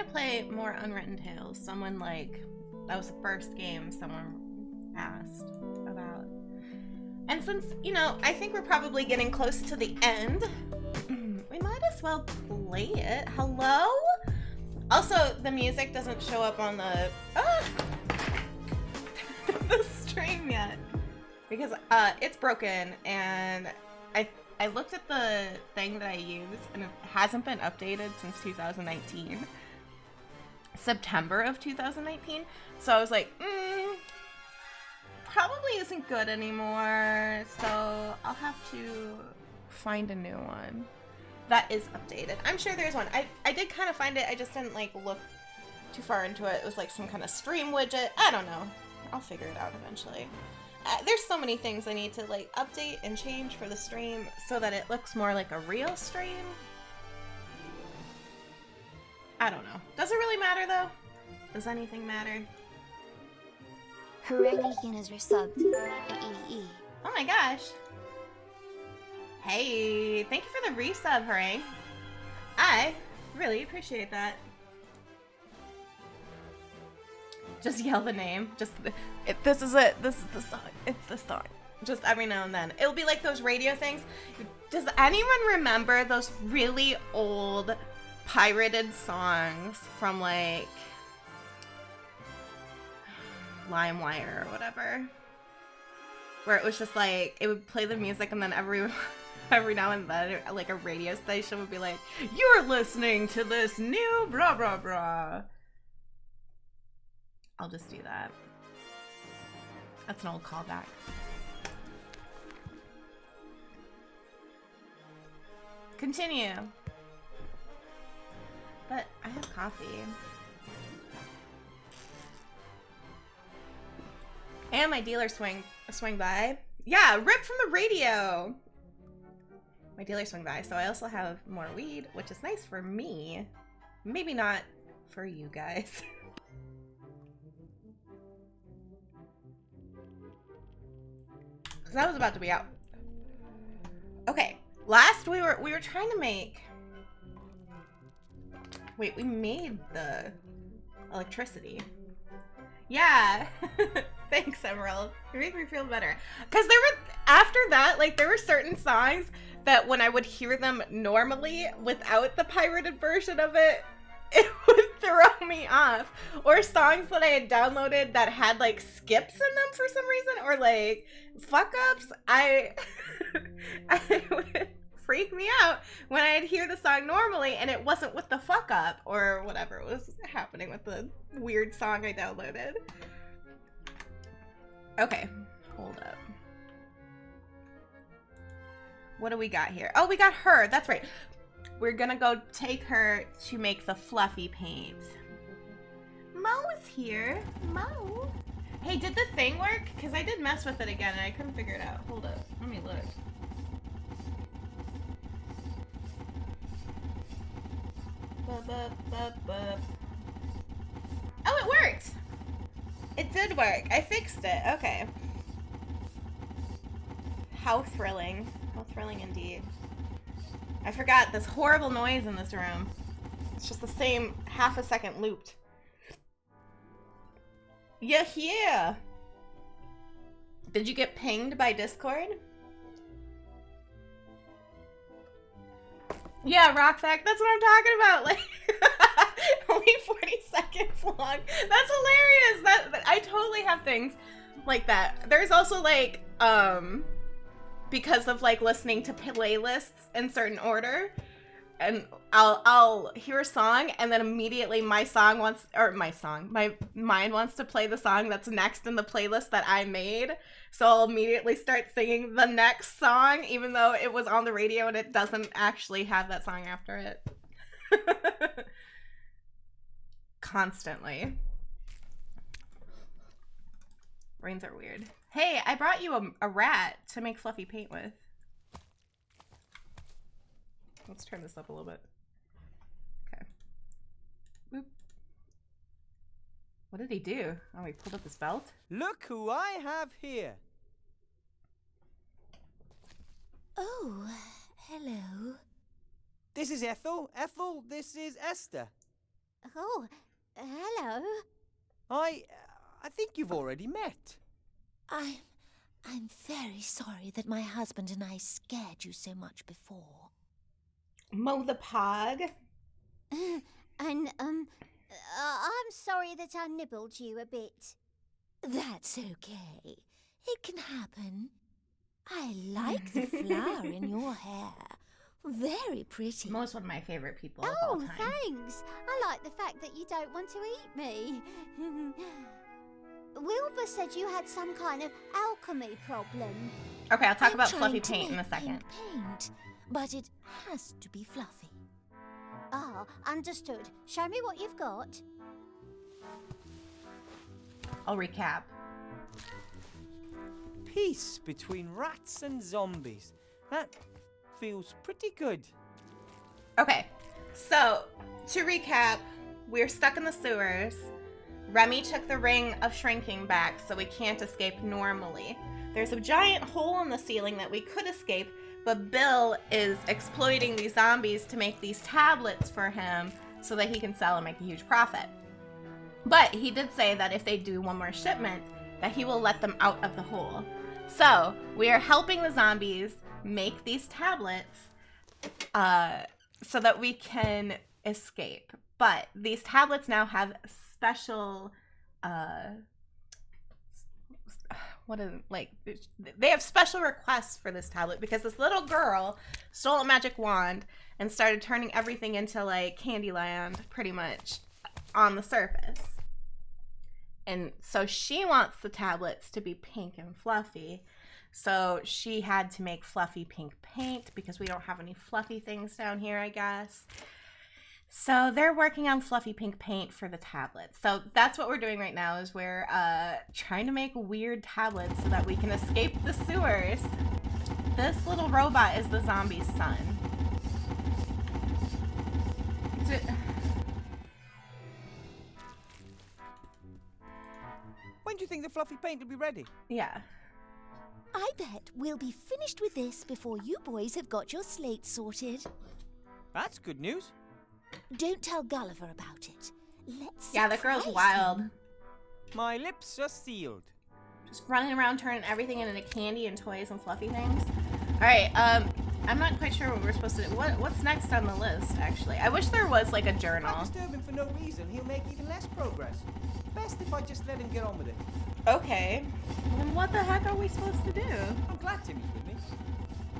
to play more Unwritten Tales. Someone that was the first game someone asked about. And since, I think we're probably getting close to the end, we might as well play it. Hello? Also, the music doesn't show up on the the stream yet because it's broken, and I looked at the thing that I use and it hasn't been updated since 2019. September of 2019. So I was like, probably isn't good anymore. So I'll have to find a new one that is updated. I'm sure there's one. I did kind of find it. I just didn't look too far into it. It was some kind of stream widget. I don't know. I'll figure it out eventually. There's so many things I need to update and change for the stream so that it looks more like a real stream. I don't know. Does it really matter though? Does anything matter? Harangi is resubbed. AEE. Oh my gosh. Hey, thank you for the resub, Harangi. I really appreciate that. Just yell the name. This is it. This is the song. It's the song. Just every now and then. It'll be like those radio things. Does anyone remember those really old pirated songs from LimeWire or whatever? Where it was just it would play the music and then every now and then a radio station would be like, "You're listening to this new blah blah blah." I'll just do that. That's an old callback. Continue. But I have coffee. And my dealer swing by. Yeah, ripped from the radio. My dealer swing by. So I also have more weed, which is nice for me. Maybe not for you guys. That was about to be out. Okay, last we were trying to make. Wait, we made the electricity. Yeah, thanks, Emerald. You make me feel better. Cause after that, there were certain songs that when I would hear them normally without the pirated version of it, it would throw me off. Or songs that I had downloaded that had skips in them for some reason, or fuck ups. I would freak me out when I'd hear the song normally and it wasn't with the fuck up or whatever was happening with the weird song I downloaded. Okay, hold up. What do we got here? Oh, we got her. That's right. We're gonna go take her to make the fluffy paint. Mo's here. Mo. Hey, did the thing work? Because I did mess with it again and I couldn't figure it out. Hold up. Let me look. Oh, it worked! It did work. I fixed it. Okay. How thrilling. How thrilling indeed. I forgot this horrible noise in this room. It's just the same half a second looped. Yeah. Did you get pinged by Discord? Yeah, Rock Fact, that's what I'm talking about. Only 40 seconds long. That's hilarious. That I totally have things like that. There's also because of like listening to playlists in certain order, and I'll hear a song and then immediately my mind wants to play the song that's next in the playlist that I made. So I'll immediately start singing the next song, even though it was on the radio and it doesn't actually have that song after it. Constantly. Brains are weird. Hey, I brought you a rat to make fluffy paint with. Let's turn this up a little bit. Okay. Boop. What did he do? Oh, he pulled up his belt? Look who I have here. Oh, hello. This is Ethel. Ethel, this is Esther. Oh, hello. I think you've already met. I'm very sorry that my husband and I scared you so much before. Mow the pog. And, I'm sorry that I nibbled you a bit. That's okay. It can happen. I like the flower in your hair. Very pretty. Mo's one of my favorite people of all Oh, time. thanks. I like the fact that you don't want to eat me. Wilbur said you had some kind of alchemy problem. Okay, I'll talk I'm about trying fluffy to paint in a make second. pink paint, but it has to be fluffy. Ah, understood. Show me what you've got. I'll recap. Peace between rats and zombies. That feels pretty good. Okay, so to recap, we're stuck in the sewers. Remy took the ring of shrinking back, so we can't escape normally. There's a giant hole in the ceiling that we could escape, but Bill is exploiting these zombies to make these tablets for him so that he can sell and make a huge profit. But he did say that if they do one more shipment, that he will let them out of the hole. So we are helping the zombies make these tablets so that we can escape. But these tablets now have special they have special requests for this tablet because this little girl stole a magic wand and started turning everything into like Candyland pretty much on the surface. And so she wants the tablets to be pink and fluffy. So she had to make fluffy pink paint because we don't have any fluffy things down here, I guess. So they're working on fluffy pink paint for the tablets. So that's what we're doing right now is we're trying to make weird tablets so that we can escape the sewers. This little robot is the zombie's son. When do you think the fluffy paint will be ready? Yeah. I bet we'll be finished with this before you boys have got your slate sorted. That's good news. Don't tell Gulliver about it. Let's Yeah, the girl's surprise wild. him. My lips are sealed. Just running around turning everything into candy and toys and fluffy things. Alright, I'm not quite sure what we're supposed to do. What's next on the list, actually? I wish there was like a If I journal. disturb him for no reason, he'll make even less progress. Best if I just let him get on with it. Okay. Then what the heck are we supposed to do? I'm glad Timmy's with me.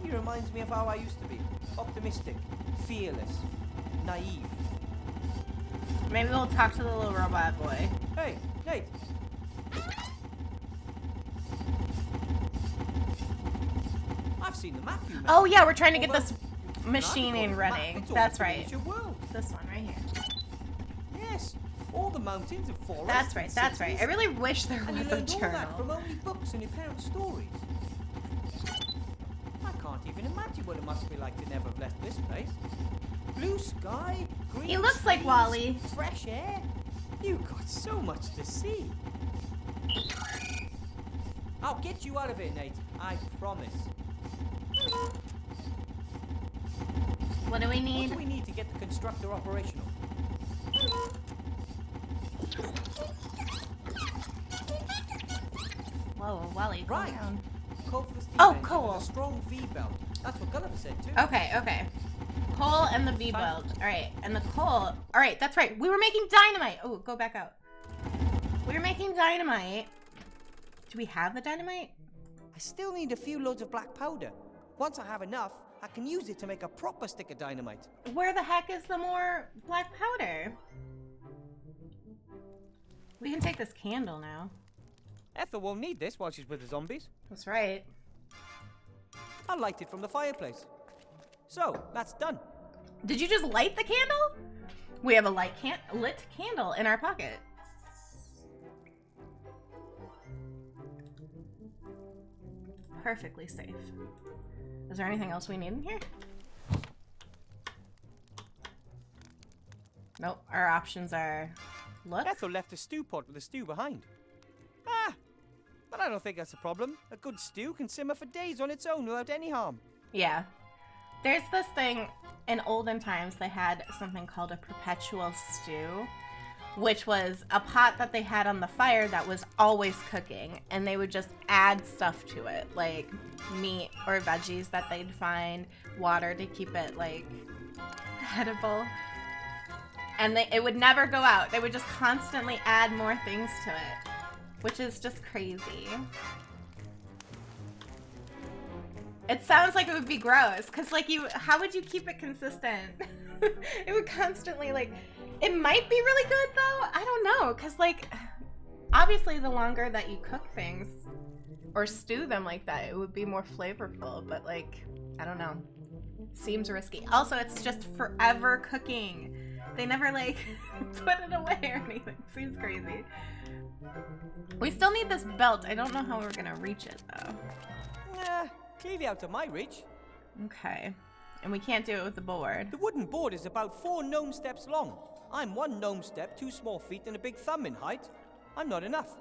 He reminds me of how I used to be. Optimistic, fearless, naive. Maybe we'll talk to the little robot boy. Hey, Nate. I've seen the map you made. Oh yeah, we're trying to get Although, this you machining can running. It's all That's the right. miniature world. This one right here. Yes, all the mountains and forests. That's right, and that's right. I cities. really wish there And you was a learned all that from journal. only books and your parents' stories. I can't even imagine what it must be like to never have left this place. Blue sky, green He looks like trees, Wally. fresh air. You've got so much to see. I'll get you out of it, Nate. I promise. What do we What need? do we need to get the constructor operational? Whoa, Wally, calm Right. down. Coal for the steam Oh, engine coal. with a strong V belt. That's what Gulliver said too. Okay. Coal and the V-belt. Alright, and the coal. Alright, that's right. We were making dynamite. Oh, go back out. We were making dynamite. Do we have the dynamite? I still need a few loads of black powder. Once I have enough, I can use it to make a proper stick of dynamite. Where the heck is the more black powder? We can take this candle now. Ethel won't need this while she's with the zombies. That's right. I'll light it from the fireplace. So, that's done. Did you just light the candle? We have a lit candle in our pocket. Perfectly safe. Is there anything else we need in here? Nope. Our options are look. Ethel left a stew pot with a stew behind. Ah, but I don't think that's a problem. A good stew can simmer for days on its own without any harm. Yeah. There's this thing, in olden times, they had something called a perpetual stew, which was a pot that they had on the fire that was always cooking, and they would just add stuff to it, like meat or veggies that they'd find, water to keep it, like, edible. And it would never go out. They would just constantly add more things to it, which is just crazy. It sounds like it would be gross, because, like, how would you keep it consistent? It would constantly, like, it might be really good, though. I don't know, because, like, obviously the longer that you cook things or stew them like that, it would be more flavorful, but, like, I don't know. Seems risky. Also, it's just forever cooking. They never, like, put it away or anything. Seems crazy. We still need this belt. I don't know how we're gonna reach it, though. Clearly out of my reach. Okay. And we can't do it with the board. The wooden board is about 4 gnome steps long. I'm 1 gnome step, 2 small feet, and a big thumb in height. I'm not enough.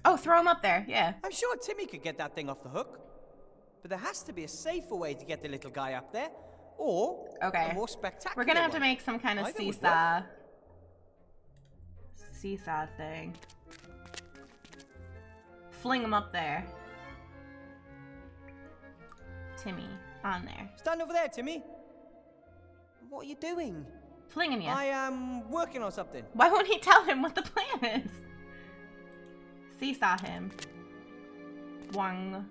Oh, throw him up there. Yeah. I'm sure Timmy could get that thing off the hook. But there has to be a safer way to get the little guy up there. Or a more spectacular We're gonna have to one. make some kind of seesaw thing. Fling him up there. Timmy, on there. Stand over there, Timmy. What are you doing? Flinging you. I am working on something. Why won't he tell him what the plan is? Seesaw him. Wang.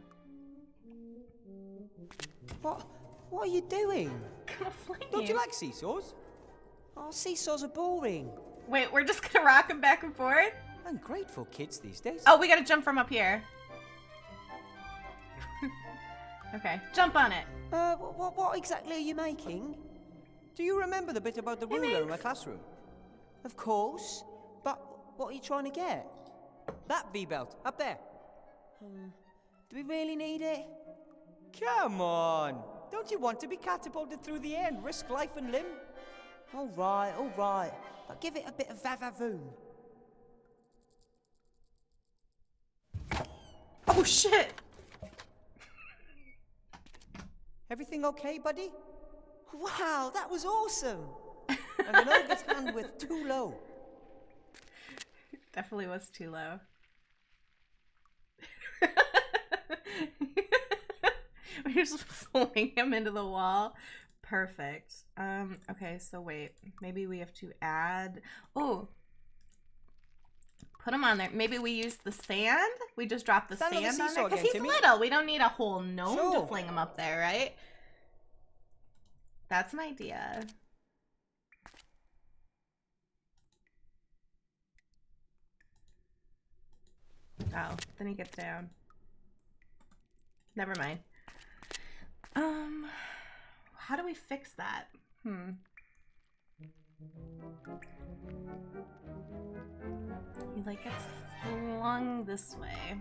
What are you doing? Gonna fling Don't you like seesaws? Oh, seesaws are boring. Wait, we're just gonna rock him back and forth? Ungrateful kids these days. Oh, we gotta jump from up here. Okay, jump on it. What exactly are you making? Do you remember the bit about the ruler in my classroom? Of course. But what are you trying to get? That V-belt, up there. Do we really need it? Come on. Don't you want to be catapulted through the air and risk life and limb? All right. But give it a bit of va-va-voom. Oh, shit. Everything okay, buddy? Wow, that was awesome. And an ogre's hand with too low. Definitely was too low. We just fling him into the wall. Perfect. Okay, so wait. Maybe we have to add... Oh. Put him on there. Maybe we use the sand? We just drop the sand on there? Because he's little. We don't need a whole gnome to fling him up there, right? That's an idea. Oh, then he gets down. Never mind. How do we fix that? He like gets flung this way.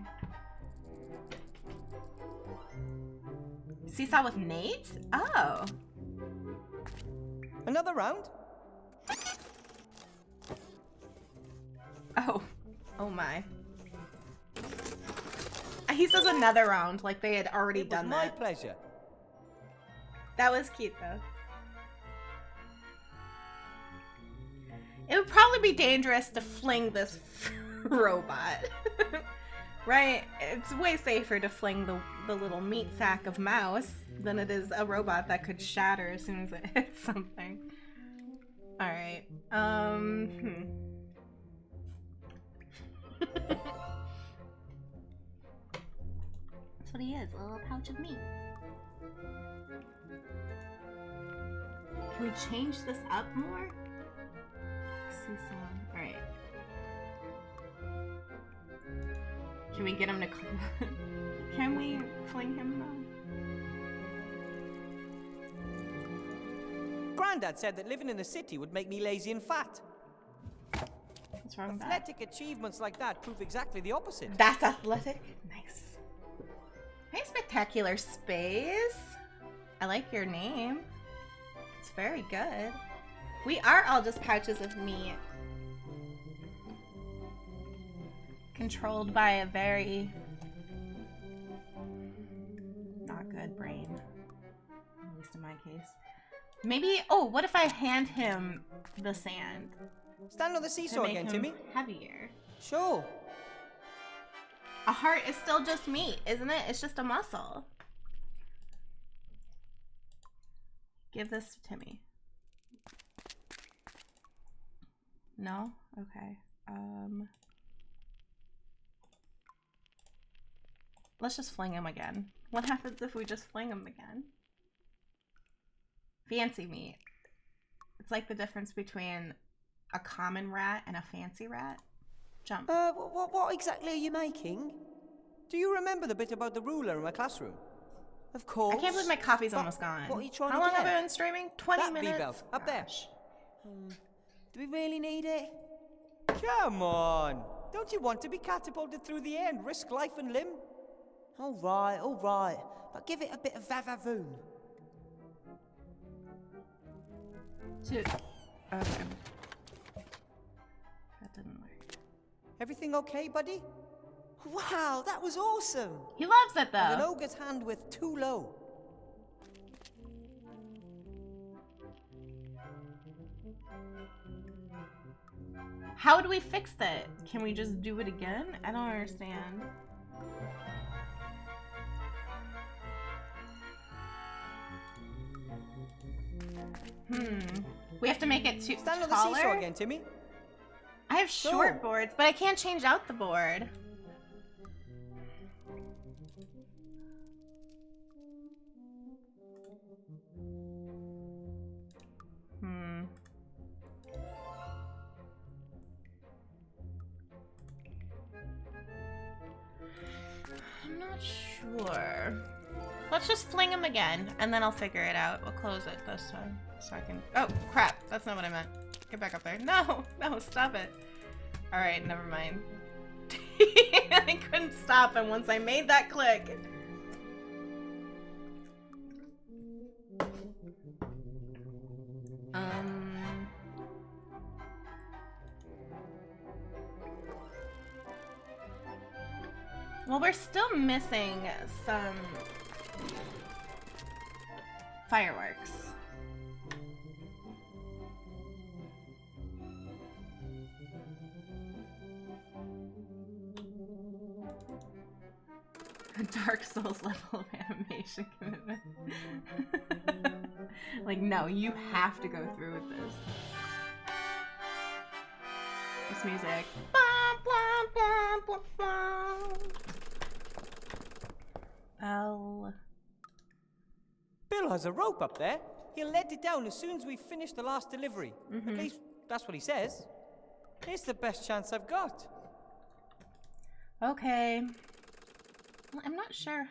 Seesaw with Nate? Oh. Another round? Oh. Oh my. He says another round, like they had already done that. It was my pleasure. That was cute, though. It would probably be dangerous to fling this robot. Right? It's way safer to fling the little meat sack of mouse than it is a robot that could shatter as soon as it hits something. Alright. That's what he is, a little pouch of meat. Can we change this up more? Seesaw. Alright. Can we get him to... Can we fling him though? Grandad said that living in the city would make me lazy and fat. What's wrong with that? Athletic achievements like that prove exactly the opposite. That's athletic? Nice. Hey, Spectacular Space. I like your name. It's very good. We are all just pouches of meat. Controlled by a very case. Maybe, oh, what if I hand him the sand? Stand on the seesaw again, Timmy. Heavier. Sure. A heart is still just meat, isn't it? It's just a muscle. Give this to Timmy. No? Okay. Let's just fling him again. What happens if we just fling him again? Fancy meat. It's like the difference between a common rat and a fancy rat. Jump. What exactly are you making? Do you remember the bit about the ruler in my classroom? Of course. I can't believe my coffee's almost gone. What are you trying How to long get? have I been streaming? 20 that minutes? V-belt, up there. Gosh. Do we really need it? Come on. Don't you want to be catapulted through the air and risk life and limb? All right. But give it a bit of va-va-voom. Dude. Okay. That didn't work. Everything okay, buddy? Wow, that was awesome. He loves it, though. And an ogre's hand with too low. How do we fix it? Can we just do it again? I don't understand. We have to make it too Stand on taller? the seesaw again, Timmy. I have short boards, but I can't change out the board. I'm not sure. Let's just fling him again, and then I'll figure it out. We'll close it this time, so I can... Oh, crap. That's not what I meant. Get back up there. No, stop it. Alright, never mind. I couldn't stop him once I made that click. Well, we're still missing some fireworks. A Dark Souls level of animation commitment. Like, no, you have to go through with this. This music. Bill has a rope up there. He'll let it down as soon as we finish the last delivery. At least, that's what he says. It's the best chance I've got. Okay. Well, I'm not sure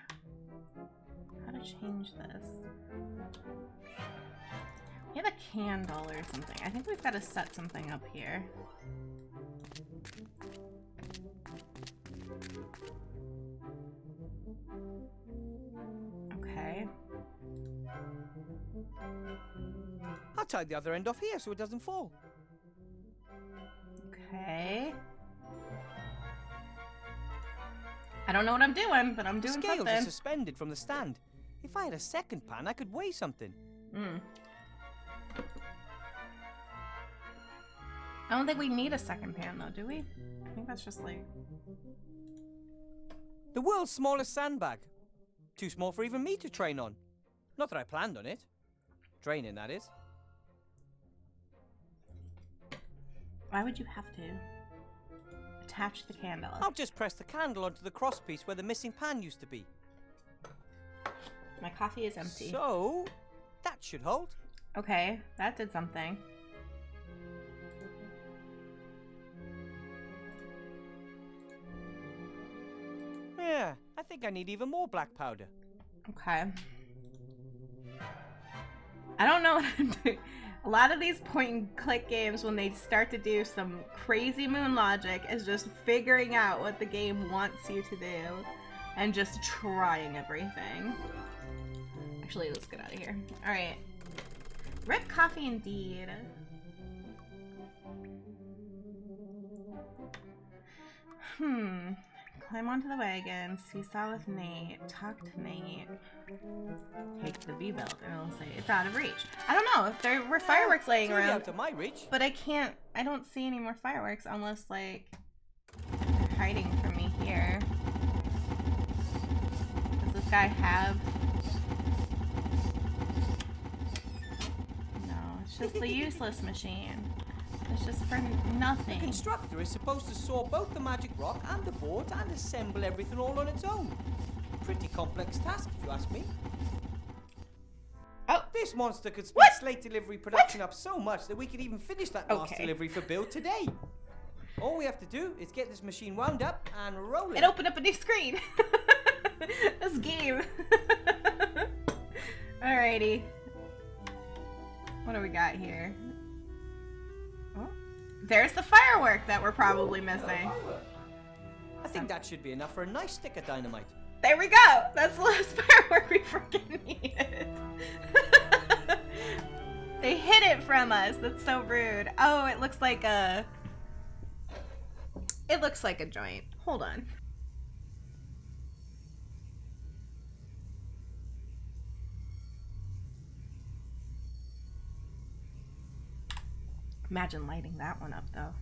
how to change this. We have a candle or something. I think we've got to set something up here. Okay. I'll tie the other end off here so it doesn't fall. Okay. I don't know what I'm doing, but I'm doing Scales something. are suspended from the stand. If I had a second pan, I could weigh something. I don't think we need a second pan, though, do we? I think that's just like... The world's smallest sandbag. Too small for even me to train on. Not that I planned on it. Training, that is. Why would you have to attach the candle? I'll just press the candle onto the crosspiece where the missing pan used to be. My coffee is empty. So, that should hold. Okay, that did something. Yeah, I think I need even more black powder. Okay. I don't know what I'm doing. A lot of these point and click games, when they start to do some crazy moon logic, is just figuring out what the game wants you to do and just trying everything. Actually, let's get out of here. Alright. Rip coffee indeed. Climb onto the wagon, seesaw with Nate, talk to Nate, take the V-belt, and it'll say it's out of reach. I don't know if there were fireworks laying It's really around, out of my reach. but I don't see any more fireworks unless, like, they're hiding from me here. Does this guy have... No, it's just the useless machine. It's just for nothing. The constructor is supposed to saw both the magic rock and the board and assemble everything all on its own. Pretty complex task, if you ask me. Oh. This monster could speed What? slate delivery production up so much that we could even finish that last Okay. delivery for Bill today. All we have to do is get this machine wound up and rolling. It opened up a new screen. This game. Alrighty. What do we got here? Oh, there's the firework that we're probably missing. I think that should be enough for a nice stick of dynamite. There we go. That's the last firework we freaking needed. They hid it from us. That's so rude. Oh, it looks like a... It looks like a joint. Hold on. Imagine lighting that one up, though.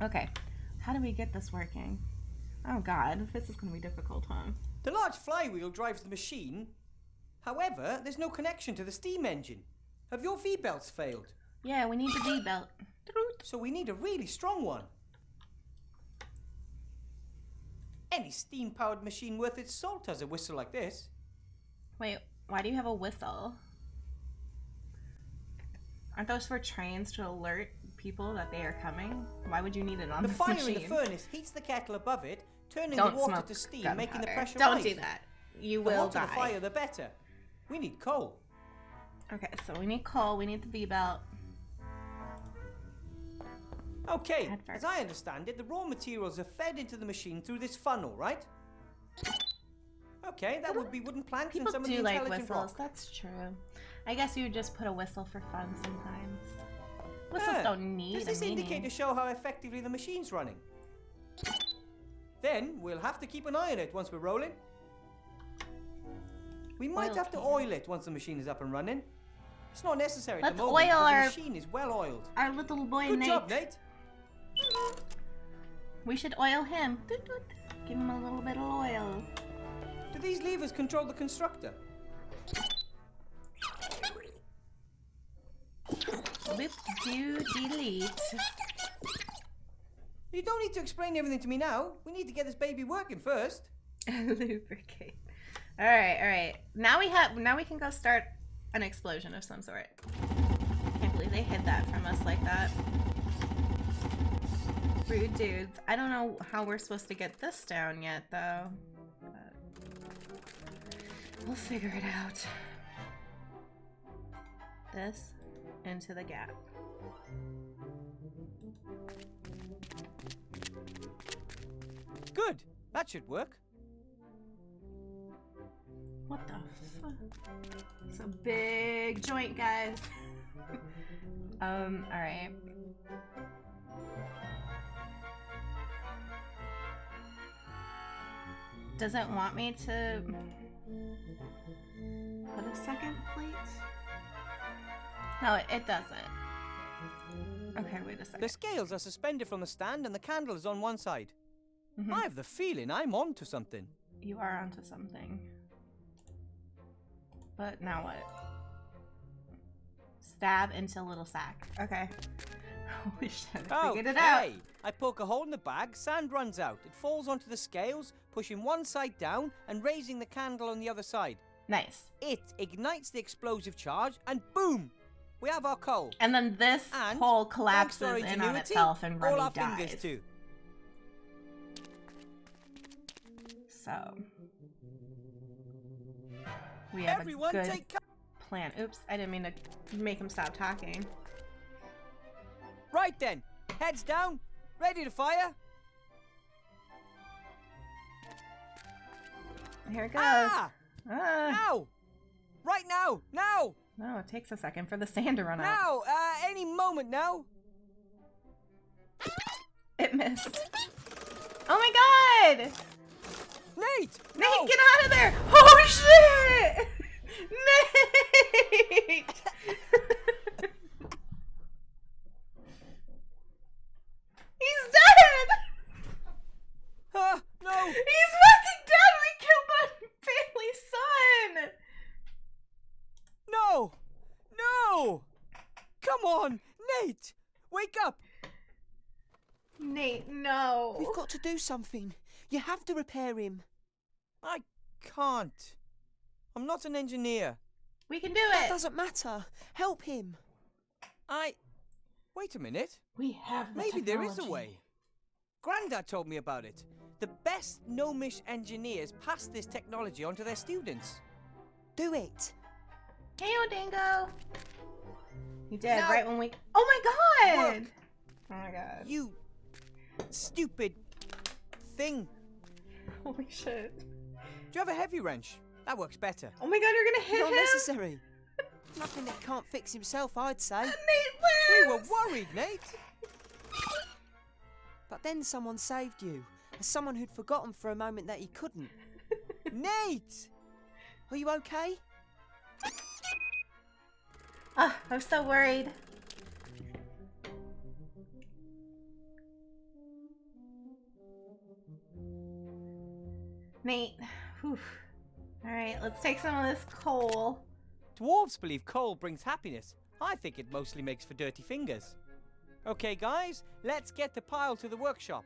Okay. How do we get this working? Oh, God. This is going to be difficult, huh? The large flywheel drives the machine. However, there's no connection to the steam engine. Have your V-belts failed? Yeah, we need the V-belt. So we need a really strong one. Any steam-powered machine worth its salt has a whistle like this. Wait, why do you have a whistle? Aren't those for trains to alert people that they are coming? Why would you need it on The this fire machine? in the furnace heats the kettle above it, turning Don't the water smoke to steam, gunpowder. making the pressure Don't rise. do that. You The will hotter die. the fire, the better. We need coal. Okay, so we need coal, we need the V-belt. Okay, Head first. as I understand it, the raw materials are fed into the machine through this funnel, right? Okay, that would be wooden planks People and some of do the like intelligent whistles, rock. that's true. I guess you would just put a whistle for fun sometimes. Whistles Ah, don't need Does this a meaning. indicator show how effectively the machine's running? Then we'll have to keep an eye on it once we're rolling. We might Oil have to can. oil it once the machine is up and running. It's not necessary at Let's the moment oil because our- the machine is well oiled. Our little boy Good Nate. job, Nate. We should oil him. Doot, doot. Give him a little bit of oil. Do these levers control the constructor? Loop, do, delete. You don't need to explain everything to me now. We need to get this baby working first. Lubricate. Alright. Now we can go start an explosion of some sort. Can't believe they hid that from us like that. Rude dudes. I don't know how we're supposed to get this down yet, though. But we'll figure it out. This into the gap. Good. That should work. What the fuck? It's a big joint, guys. Alright. Does it want me to put a second plate? No, it doesn't. Okay, wait a second. The scales are suspended from the stand and the candle is on one side. Mhm. I have the feeling I'm onto something. You are onto something. But now what? Stab into little sack. Okay. Holy shit, I figured it out. Okay. I poke a hole in the bag, sand runs out. It falls onto the scales, pushing one side down and raising the candle on the other side. Nice. It ignites the explosive charge and boom! We have our coal. And then this And, hole thanks collapses to our in on ingenuity, itself and all Remy our dies. fingers too. So we have Everyone a good take plan. Oops, I didn't mean to make him stop talking. Right then, heads down, ready to fire. Here it goes. Ah! Ah. Now! Right now! Now! No, it takes a second for the sand to run out. Now! Any moment now! It missed. Oh my god! Nate! Nate, get out of there! Oh shit! Nate! He's dead! No! He's fucking dead! We killed my family's son! No! No! Come on! Nate! Wake up! Nate, no. We've got to do something. You have to repair him. I can't. I'm not an engineer. We can do That it. doesn't matter. Help him. Wait a minute. We have the Maybe there is a technology. way. Grandad told me about it. The best gnomish engineers pass this technology on to their students. Do it. Hey, O'Dango. You did, No. right when we... Oh my god! Work. Oh my god. You stupid thing. Holy shit. Do you have a heavy wrench? That works better. Oh my god, you're gonna hit Not him? necessary. Nothing that can't fix himself, I'd say. Nate We lives! were worried, Nate. But then someone saved you. As someone who'd forgotten for a moment that he couldn't. Nate! Are you okay? Oh, I'm so worried. Nate, whew. Alright, let's take some of this coal. Dwarves believe coal brings happiness. I think it mostly makes for dirty fingers. Okay, guys, let's get the pile to the workshop.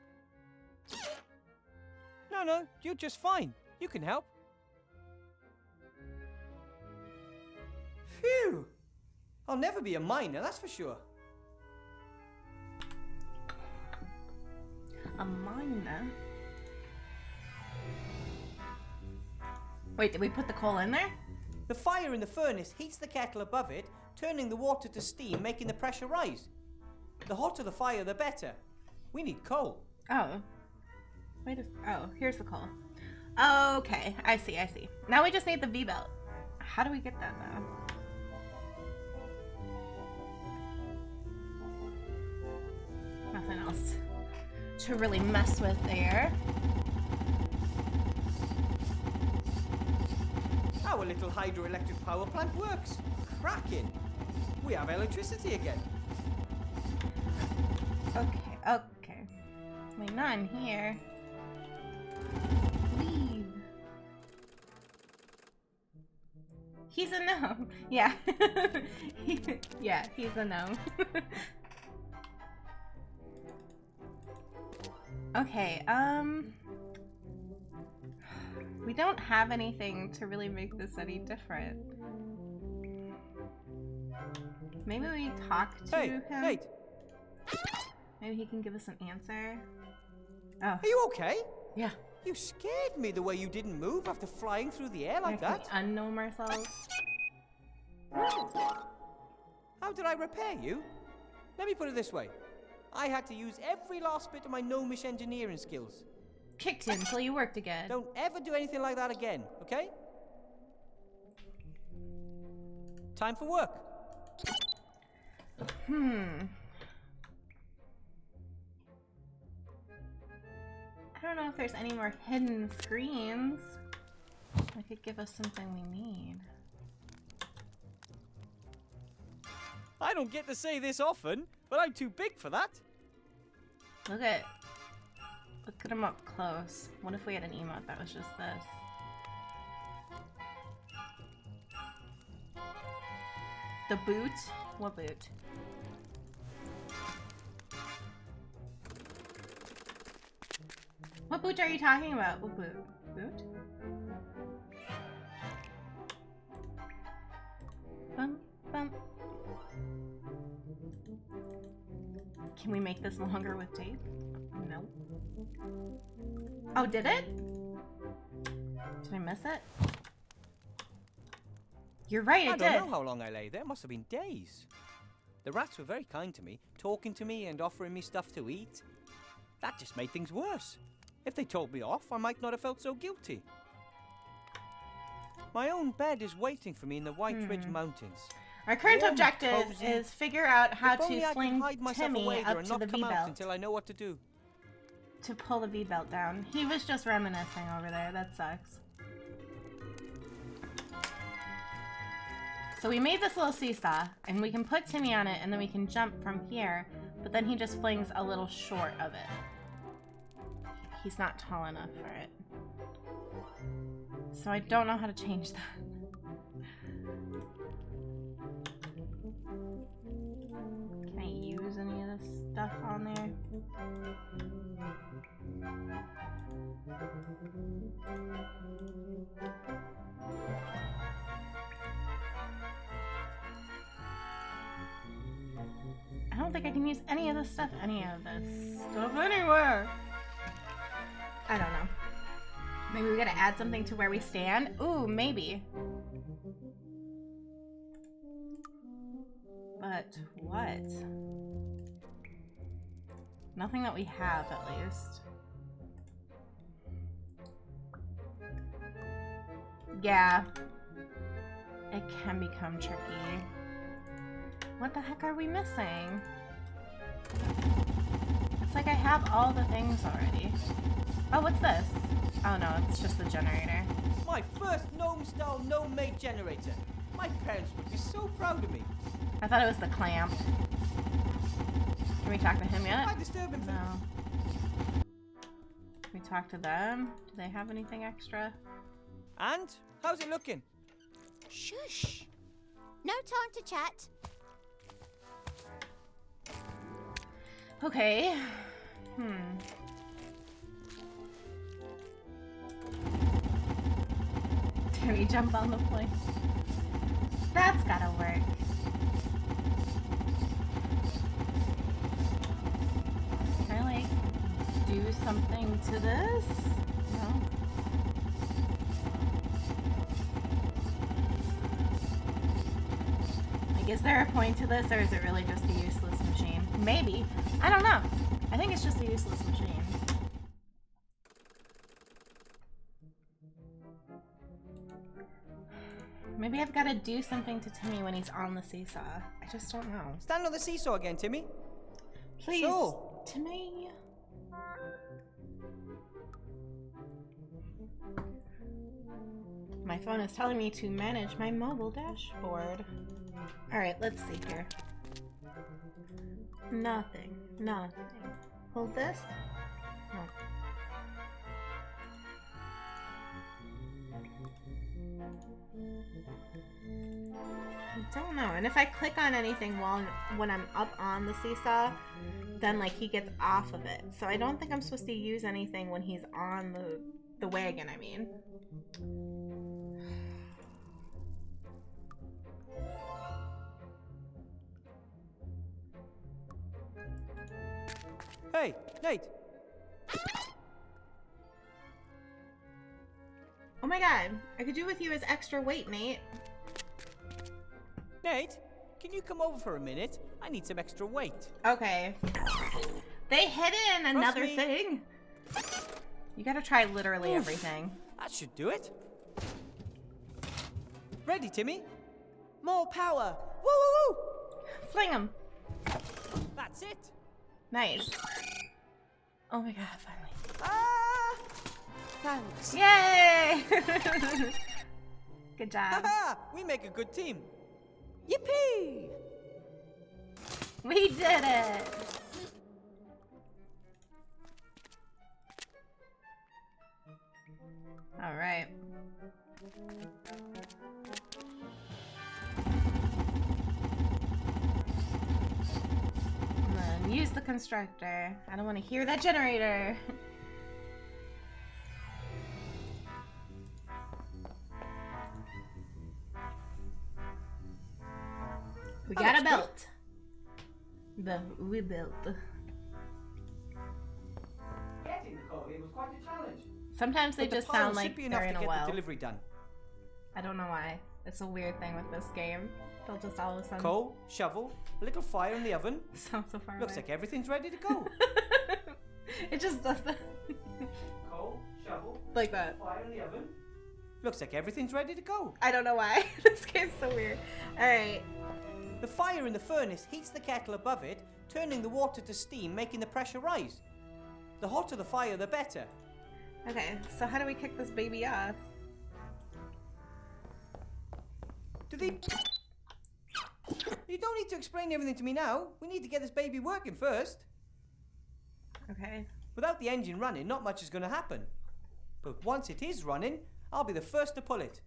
No, you're just fine. You can help. Phew! I'll never be a miner, that's for sure. A miner? Wait, did we put the coal in there? The fire in the furnace heats the kettle above it, turning the water to steam, making the pressure rise. The hotter the fire, the better. We need coal. Oh. Oh, here's the coal. Okay, I see. Now we just need the V-belt. How do we get that, though? Nothing else to really mess with there. Our little hydroelectric power plant works. Cracking. We have electricity again. Okay. Wait, not in here. Leave. He's a gnome. Yeah. Yeah, he's a gnome. Okay, we don't have anything to really make this any different. Maybe we talk to him? Nate, Maybe he can give us an answer. Oh. are you okay? Yeah. You scared me the way you didn't move after flying through the air like Can that. we unknown ourselves? How did I repair you? Let me put it this way. I had to use every last bit of my gnomish engineering skills. Kicked him until you worked again. Don't ever do anything like that again, okay? Time for work. I don't know if there's any more hidden screens that could give us something we need. I don't get to say this often, but I'm too big for that. Look at him up close. What if we had an emote that was just this? The boot? What boot? What boot are you talking about? What boot? Boot? Bum, bum. Can we make this longer with tape? No. Oh, did it? Did I miss it? You're right, it did. I don't know how long I lay there. It must have been days. The rats were very kind to me, talking to me and offering me stuff to eat. That just made things worse. If they told me off, I might not have felt so guilty. My own bed is waiting for me in the White Ridge Mountains. Our current Warm, objective cozy. is figure out how If only to I could fling hide myself away Timmy there up and to the not come out V-belt. until I know what to do. to pull the V-belt down. He was just reminiscing over there. That sucks. So we made this little seesaw, and we can put Timmy on it, and then we can jump from here, but then he just flings a little short of it. He's not tall enough for it. So I don't know how to change that. Can I use any of this stuff on there? I don't think I can use any of this stuff anywhere. I don't know. Maybe we gotta add something to where we stand? Ooh, maybe. But what? Nothing that we have, at least. Yeah. It can become tricky. What the heck are we missing? It's like I have all the things already. Oh, what's this? Oh no, it's just the generator. My first gnome-style gnome-made generator. My parents would be so proud of me. I thought it was the clamp. Can we talk to him yet? I disturb him. No. Can we talk to them? Do they have anything extra? And? How's it looking? Shush. No time to chat. Okay. Can we jump on the plane? That's gotta work. Can I, like, do something to this? No? Like, is there a point to this, or is it really just a useless machine? Maybe. I don't know. I think it's just a useless machine. Maybe I've got to do something to Timmy when he's on the seesaw. I just don't know. Stand on the seesaw again, Timmy. Please, So. Timmy. My phone is telling me to manage my mobile dashboard. Alright, let's see here. Nothing. Hold this? No. I don't know. And if I click on anything when I'm up on the seesaw, then like he gets off of it. So I don't think I'm supposed to use anything when he's on the wagon, I mean. Hey, Nate. Oh my god, I could do with you as extra weight, Nate. Nate, can you come over for a minute? I need some extra weight. Okay. They hid in another me. thing. You gotta try literally everything. That should do it. Ready, Timmy? More power. Woo woo woo! Fling him. That's it. Nice. Oh my god, finally. Ah! Thanks. Yay! Good job. Haha! We make a good team. Yippee! We did it! Alright. And then use the constructor. I don't want to hear that generator. We got a belt. We built. Getting the coffee was quite a challenge. Sometimes they just sound like they're in a well. The delivery done. I don't know why. It's a weird thing with this game. They'll just all of a sudden... Coal, shovel, a little fire in the oven. Sounds so far Looks away. like everything's ready to go. It just does that. Coal, shovel, Like that. fire in the oven. Looks like everything's ready to go. I don't know why. This game's so weird. Alright. The fire in the furnace heats the kettle above it, turning the water to steam, making the pressure rise. The hotter the fire, the better. Okay, so how do we kick this baby off? Do they... You don't need to explain everything to me now. We need to get this baby working first. Okay. Without the engine running, not much is going to happen. But once it is running, I'll be the first to pull it.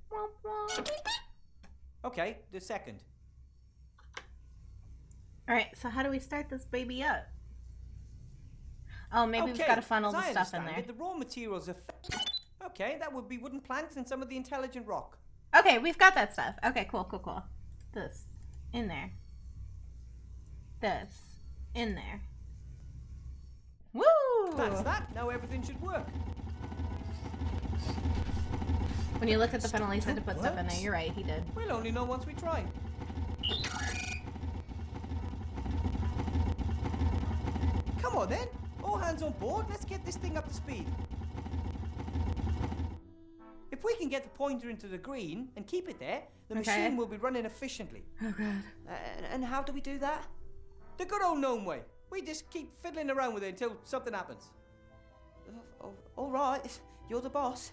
Okay, the second. Alright, so how do we start this baby up? Oh, maybe Okay, we've got to funnel as the I stuff in understand there. it, the raw materials are... Okay, that would be wooden planks and some of the intelligent rock. Okay, we've got that stuff. Okay, cool. This. In there. This. In there. Woo! That's that. Now everything should work. When you look at the funnel, he said to put stuff in there. You're right, he did. We'll only know once we try. Come on then. All hands on board. Let's get this thing up to speed. If we can get the pointer into the green and keep it there, the machine will be running efficiently. Oh, God. And how do we do that? The good old gnome way. We just keep fiddling around with it until something happens. All right. You're the boss.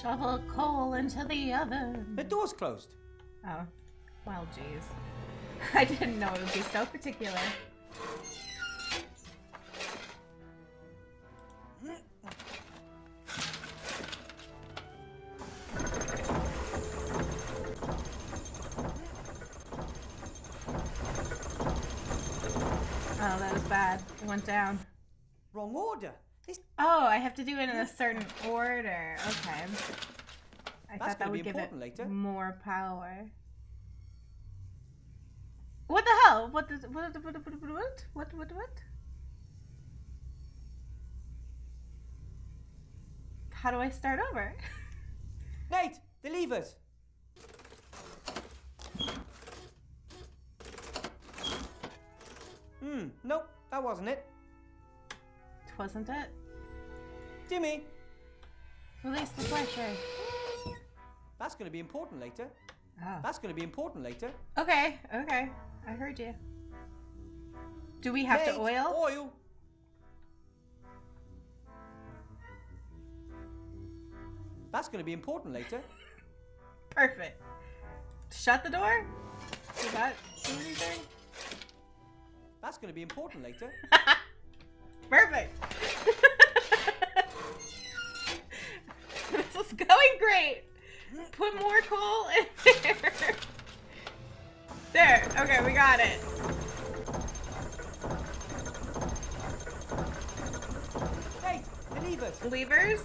Shovel coal into the oven. The door's closed. Oh. Well, jeez. I didn't know it would be so particular. Oh, that was bad. It went down. Wrong order. Oh, I have to do it in a certain order. Okay. I thought that would give it more power. What the hell? What? How do I start over? Nate, the levers. Nope, that wasn't it. Wasn't it? Timmy. Release the pressure. That's going to be important later. Oh. That's going to be important later. Okay, okay. I heard you. Do we have to oil? Oil. That's going to be important later. Perfect. Shut the door? Did that do anything? That's going to be important later. Perfect. This is going great. Put more coal in there. There. Okay, we got it. Nate, the levers. Levers.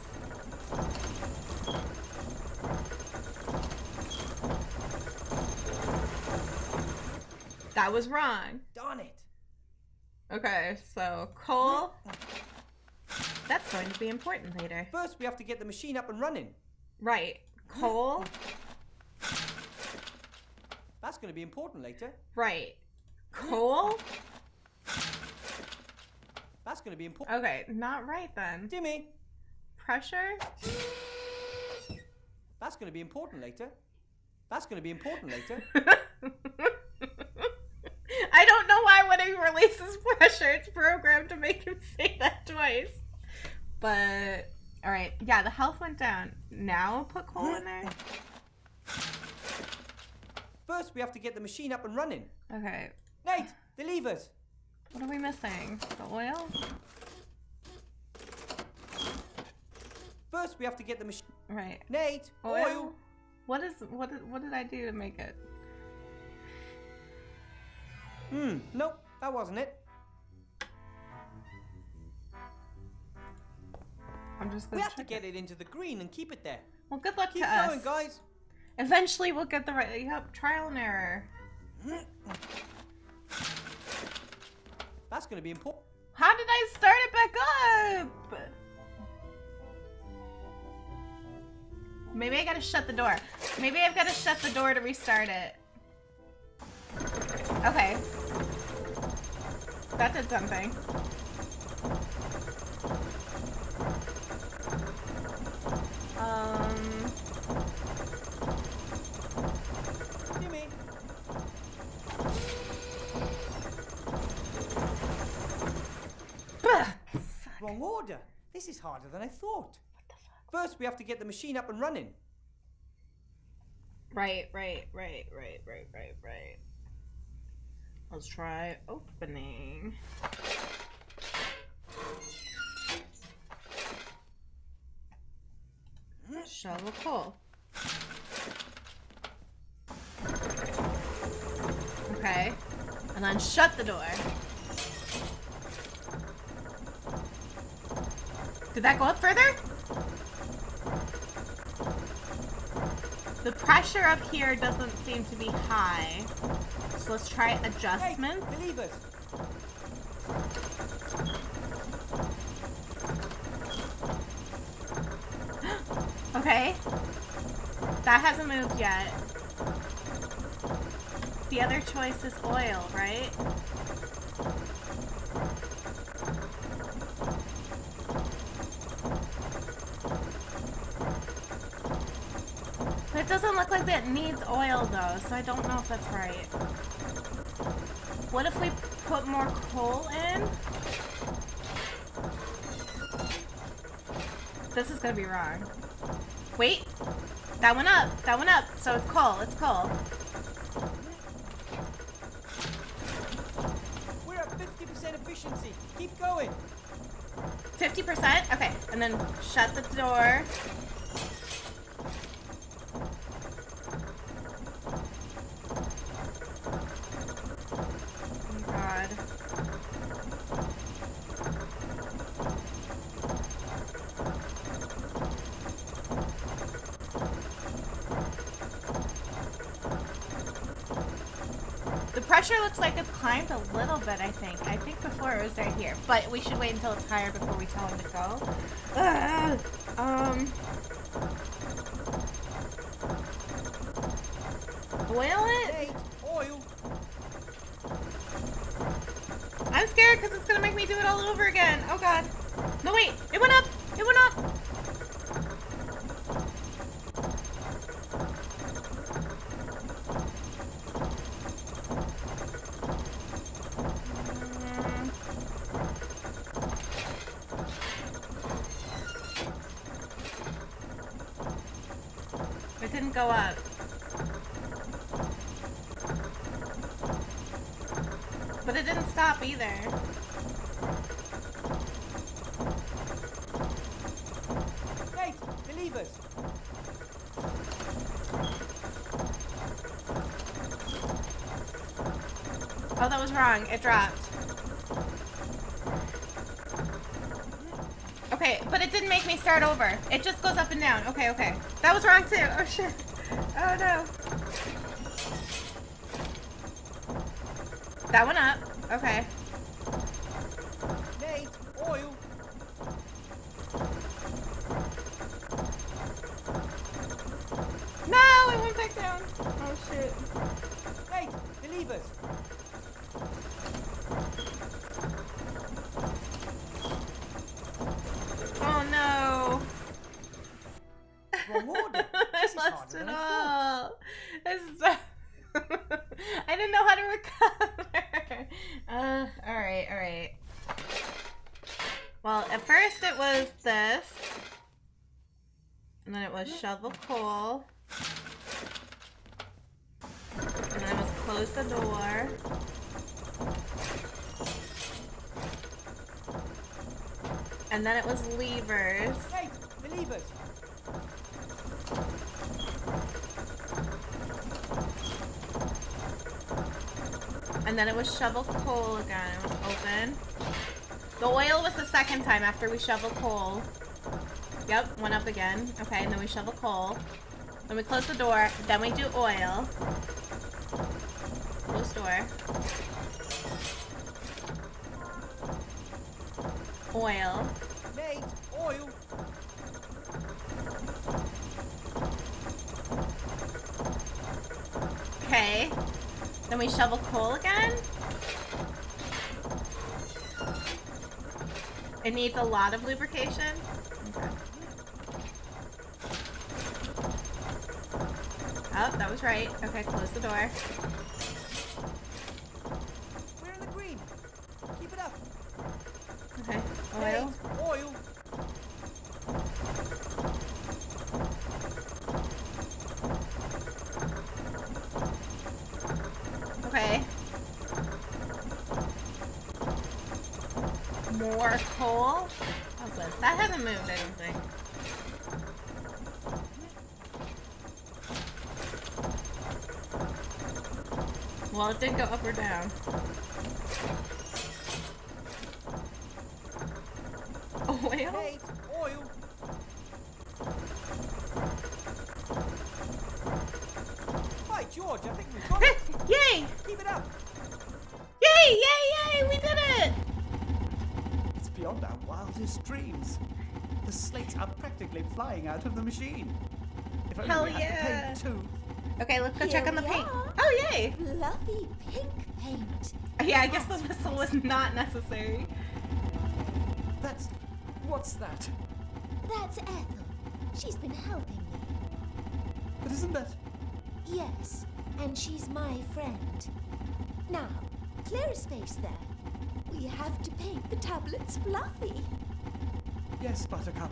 That was wrong. Darn it. Okay, so coal. That's going to be important later. First, we have to get the machine up and running. Right. Coal. That's going to be important later. Right. Coal. That's going to be important. Okay, not right then. Timmy. Pressure. That's going to be important later. That's going to be important later. I don't know why when he releases pressure, it's programmed to make him say that twice. But, alright. Yeah, the health went down. Now put coal in there? First, we have to get the machine up and running. Okay. Nate, the levers. What are we missing? The oil? First, we have to get the machine. Right. Nate, oil. What did I do to make it? Nope, that wasn't it. I'm just We gonna have to get it into the green and keep it there. Well, good luck Keep to us. going, guys. Eventually we'll get the right. Yep, trial and error. That's going to be important. How did I start it back up? Maybe I gotta shut the door. Maybe I've gotta shut the door to restart it. Okay. That did something. Jimmy. Wrong order. This is harder than I thought. What the fuck? First, we have to get the machine up and running. Right. Let's try opening. Shovel coal. Okay. And then shut the door. Did that go up further? The pressure up here doesn't seem to be high. So let's try adjustments. Hey, believe us. Okay. That hasn't moved yet. The other choice is oil, right? But it doesn't look like that needs oil though, so I don't know if that's right. What if we put more coal in? This is gonna be wrong. Wait, that went up, so it's coal, We're at 50% efficiency. Keep going. 50%? Okay, and then shut the door. Oh God. The pressure looks like it's climbed a little bit, I think. I think before it was right here. But we should wait until it's higher before we tell him to go. Oil it? Hey, oil. I'm scared because it's going to make me do it all over again. Oh, God. No, wait. It went up. It went up. It didn't go up. But it didn't stop either. Hey, believe us. Oh, that was wrong. It dropped. Okay, but it didn't make me start over. It just goes up and down. Okay, okay. That was wrong too. Oh, shit. Oh, no. That went up. Okay. Nate, oil. No, it went back down. Oh, shit. Nate, believe us. Oh, no. Wrong order. I This is lost harder it than I thought. all. This is so... I didn't know how to recover. Alright, alright. Well, at first it was this. And then it was shovel coal. And then it was close the door. And then it was levers. Nate, believe us. And then it was shovel coal again. It was open. The oil was the second time after we shovel coal. Yep, went up again. Okay, and then we shovel coal. Then we close the door. Then we do oil. Close door. Oil. Nate, oil. Okay. Then we shovel coal again. It needs a lot of lubrication. Okay. Oh, that was right. Okay, close the door. We're in the green. Keep it up. Okay, Nate, oil. charcoal. How's this? That hasn't moved, I don't think. Well, it did go up or down. Oil? Hey, oil. Hi, George, I think we've got it. Yay! Keep it up. Yay! Yay! Yay! We did it! It's beyond our wildest dreams. The slates are practically flying out of the machine. If only Hell we had yeah. the paint too. Okay, let's go Here check on the we paint. are. Oh, yay! Fluffy pink paint. Yeah, I guess the whistle was not necessary. That's... what's that? That's Ethel. She's been helping me. But isn't that... Yes, and she's my friend. Now, clear a space there. We have to paint the tablets fluffy. Yes, Buttercup.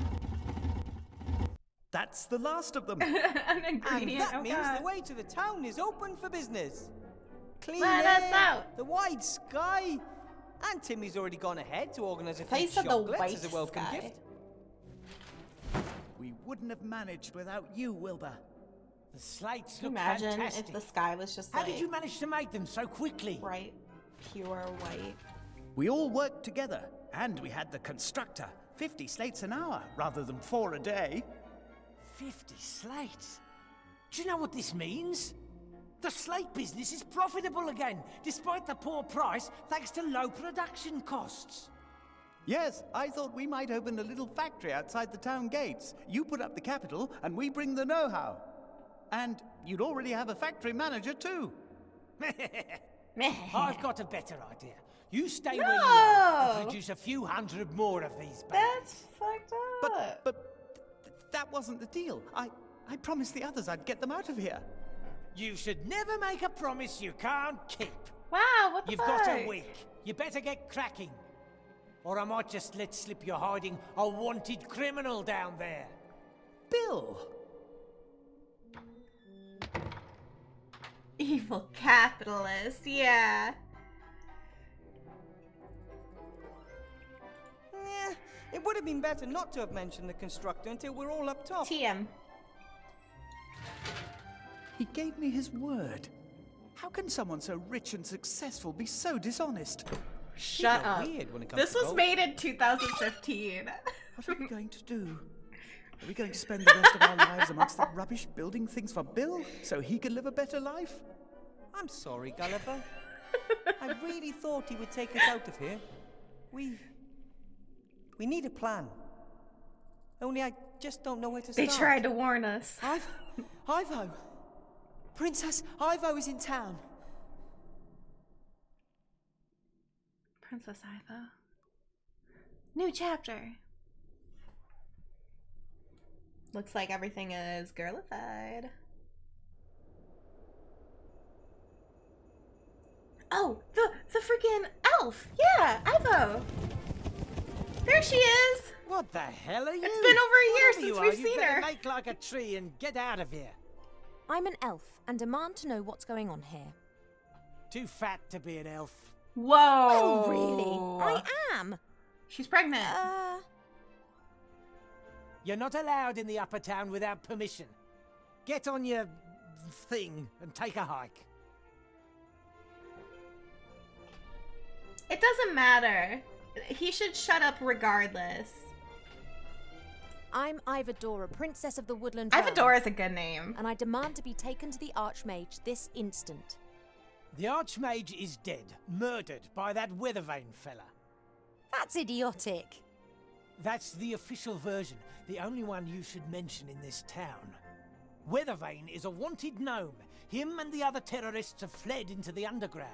That's the last of them. An And ingredient. that Oh, means God. the way to the town is open for business. Clean Let air, us out. the wide sky, and Timmy's already gone ahead to organise a thought few you said the chocolates white as a welcome sky. gift. We wouldn't have managed without you, Wilbur. The slates Can you look imagine fantastic. if the sky was just How like did you manage to make them so quickly? bright, pure white? We all worked together, and we had the constructor. 50 slates an hour, rather than 4 a day. 50 slates? Do you know what this means? The slate business is profitable again, despite the poor price, thanks to low production costs. Yes, I thought we might open a little factory outside the town gates. You put up the capital, and we bring the know-how. And you'd already have a factory manager, too. I've got a better idea. You stay No! where you are and produce a few hundred more of these That's babies. fucked up. But that wasn't the deal. I promised the others I'd get them out of here. You should never make a promise you can't keep. Wow, what the You've fuck? got a week. You better get cracking. Or I might just let slip you're hiding a wanted criminal down there. Bill! Evil capitalist, yeah. Yeah, it would have been better not to have mentioned the constructor until we're all up top. TM. He gave me his word. How can someone so rich and successful be so dishonest? Shut Not up. weird when it comes This to was gold. made in 2015. What are we going to do? Are we going to spend the rest of our lives amongst the rubbish building things for Bill so he can live a better life? I'm sorry, Gulliver. I really thought he would take us out of here. We need a plan. Only I just don't know where to They start. tried to warn us. Ivo! Princess Ivo is in town. Princess Ivo. New chapter. Looks like everything is girlified. Oh, the freaking elf! Yeah, Ivo! There she is! What the hell are you? It's been over a year Whatever since you are, we've you seen better her. Make like a tree and get out of here. I'm an elf and demand to know what's going on here. Too fat to be an elf. Whoa! Oh, really? I am. She's pregnant. You're not allowed in the upper town without permission. Get on your thing and take a hike. It doesn't matter. He should shut up regardless. I'm Ivadora, Princess of the Woodland Realm, Ivadora is a good name. and I demand to be taken to the Archmage this instant. The Archmage is dead, murdered by that Weathervane fella. That's idiotic. That's the official version, the only one you should mention in this town. Weathervane is a wanted gnome. Him and the other terrorists have fled into the underground.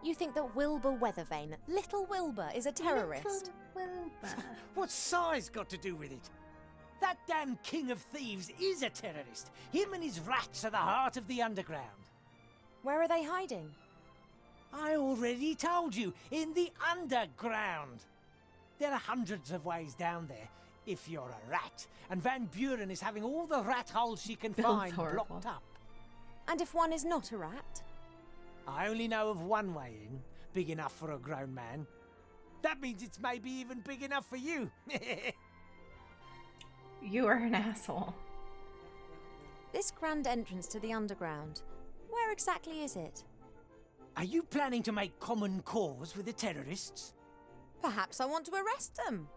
You think that Wilbur Weathervane, little Wilbur, is a terrorist? What's size got to do with it? That damn king of thieves is a terrorist. Him and his rats are the heart of the underground. Where are they hiding? I already told you, in the underground. There are hundreds of ways down there, if you're a rat. And Van Buren is having all the rat holes she can That's find horrible. blocked up. And if one is not a rat? I only know of one way in, big enough for a grown man. That means it's maybe even big enough for you. You are an asshole. This grand entrance to the underground, where exactly is it? Are you planning to make common cause with the terrorists? Perhaps I want to arrest them.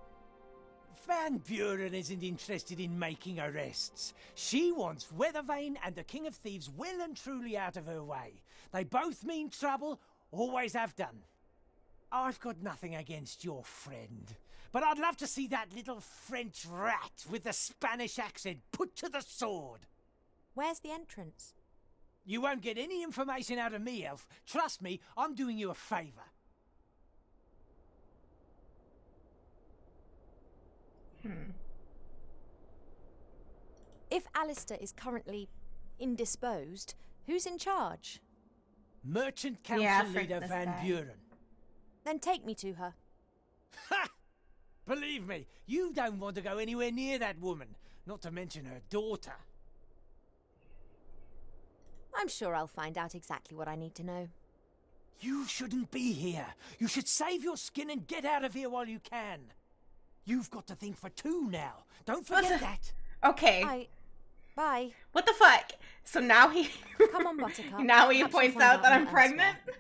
Van Buren isn't interested in making arrests. She wants Weathervane and the King of Thieves well and truly out of her way. They both mean trouble, always have done. I've got nothing against your friend, but I'd love to see that little French rat with the Spanish accent put to the sword. Where's the entrance? You won't get any information out of me, Elf. Trust me, I'm doing you a favour. If Alistair is currently indisposed, who's in charge? Merchant Council Yeah, frick leader this Van guy. Buren. Then take me to her. Ha! Believe me, you don't want to go anywhere near that woman, not to mention her daughter. I'm sure I'll find out exactly what I need to know. You shouldn't be here. You should save your skin and get out of here while you can. You've got to think for two now. Don't forget that. Okay. Bye. What the fuck? So now he... Come on, Buttercup. Now he Perhaps you'll points find out that I'm more pregnant? elsewhere.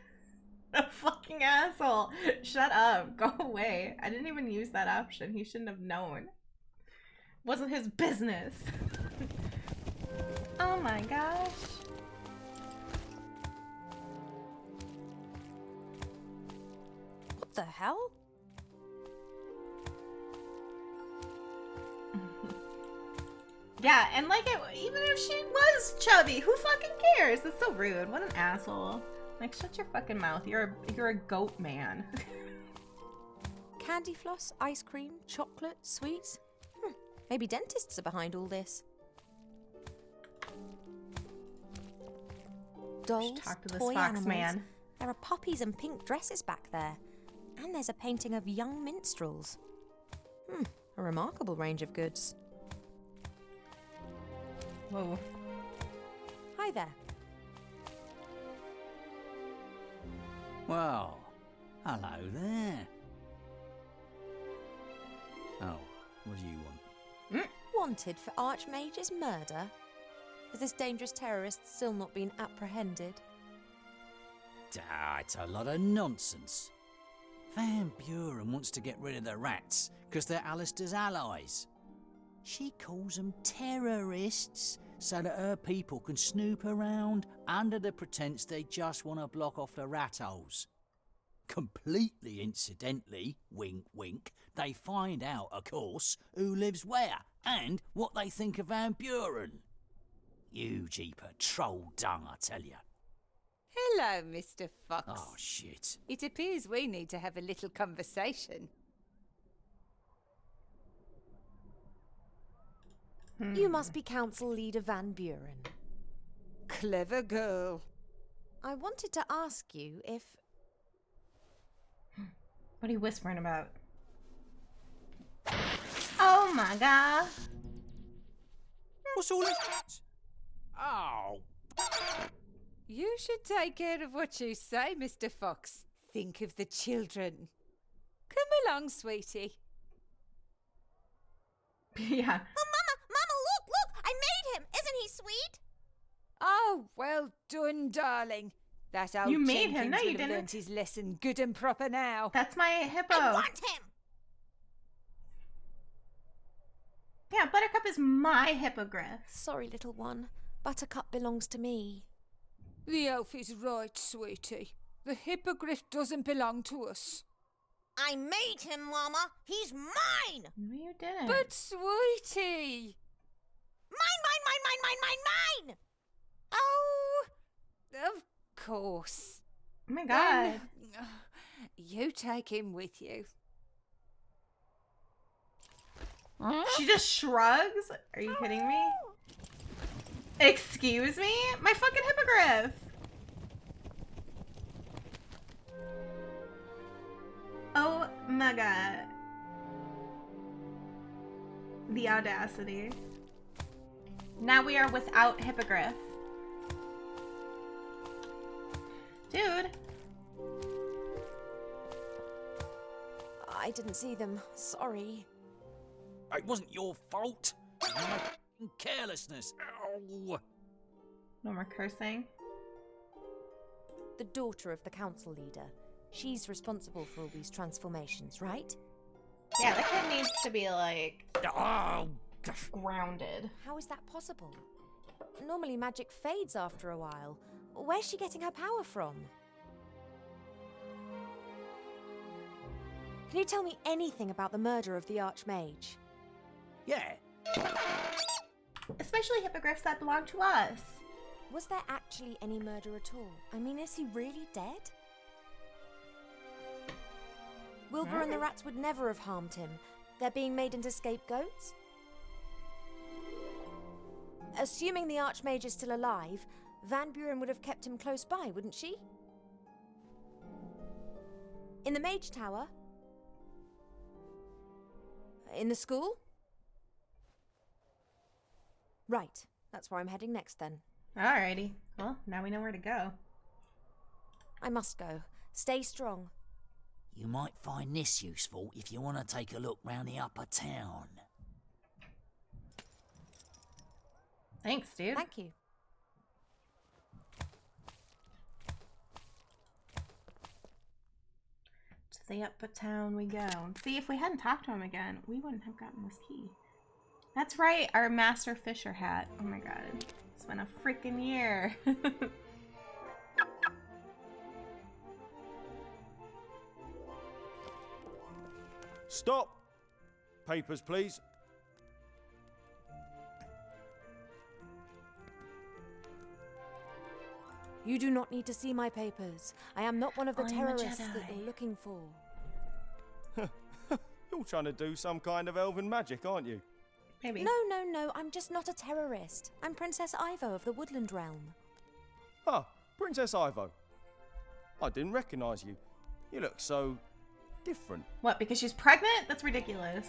A fucking asshole. Shut up. Go away. I didn't even use that option. He shouldn't have known. Wasn't his business. Oh my gosh. What the hell? Yeah, and like, even if she was chubby, who fucking cares? That's so rude. What an asshole. Like, shut your fucking mouth. You're a goat man. Candy floss, ice cream, chocolate, sweets? Maybe dentists are behind all this. Dolls, Talk to this toy fox animals. man. There are puppies and pink dresses back there. And there's a painting of young minstrels. A remarkable range of goods. Whoa. Hi there. Well, hello there. Oh, what do you want? Wanted for Archmage's murder? Has this dangerous terrorist still not been apprehended? It's a lot of nonsense. Van Buren wants to get rid of the rats because they're Alistair's allies. She calls them terrorists so that her people can snoop around under the pretense they just want to block off the rat holes. Completely incidentally, wink wink, they find out, of course, who lives where and what they think of Van Buren. You jeeper troll dung, I tell you. Hello, Mr. Fox. Oh, shit. It appears we need to have a little conversation. You must be Council Leader Van Buren. Clever girl. I wanted to ask you if... What are you whispering about? Oh my god. What's all this? Oh. You should take care of what you say, Mr. Fox. Think of the children. Come along, sweetie. Yeah. Oh, Mama, look! I made him! Isn't he sweet? Oh, well done, darling. That old You made him. Jenkins No, you will have didn't. learnt his lesson good and proper now. That's my hippo. I want him! Yeah, Buttercup is my hippogriff. Sorry, little one. Buttercup belongs to me. The elf is right, sweetie. The hippogriff doesn't belong to us. I made him, Mama! He's mine! No, you didn't. But, sweetie... Mine! Oh, of course. Oh my god. Then, you take him with you. She just shrugs? Are you kidding me? Excuse me? My fucking hippogriff! Oh my god. The audacity. Now we are without hippogriff. Dude. I didn't see them. Sorry. It wasn't your fault. My carelessness. Ow. No more cursing. The daughter of the council leader. She's responsible for all these transformations, right? Yeah, the kid needs to be, like, Oh. grounded. How is that possible? Normally magic fades after a while. Where's she getting her power from? Can you tell me anything about the murder of the Archmage? Yeah. Especially hippogriffs that belong to us. Was there actually any murder at all? I mean, is he really dead? Wilbur and the rats would never have harmed him. They're being made into scapegoats? Assuming the Archmage is still alive, Van Buren would have kept him close by, wouldn't she? In the Mage Tower? In the school? Right, that's where I'm heading next then. Alrighty. Well, now we know where to go. I must go. Stay strong. You might find this useful if you want to take a look round the upper town. Thanks, dude. Thank you. To the upper town we go. See, if we hadn't talked to him again, we wouldn't have gotten this key. That's right, our Master Fisher hat. Oh my god. It's been a freaking year. Stop! Papers, please. You do not need to see my papers. I am not one of the I'm a terrorists Jedi. that you're looking for. You're trying to do some kind of elven magic, aren't you? Maybe. No, I'm just not a terrorist. I'm Princess Ivo of the Woodland Realm. Ah, Princess Ivo. I didn't recognise you. You look so different. What, because she's pregnant? That's ridiculous.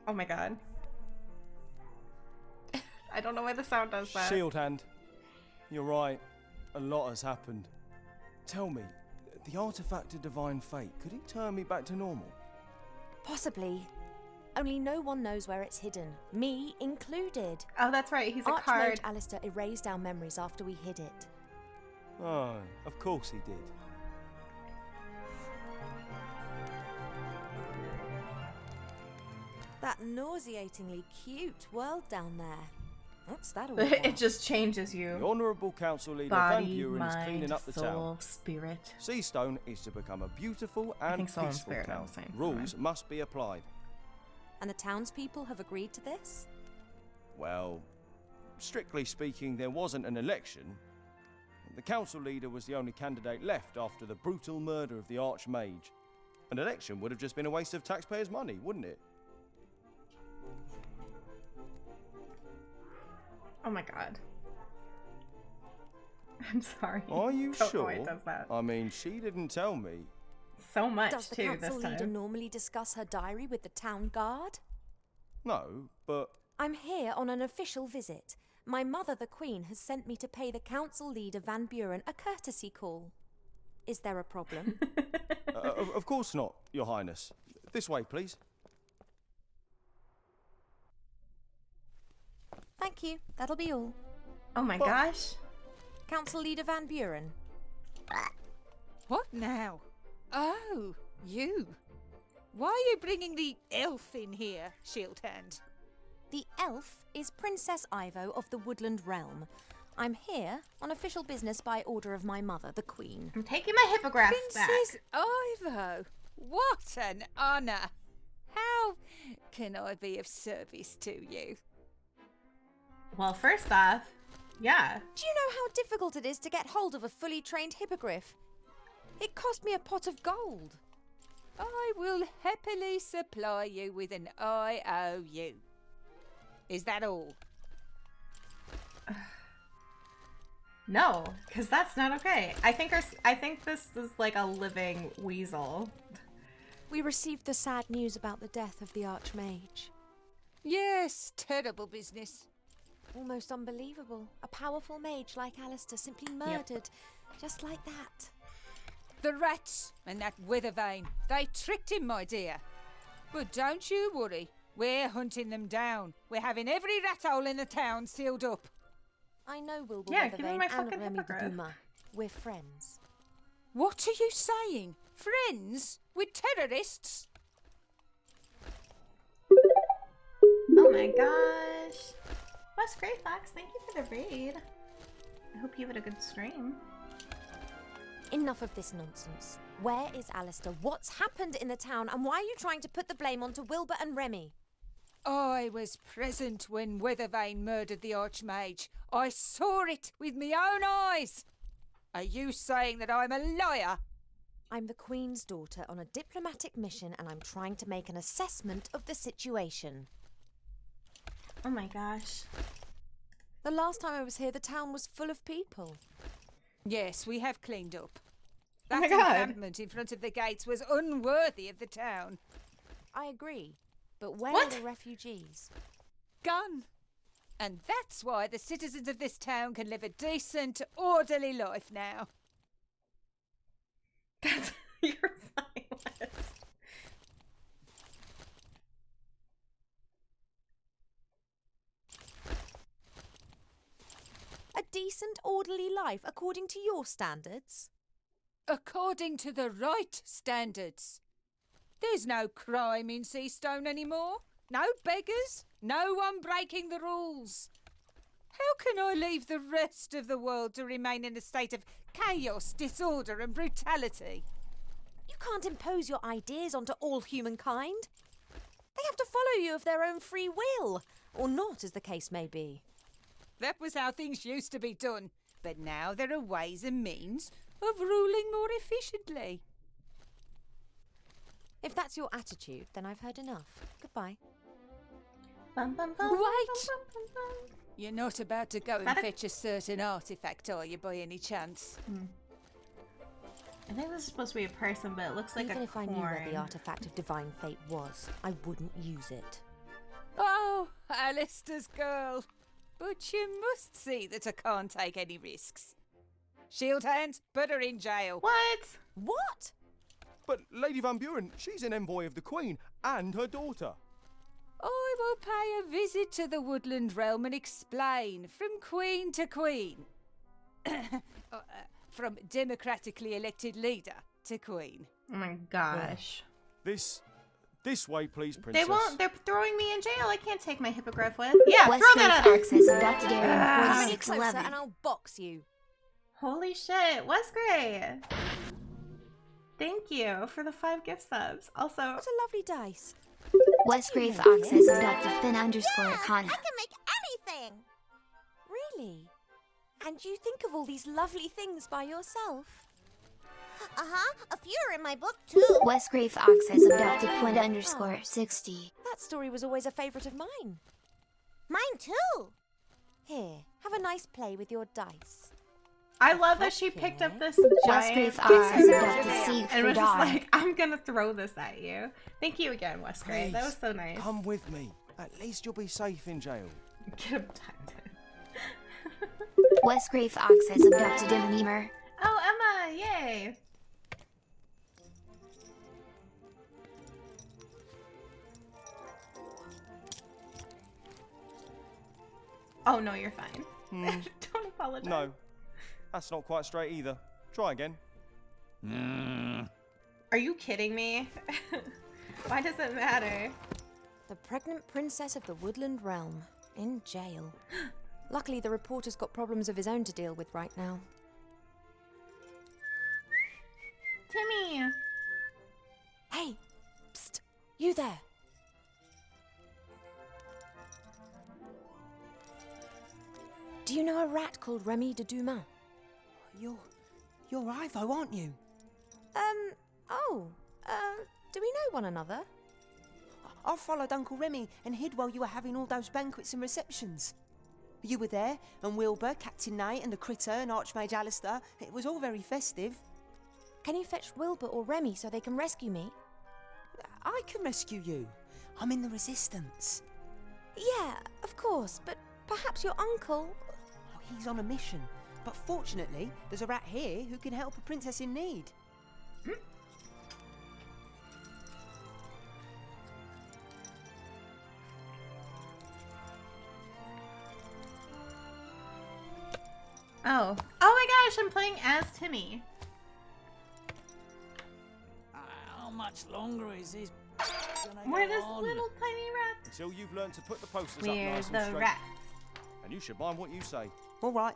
Oh my god. I don't know why the sound does that. Shield hand. You're right. A lot has happened. Tell me, the artifact of divine fate, could it turn me back to normal? Possibly. Only no one knows where it's hidden. Me included. Oh, that's right. He's a Archmage card. Alistair erased our memories after we hid it. Oh, of course he did. That nauseatingly cute world down there. What's that all It about? just changes The you. Honourable Council Leader Van Body, Buren is cleaning mind, up the soul, town. spirit. Seastone is to become a beautiful and think soul and peaceful spirit are town. the same. Rules must be applied. And the townspeople have agreed to this? Well, strictly speaking, there wasn't an election. The council leader was the only candidate left after the brutal murder of the Archmage. An election would have just been a waste of taxpayers' money, wouldn't it? Oh my god. I'm sorry. Are you Don't know sure? why it does that. I mean, she didn't tell me. So much Does the too council this leader time. normally discuss her diary with the town guard? No, but I'm here on an official visit. My mother, the Queen, has sent me to pay the council leader Van Buren a courtesy call. Is there a problem? of course not, Your Highness. This way, please. Thank you. That'll be all. Oh my gosh. Council leader Van Buren. What now? Oh, you. Why are you bringing the elf in here, Shield Hand? The elf is Princess Ivo of the Woodland Realm. I'm here on official business by order of my mother, the Queen. I'm taking my hippogriff Princess back. Ivo. What an honour. How can I be of service to you? Well, first off, yeah. Do you know how difficult it is to get hold of a fully trained hippogriff? It cost me a pot of gold. I will happily supply you with an IOU. Is that all? No, because that's not okay. I think this is like a living weasel. We received the sad news about the death of the Archmage. Yes, terrible business. Almost unbelievable. A powerful mage like Alistair simply murdered, just like that. the rats and that Weathervane. They tricked him, my dear. But don't you worry. We're hunting them down. We're having every rat hole in the town sealed up. I know Wilbur Yeah, give me Weathervane my and fucking Remy the hippogriff. Duma. We're friends. What are you saying? Friends with terrorists? Oh my gosh. Wes Grey Fox, thank you for the raid. I hope you had a good stream. Enough of this nonsense. Where is Alistair? What's happened in the town? And why are you trying to put the blame onto Wilbur and Remy? I was present when Weathervane murdered the Archmage. I saw it with my own eyes. Are you saying that I'm a liar? I'm the Queen's daughter on a diplomatic mission and I'm trying to make an assessment of the situation. Oh my gosh. The last time I was here, the town was full of people. Yes, we have cleaned up. Oh That my God. encampment in front of the gates was unworthy of the town. I agree. But where What? are the refugees? Gone. And that's why the citizens of this town can live a decent, orderly life now. That's you're fine, Wes. A decent, orderly life according to your standards? According to the right standards. There's no crime in Seastone anymore. No beggars. No one breaking the rules. How can I leave the rest of the world to remain in a state of chaos, disorder and brutality? You can't impose your ideas onto all humankind. They have to follow you of their own free will, or not, as the case may be. That was how things used to be done. But now there are ways and means of ruling more efficiently. If that's your attitude, then I've heard enough. Goodbye. Bum, bum, bum, Wait. bum, bum, bum. You're not about to go and that a- fetch a certain artifact, are you, by any chance? I think this is supposed to be a person, but it looks like Even a if I knew where the corn. artifact of divine fate was, I wouldn't use it. Oh, Alistair's girl. But you must see that I can't take any risks. Shield hand, put her in jail. What? What? But Lady Van Buren, she's an envoy of the Queen and her daughter. I will pay a visit to the Woodland Realm and explain from Queen to Queen. From democratically elected leader to Queen. Oh my gosh. This way, please, Princess. They won't. They're throwing me in jail. I can't take my hippogriff with. Yeah, West throw that at her. access abducted area Come any 4611. closer and I'll box you. Holy shit, Wes Grey. Thank you for the 5 gift subs. Also, What a lovely dice. Westgrave access abducted thin underscore Kana. I can make anything! Really? And you think of all these lovely things by yourself? Uh-huh, a few are in my book too. Westgrave access abducted point underscore 60. That story was always a favourite of mine. Mine too. Here, have a nice play with your dice. I love that she picked up this giant Westgrave access abducted and Siegfried was just R. like, I'm gonna throw this at you. Thank you again, Wes Grey. That was so nice. Come with me. At least you'll be safe in jail. Get him timed. Westgrave access abducted Emer. Oh, Emma, yay. Oh, no, you're fine. Don't apologize. No, that's not quite straight either. Try again. Are you kidding me? Why does it matter? The pregnant princess of the Woodland Realm, in jail. Luckily, the reporter's got problems of his own to deal with right now. Timmy! Hey! Psst! You there! Do you know a rat called Remy de Dumas? You're Ivo, aren't you? Do we know one another? I followed Uncle Remy and hid while you were having all those banquets and receptions. You were there, and Wilbur, Captain Knight, and the Critter, and Archmage Alistair. It was all very festive. Can you fetch Wilbur or Remy so they can rescue me? I can rescue you. I'm in the Resistance. Yeah, of course, but perhaps your uncle... Oh, he's on a mission, but fortunately, there's a rat here who can help a princess in need. Oh. Oh my gosh, I'm playing as Timmy. How much longer is this gonna We're go this on? little tiny rat. Until you've learned to put the posters up We're nice and the straight. rats. And you should mind what you say. All right.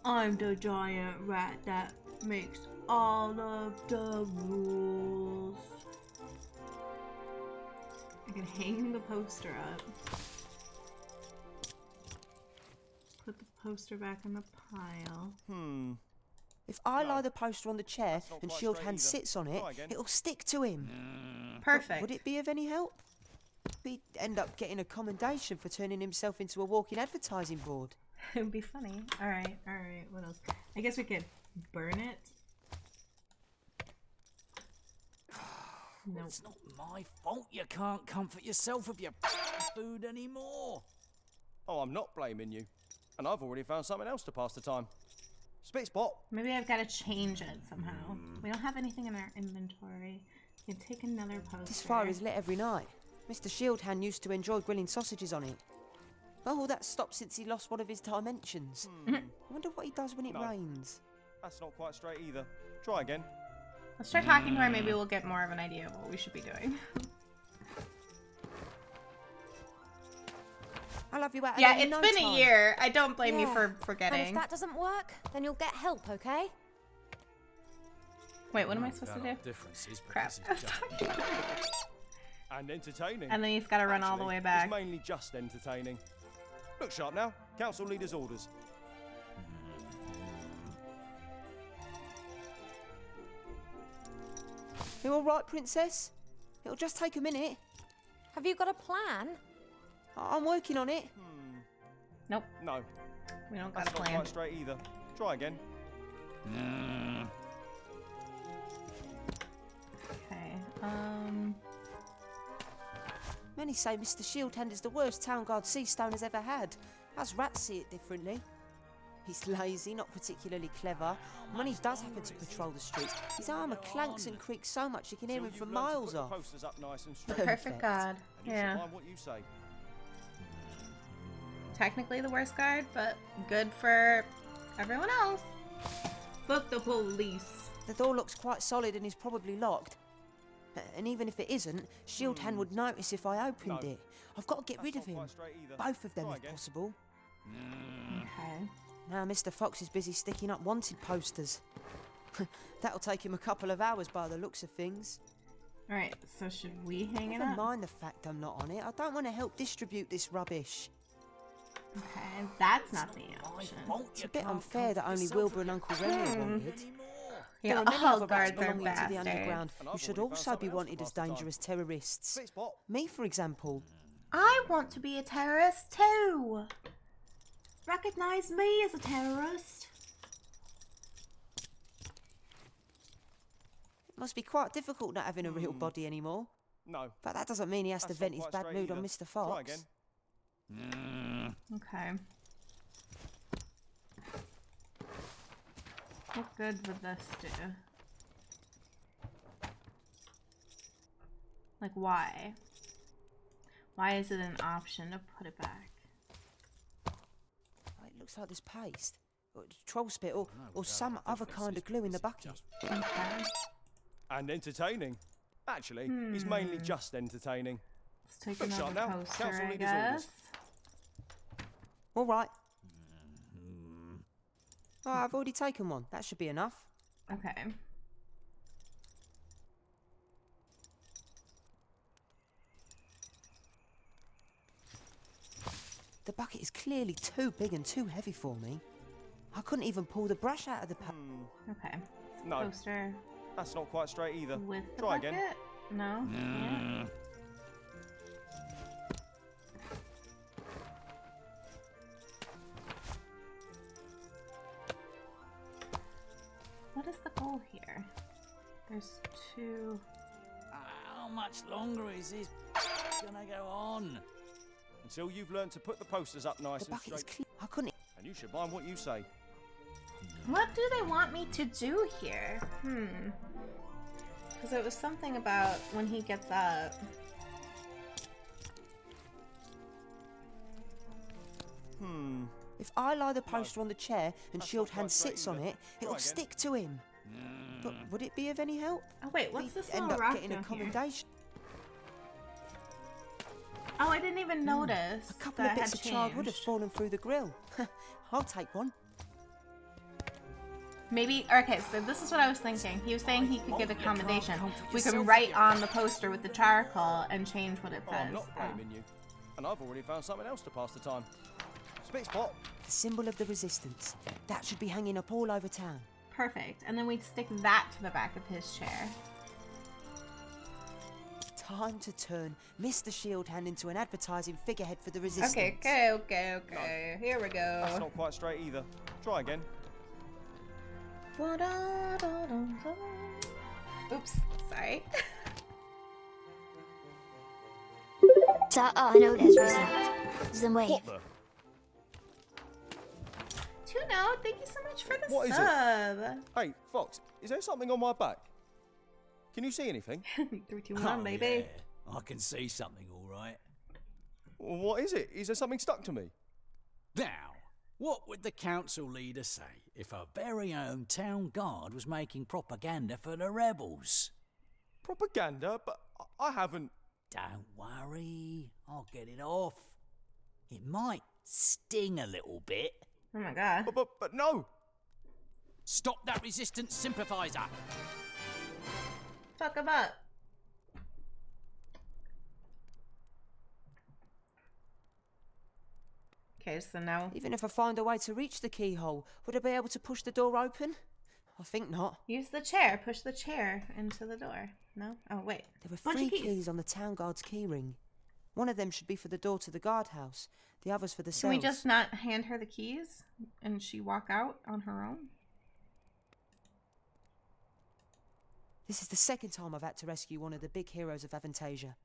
I'm the giant rat that makes all of the rules. I can hang the poster up. Put the poster back in the pile. If I lie the poster on the chair That's not and quite Shield straight Hand either. sits on it, Try again. it'll stick to him. Perfect. Would it be of any help? He'd end up getting a commendation for turning himself into a walking advertising board. It would be funny. Alright, what else? I guess we could burn it. Nope. It's not my fault you can't comfort yourself with your food anymore. Oh, I'm not blaming you. And I've already found something else to pass the time. Spit spot. Maybe I've got to change it somehow. We don't have anything in our inventory. We can take another poster. This fire is lit every night. Mr. Shield Hand used to enjoy grilling sausages on it. Oh, that stopped since he lost one of his dimensions. I wonder what he does when it No. rains. That's not quite straight either. Try again. Let's try talking to her. Maybe we'll get more of an idea of what we should be doing. I'll have you out. Yeah, in it's no been time. a year. I don't blame you Yeah. for And if forgetting. that doesn't work, then you'll get help, okay? Wait, what am I supposed to do? Differences, but Crap. this is just And entertaining. And then he's got to run all the Actually, way back. It's mainly just entertaining. Look sharp now. Council leader's orders. You all right, Princess? It'll just take a minute. Have you got a plan? I'm working on it. Nope, No, we don't got that's a not plan. quite straight either. Try again. Okay, Many say Mr. Shieldhand is the worst town guard Seastone has ever had. Us rats see it differently. He's lazy, not particularly clever, and when he does happen to patrol the streets, his armour clanks and creaks so much you can hear him Till from you've learned to miles put off. the posters up nice and the straight. perfect Perfect. god. And you should Yeah, mind what you say. technically the worst guard, but good for everyone else. Book the police. The door looks quite solid and is probably locked. And even if it isn't, Shieldhand would notice if I opened No. it. I've got to get That's rid not of him. quite straight either. Both of them, Try if again. possible. Okay. Now Mr. Fox is busy sticking up wanted posters. That'll take him a couple of hours by the looks of things. Alright, so should we hang it Never up? mind the fact I'm not on it. I don't want to help distribute this rubbish. Okay, that's not the option. It's a bit unfair that only Wilbur and Uncle Remy are wanted. Yeah, There are many all other rats guards are belonging to the bastards. underground And who I've should already found also something be else to wanted pass as the time. dangerous terrorists. Spit spot. Me, for example. I want to be a terrorist too. Recognize me as a terrorist. It must be quite difficult not having a real body anymore. No. But that doesn't mean he has to That's vent not his quite bad straight mood on either. Mr. Try Fox. again. Okay. What good would this do? Like, why? Why is it an option to put it back? It looks like there's paste, or troll spit, or some other kind of glue in the bucket. Okay. And entertaining. Actually, it's mainly just entertaining. Let's take Look another sharp now. poster, Council I leader's orders. guess. All right. Oh, I've already taken one. That should be enough. Okay. The bucket is clearly too big and too heavy for me. I couldn't even pull the brush out of the Okay. No. Poster That's not quite straight either. with the Try bucket? again. No? Yeah. What is the goal here? There's two... How much longer is this gonna go on? Until you've learned to put the posters up nice The and bucket is straight. clear. I couldn't. And you should mind what you say. What do they want me to do here? Because it was something about when he gets up. If I lie the poster on the chair and That's Shield not Hand quite straight sits on either. it, it'll Try again. stick to him. But would it be of any help? Oh wait, what's this He'd end little up rock getting a down here? commendation. Oh, I didn't even notice. A couple that of bits had of charred wood have changed. fallen through the grill. I'll take one. Maybe, okay, so this is what I was thinking. He was saying he could give a commendation. We can write on the poster with the charcoal and change what it Oh, says. I'm not blaming you. And I've already found something else to pass the time. Spit spot. The symbol of the resistance. That should be hanging up all over town. Perfect. And then we stick that to the back of his chair. Time to turn Mr. Shield Hand into an advertising figurehead for the resistance. Okay. Here we That's go. not quite straight either. Try again. Oops, sorry. I know there's result. Then wait. What the? Tuno, thank you so much for the What is it? sub. Hey, Fox, is there something on my back? Can you see anything? 3, 2, 1, baby. Yeah, I can see something, all right. What is it? Is there something stuck to me? Now, what would the council leader say if our very own town guard was making propaganda for the rebels? Propaganda? But I haven't... Don't worry, I'll get it off. It might sting a little bit. Oh my god. But no! Stop that resistance sympathizer! Fuck him up. Okay, so now Even if I find a way to reach the keyhole, would I be able to push the door open? I think not. use the chair. Push the chair into the door. No? Oh, wait. There were Bunch 3 of keys. keys on the town guard's key ring. One of them should be for the door to the guardhouse, the others for the Can cells. we just not hand her the keys and she walk out on her own? This is the second time I've had to rescue one of the big heroes of Avantasia.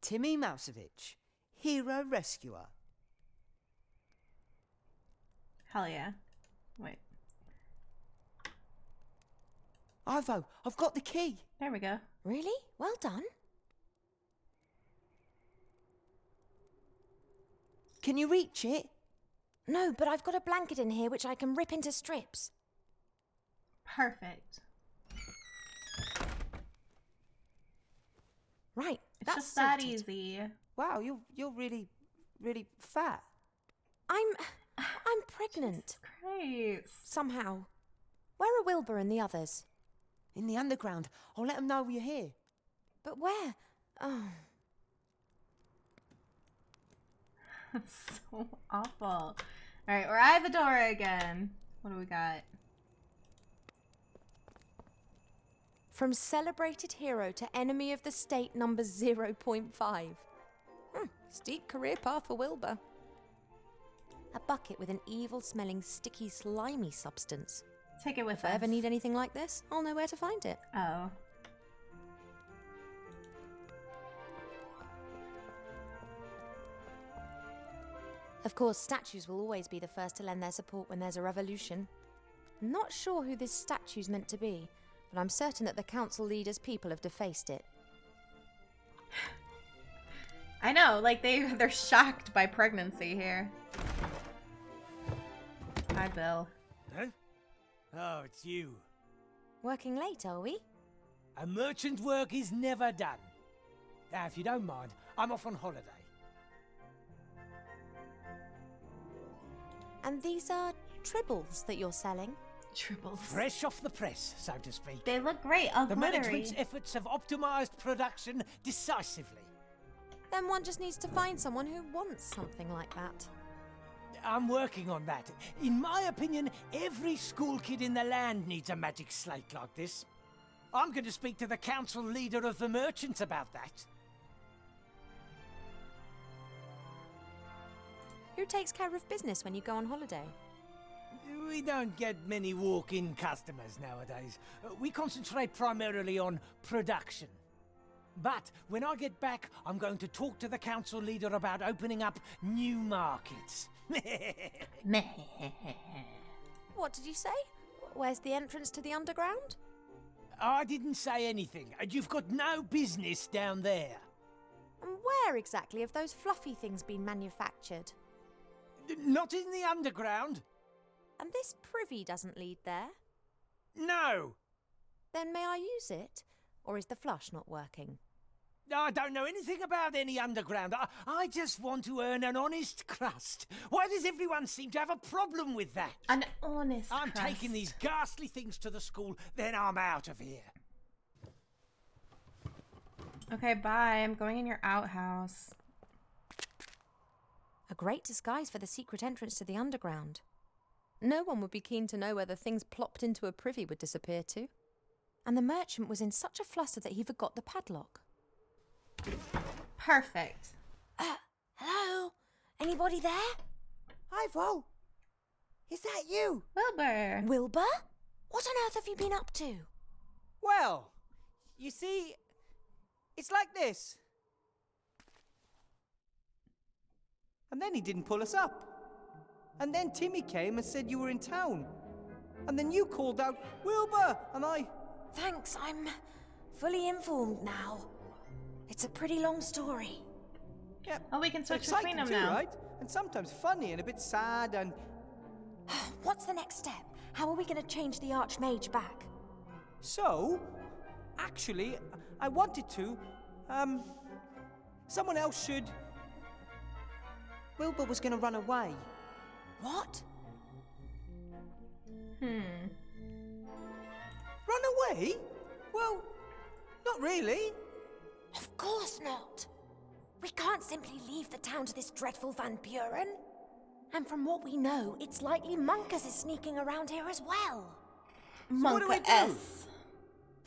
Timmy Mousevich, hero rescuer. Hell yeah. Wait. Ivo, I've got the key. There we go. Really? Well done. Can you reach it? No, but I've got a blanket in here which I can rip into strips. Perfect. Right, It's that's just that sorted. easy. Wow, you're really, really fat. I'm pregnant. Great. Somehow. Where are Wilbur and the others? In the underground. I'll let them know you're here. But where? Oh, That's so awful. Alright, we're at the door again. What do we got? from celebrated hero to enemy of the state number 0.5. Steep career path for Wilbur. A bucket with an evil-smelling, sticky, slimy substance. Take it with If I us. ever need anything like this, I'll know where to find it. Oh. Of course, statues will always be the first to lend their support when there's a revolution. Not sure who this statue's meant to be, but I'm certain that the council leader's people have defaced it. I know, like they're shocked by pregnancy here. Hi, Bill. Huh? Oh, it's you. Working late, are we? A merchant's work is never done. Now, if you don't mind, I'm off on holiday. And these are tribbles that you're selling? Tribbles. Fresh off the press, so to speak. They look great, all The glittery. management's efforts have optimized production decisively. Then one just needs to find someone who wants something like that. I'm working on that. In my opinion, every school kid in the land needs a magic slate like this. I'm going to speak to the council leader of the merchants about that. Who takes care of business when you go on holiday? We don't get many walk-in customers nowadays. We concentrate primarily on production. But when I get back, I'm going to talk to the council leader about opening up new markets. What did you say? Where's the entrance to the underground? I didn't say anything. You've got no business down there. And where exactly have those fluffy things been manufactured? Not in the underground. And this privy doesn't lead there? No. Then may I use it? Or is the flush not working? I don't know anything about any underground. I just want to earn an honest crust. Why does everyone seem to have a problem with that? An honest I'm crust. taking these ghastly things to the school, then I'm out of here. Okay, bye. I'm going in your outhouse. A great disguise for the secret entrance to the underground. No one would be keen to know where the things plopped into a privy would disappear to. And the merchant was in such a fluster that he forgot the padlock. Perfect. Hello? Anybody there? Ivo! Is that you? Wilbur. Wilbur? What on earth have you been up to? Well, you see, it's like this. And then he didn't pull us up. And then Timmy came and said you were in town. And then you called out, Wilbur! And I... Thanks, I'm fully informed now. It's a pretty long story. Yeah, Oh, we can switch exciting between them too, now. right? And sometimes funny and a bit sad and... What's the next step? How are we going to change the Archmage back? So, actually, I wanted to, someone else should... Wilbur was going to run away. What? Run away? Well, not really. Of course not. We can't simply leave the town to this dreadful Van Buren. And from what we know, it's likely Monkus is sneaking around here as well. what do we do? S.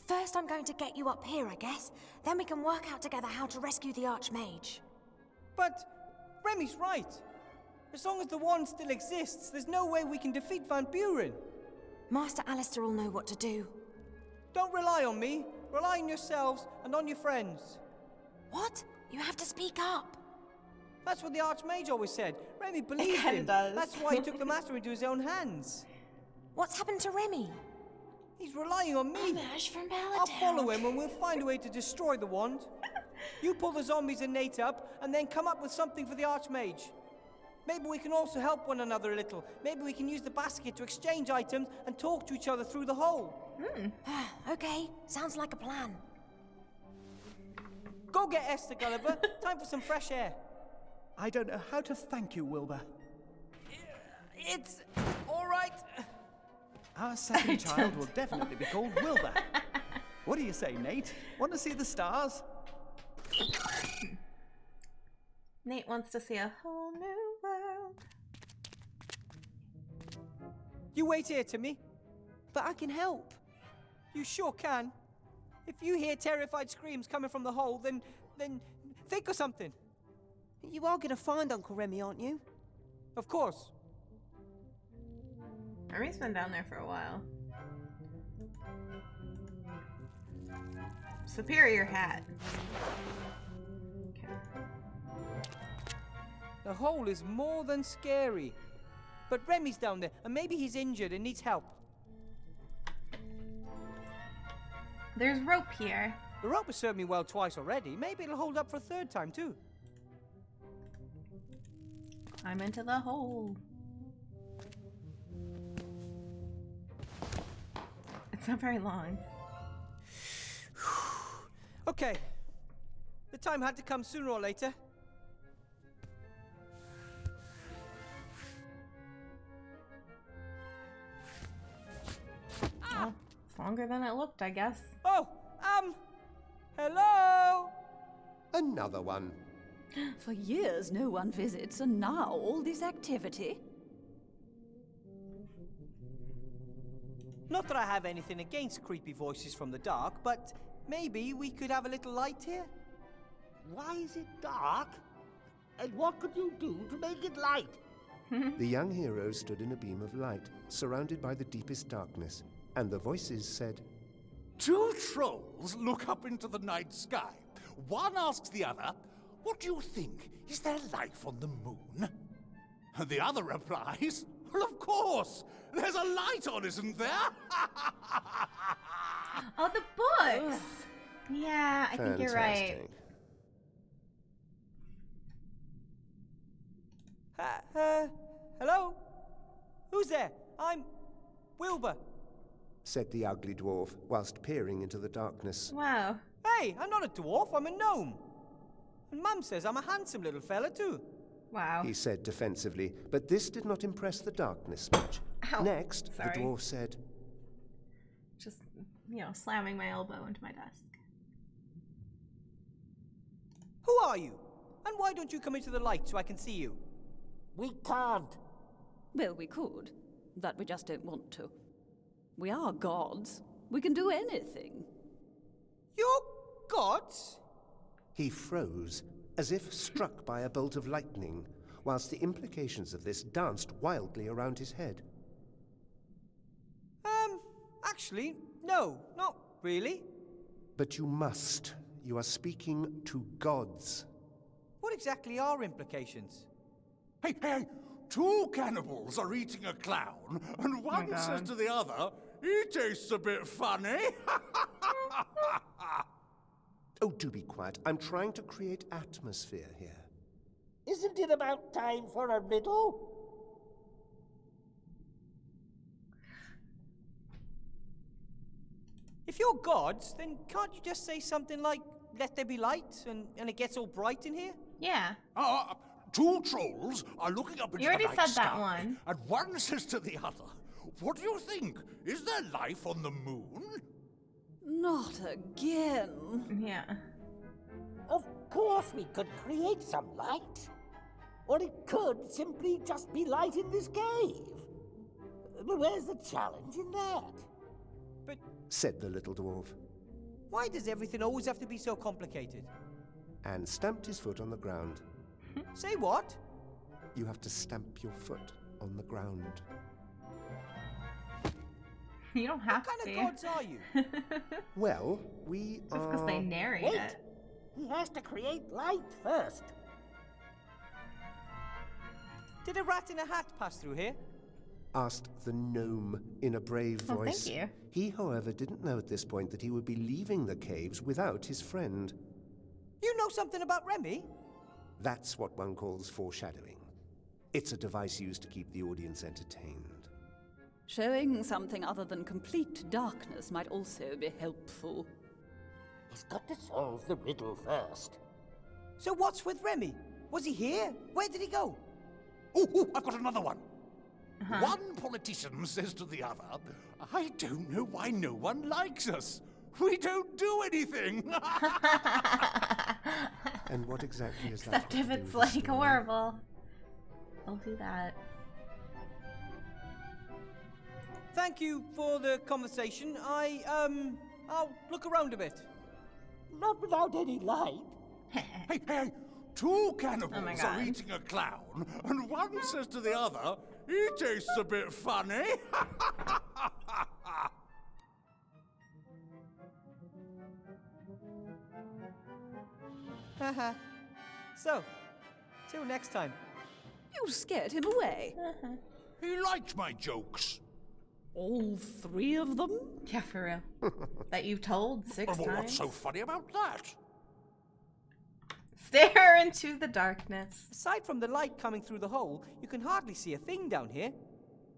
First, I'm going to get you up here, I guess. Then we can work out together how to rescue the Archmage. But Remy's right. As long as the wand still exists, there's no way we can defeat Van Buren. Master Alistair will know what to do. Don't rely on me. Rely on yourselves and on your friends. What? You have to speak up. That's what the Archmage always said. Remy believed kinda him. does. That's why he took the matter into his own hands. What's happened to Remy? He's relying on me. Emerge from I'll follow him and we'll find a way to destroy the wand. You pull the zombies and Nate up, and then come up with something for the Archmage. Maybe we can also help one another a little. Maybe we can use the basket to exchange items and talk to each other through the hole. Okay, sounds like a plan. Go get Esther, Gulliver. Time for some fresh air. I don't know how to thank you, Wilbur. It's all right. Our second child will definitely be called Wilbur. What do you say, Nate? Want to see the stars? Nate wants to see a whole new world. You wait here, Timmy. But I can help. You sure can. If you hear terrified screams coming from the hole, then think of something. You are gonna find Uncle Remy, aren't you? Of course. Remy's been down there for a while. Superior hat. Okay. The hole is more than scary. But Remy's down there, and maybe he's injured and needs help. There's rope here. The rope has served me well twice already. Maybe it'll hold up for a third time, too. I'm into the hole. It's not very long. Okay. The time had to come sooner or later. Well, it's longer than it looked, I guess. Oh, hello? Another one. For years no one visits, and now all this activity. Not that I have anything against creepy voices from the dark, but maybe we could have a little light here? Why is it dark? And what could you do to make it light? The young hero stood in a beam of light, surrounded by the deepest darkness, and the voices said, Two trolls look up into the night sky. One asks the other, "What do you think? Is there life on the moon?" The other replies, Well, of course! There's a light on, isn't there? Oh, the books! Yeah, I think you're right. Hello? Who's there? I'm Wilbur. Said the ugly dwarf, whilst peering into the darkness. Wow. Hey, I'm not a dwarf, I'm a gnome. And Mum says I'm a handsome little fella, too. Wow. He said defensively, but this did not impress the darkness much. Ow. Next, Sorry. the dwarf said, Just, slamming my elbow into my desk. Who are you? And why don't you come into the light so I can see you? We can't. Well, we could, but we just don't want to. We are gods. We can do anything. You're gods? He froze, as if struck by a bolt of lightning, whilst the implications of this danced wildly around his head. Actually, no, not really. But you must. You are speaking to gods. What exactly are implications? Hey, two cannibals are eating a clown, and one says to the other, he tastes a bit funny. Oh, do be quiet. I'm trying to create atmosphere here. Isn't it about time for a riddle? If you're gods, then can't you just say something like, let there be light, and it gets all bright in here? Yeah. Two trolls are looking up into You already the night said that sky, one. and one says to the other, what do you think? Is there life on the moon? Not again. Yeah. Of course we could create some light. Or it could simply just be light in this cave. Where's the challenge in that? But said the little dwarf, why does everything always have to be so complicated? and stamped his foot on the ground. Say what? You have to stamp your foot on the ground. You don't have What to. kind of gods are you? Well, we Just because they narrate Wait. it. He has to create light first. Did a rat in a hat pass through here? Asked the gnome in a brave Oh, voice. thank you. He, however, didn't know at this point that he would be leaving the caves without his friend. You know something about Remy? That's what one calls foreshadowing. It's a device used to keep the audience entertained. Showing something other than complete darkness might also be helpful. He's got to solve the riddle first. So what's with Remy? Was he here? Where did he go? Oh, I've got another one. One politician says to the other, I don't know why no one likes us. We don't do anything. And what exactly is that? Except if it's like horrible. I'll do that. Thank you for the conversation. I'll look around a bit. Not without any light. Hey, two cannibals Oh my are God. eating a clown, and one says to the other, he tastes a bit funny. Haha. So, till next time. You scared him away. He liked my jokes. All three of them? Yeah, for real. That you've told 6 Well, times. what's so funny about that? Stare into the darkness. Aside from the light coming through the hole, you can hardly see a thing down here.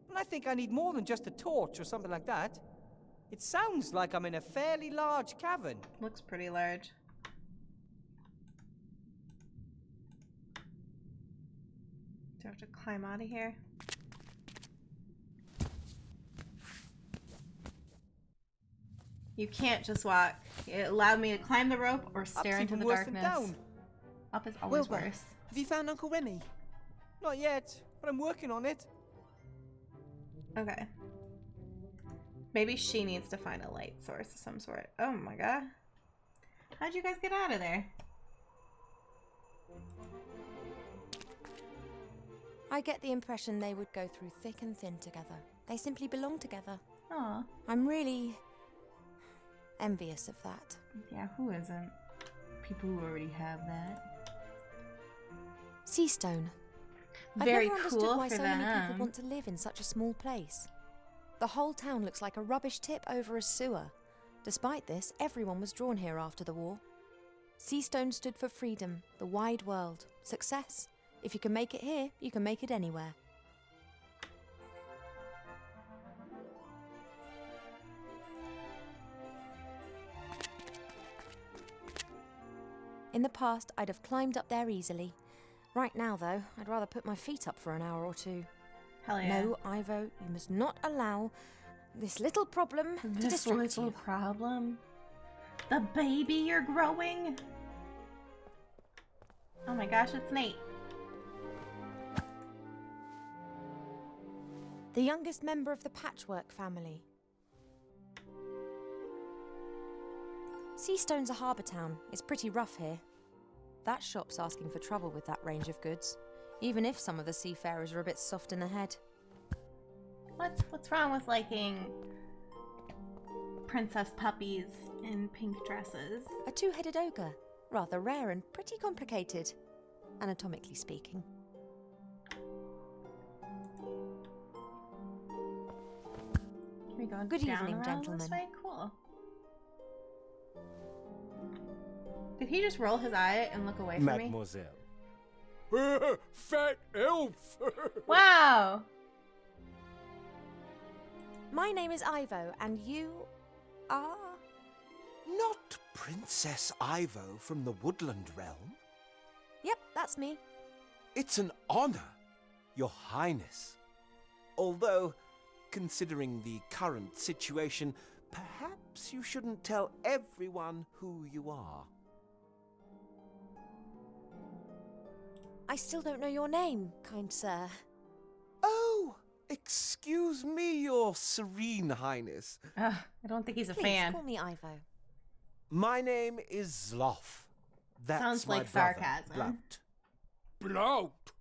And I think I need more than just a torch or something like that. It sounds like I'm in a fairly large cavern. Looks pretty large. Do I have to climb out of here? You can't just walk. It allowed me to climb the rope or stare Up's into even the worse than darkness. down. Up is always Wilbur, worse. have you found Uncle Remy? Not yet, but I'm working on it. Okay. Maybe she needs to find a light source of some sort. Oh my god. How'd you guys get out of there? I get the impression they would go through thick and thin together. They simply belong together. Aw. I'm really envious of that. Yeah, who isn't? People who already have that. Sea stone. very I've never understood cool why for so many people them. want to live in such a small place. The whole town looks like a rubbish tip over a sewer. Despite this, everyone was drawn here after the war. Seastone stood for freedom, the wide world, success. If you can make it here, you can make it anywhere. In the past, I'd have climbed up there easily. Right now, though, I'd rather put my feet up for an hour or two. Hell yeah. No, Ivo, you must not allow this little problem to This distract little you. problem? The baby you're growing? Oh my gosh, it's Nate. The youngest member of the Patchwork family. Seastone's a harbour town. It's pretty rough here. That shop's asking for trouble with that range of goods, even if some of the seafarers are a bit soft in the head. What's wrong with liking princess puppies in pink dresses? A two-headed ogre. Rather rare and pretty complicated, anatomically speaking. Can we go Good down evening, around gentlemen. This way? Cool. Did he just roll his eye and look away from me? Mademoiselle. Fat elf! Wow! My name is Ivo, and you are... Not Princess Ivo from the Woodland Realm. Yep, that's me. It's an honor, Your Highness. Although, considering the current situation, perhaps you shouldn't tell everyone who you are. I still don't know your name, kind sir. Oh, excuse me, Your Serene Highness. I don't think he's a Please, fan. call me Ivo. My name is Zloff. That's Sounds my like brother, sarcasm. Blount. Blout!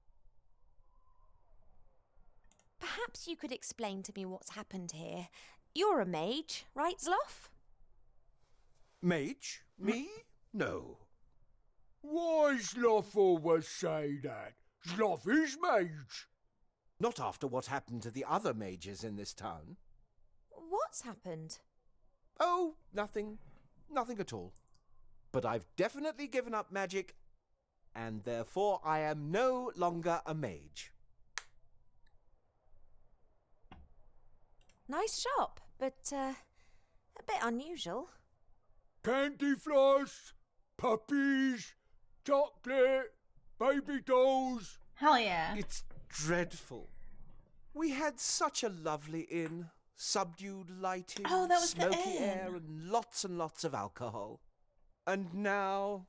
Perhaps you could explain to me what's happened here. You're a mage, right, Zloff? Mage? Me? No. Why Sloth always say that? Sloth is mage. Not after what happened to the other mages in this town. What's happened? Oh, nothing. Nothing at all. But I've definitely given up magic, and therefore I am no longer a mage. Nice shop, but a bit unusual. Candy floss, puppies, chocolate, baby dolls. Hell yeah. It's dreadful. We had such a lovely inn. Subdued lighting, Oh, that was the smoky inn. air, and lots of alcohol. And now...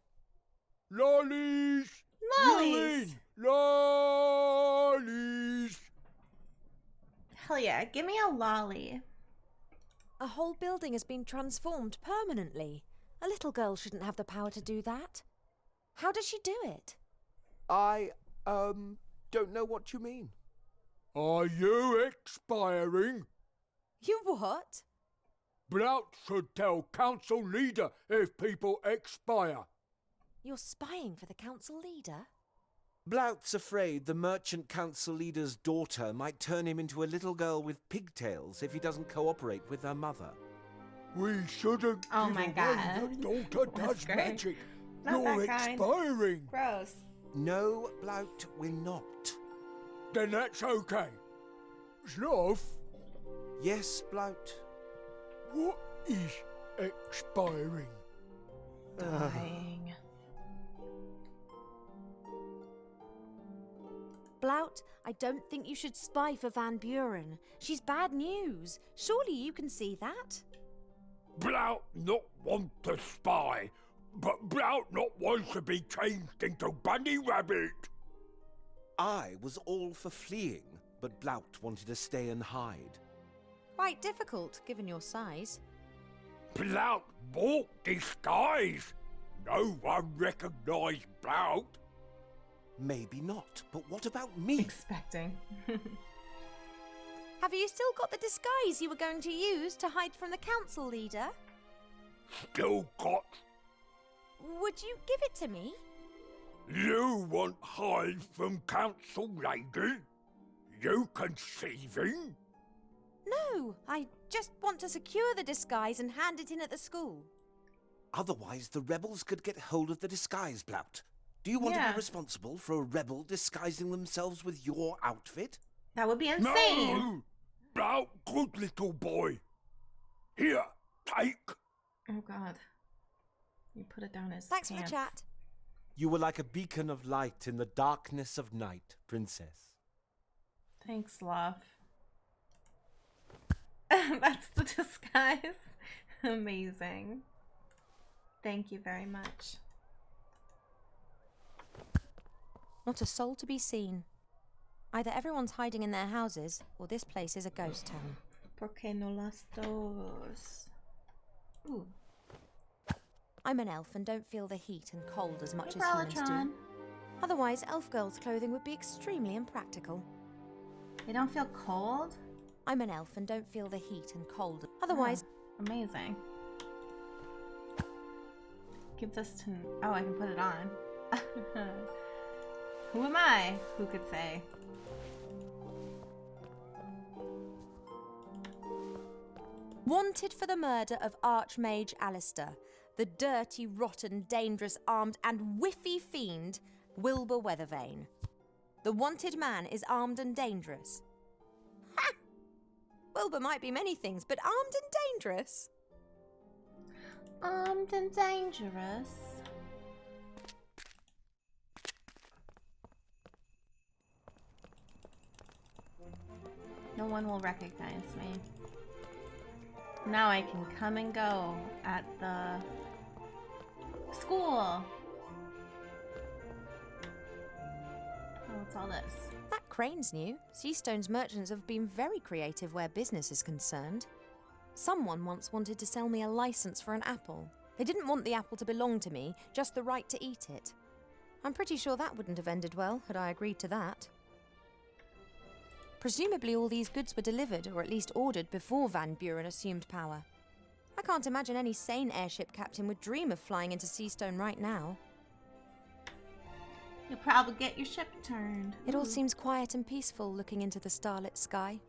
Lollies! Lollies! Lollies! Hell yeah, give me a lolly. A whole building has been transformed permanently. A little girl shouldn't have the power to do that. How does she do it? I, don't know what you mean. Are you expiring? You what? Blout should tell council leader if people expire. You're spying for the council leader? Blout's afraid the merchant council leader's daughter might turn him into a little girl with pigtails if he doesn't cooperate with her mother. We shouldn't Oh give my away God. the daughter That's does great. magic. Not You're that kind. expiring. Gross. No, Blout, we're not. Then that's okay. Sloth, Yes, Blout. what is expiring? Dying. Blout, I don't think you should spy for Van Buren. She's bad news. Surely you can see that. Blout not want to spy, but Blout not want to be changed into bunny rabbit. I was all for fleeing, but Blout wanted to stay and hide. Quite difficult, given your size. Blout bought disguise. No one recognised Blout. Maybe not, but what about me? Expecting. Have you still got the disguise you were going to use to hide from the council leader? Still got. Would you give it to me? You want hide from council lady? You conceiving? No, I just want to secure the disguise and hand it in at the school. Otherwise, the rebels could get hold of the disguise blout. Do you want to Yeah. be responsible for a rebel disguising themselves with your outfit? That would be insane. No! Blout, good little boy. Here, take. Oh god. You put it down his Thanks for pants. the chat. You were like a beacon of light in the darkness of night, princess. Thanks, love. That's the disguise. Amazing. Thank you very much. Not a soul to be seen. Either everyone's hiding in their houses, or this place is a ghost town. ¿Por qué no las dos? Ooh. I'm an elf and don't feel the heat and cold as much Hey, as humans Brollatron. do. Otherwise, elf girls' clothing would be extremely impractical. You don't feel cold? I'm an elf and don't feel the heat and cold. Otherwise... Amazing. Give this to... Oh, I can put it on. Who am I? Who could say? Wanted for the murder of Archmage Alistair, the dirty, rotten, dangerous, armed and whiffy fiend, Wilbur Weathervane. The wanted man is armed and dangerous. Ha! Wilbur might be many things, but armed and dangerous? Armed and dangerous. No one will recognize me. Now I can come and go at the school. Oh, what's all this? That crane's new. Seastone's merchants have been very creative where business is concerned. Someone once wanted to sell me a license for an apple. They didn't want the apple to belong to me, just the right to eat it. I'm pretty sure that wouldn't have ended well had I agreed to that. Presumably all these goods were delivered, or at least ordered, before Van Buren assumed power. I can't imagine any sane airship captain would dream of flying into Seastone right now. You'll probably get your ship turned. It all seems quiet and peaceful looking into the starlit sky.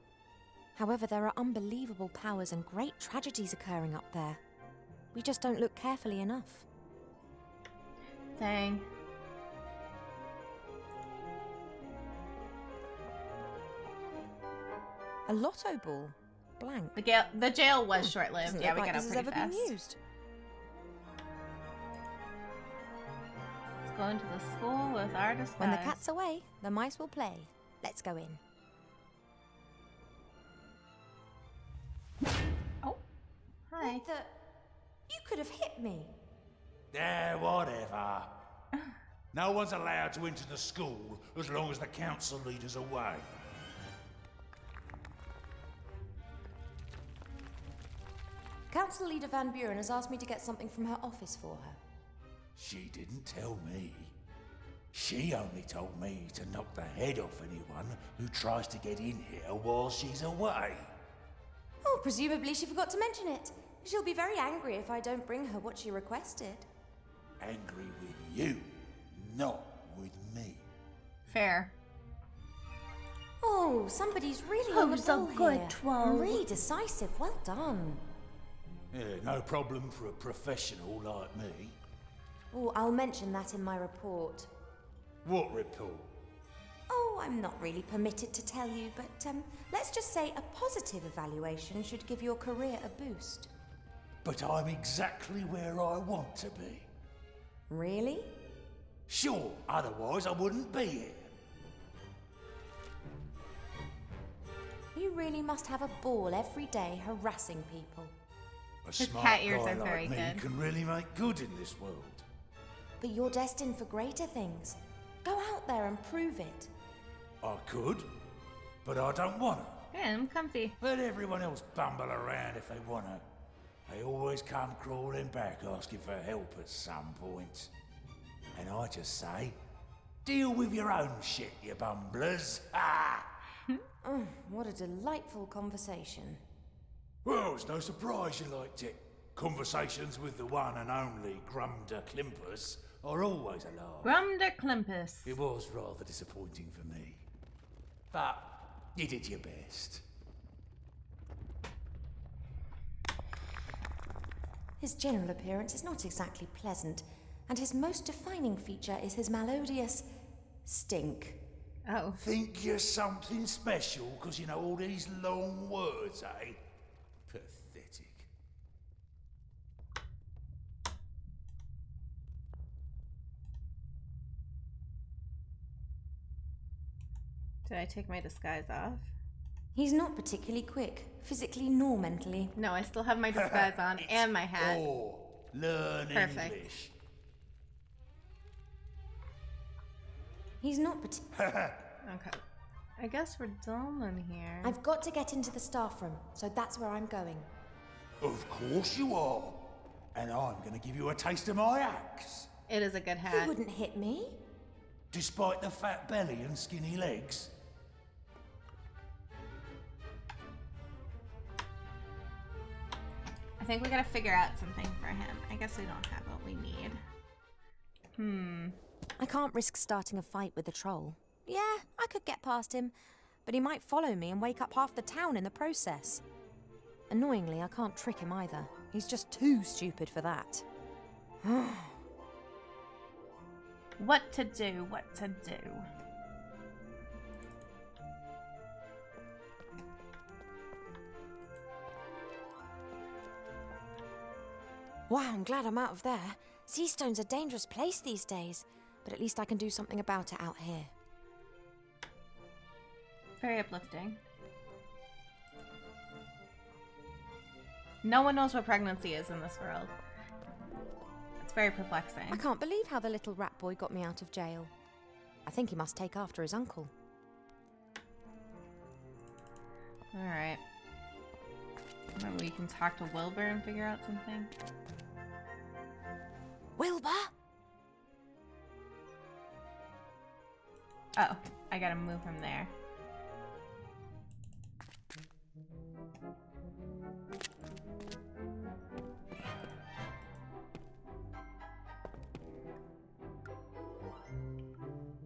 However, there are unbelievable powers and great tragedies occurring up there. We just don't look carefully enough. Dang. A lotto ball. Blank. The jail was short-lived. Doesn't Yeah, look we like got out this has pretty ever fast. been used. Let's go into the school with our disguise. When the cat's away, the mice will play. Let's go in. Oh. Hi. What the... You could have hit me. Yeah, whatever. No one's allowed to enter the school as long as the council leader's away. Council Leader Van Buren has asked me to get something from her office for her. She didn't tell me. She only told me to knock the head off anyone who tries to get in here while she's away. Oh, presumably she forgot to mention it. She'll be very angry if I don't bring her what she requested. Angry with you, not with me. Fair. Oh, somebody's really on the Who's a ball good here. troll? Really decisive. Well done. Yeah, no problem for a professional like me. Oh, I'll mention that in my report. What report? Oh, I'm not really permitted to tell you, but let's just say a positive evaluation should give your career a boost. But I'm exactly where I want to be. Really? Sure, otherwise I wouldn't be here. You really must have a ball every day harassing people. A His smart cat ears guy are very like me good. can really make good in this world. But you're destined for greater things. Go out there and prove it. I could, but I don't wanna. Yeah, I'm comfy. Let everyone else bumble around if they wanna. They always come crawling back asking for help at some point. And I just say, deal with your own shit, you bumblers. Ah! Oh, what a delightful conversation. Well, it's no surprise you liked it. Conversations with the one and only Grumder Klimpus are always a laugh. Grum de Climpus. It was rather disappointing for me. But you did your best. His general appearance is not exactly pleasant, and his most defining feature is his melodious stink. Oh. Think you're something special because you know all these long words, eh? Pathetic. Did I take my disguise off? He's not particularly quick, physically nor mentally. No, I still have my disguise on and my hat. Oh, learn Perfect. English. He's not particularly... Okay. I guess we're done in here. I've got to get into the staff room, so that's where I'm going. Of course you are. And I'm going to give you a taste of my axe. It is a good hat. He wouldn't hit me. Despite the fat belly and skinny legs. I think we gotta figure out something for him. I guess we don't have what we need. I can't risk starting a fight with the troll. Yeah, I could get past him, but he might follow me and wake up half the town in the process. Annoyingly, I can't trick him either. He's just too stupid for that. What to do, what to do. Wow, I'm glad I'm out of there. Seastone's a dangerous place these days, but at least I can do something about it out here. Very uplifting. No one knows what pregnancy is in this world. It's very perplexing. I can't believe how the little rat boy got me out of jail. I think he must take after his uncle. Alright. Maybe we can talk to Wilbur and figure out something. Wilbur? Oh, I gotta move him there.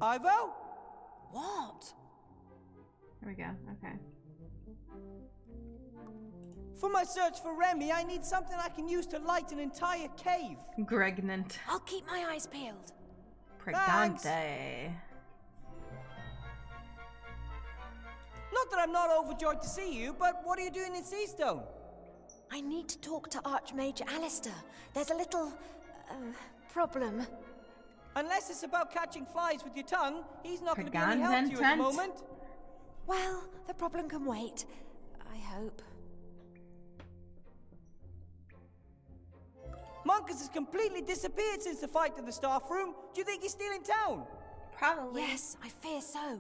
Ivo? What? Here we go, okay. For my search for Remy, I need something I can use to light an entire cave. Pregnant. I'll keep my eyes peeled. Pregante. Not that I'm not overjoyed to see you, but what are you doing in Seastone? I need to talk to Archmage Alistair. There's a little... problem. Unless it's about catching flies with your tongue, he's not going to be any help to you at the moment. Well, the problem can wait. I hope. Monkus has completely disappeared since the fight in the staff room. Do you think he's still in town? Probably. Yes, I fear so.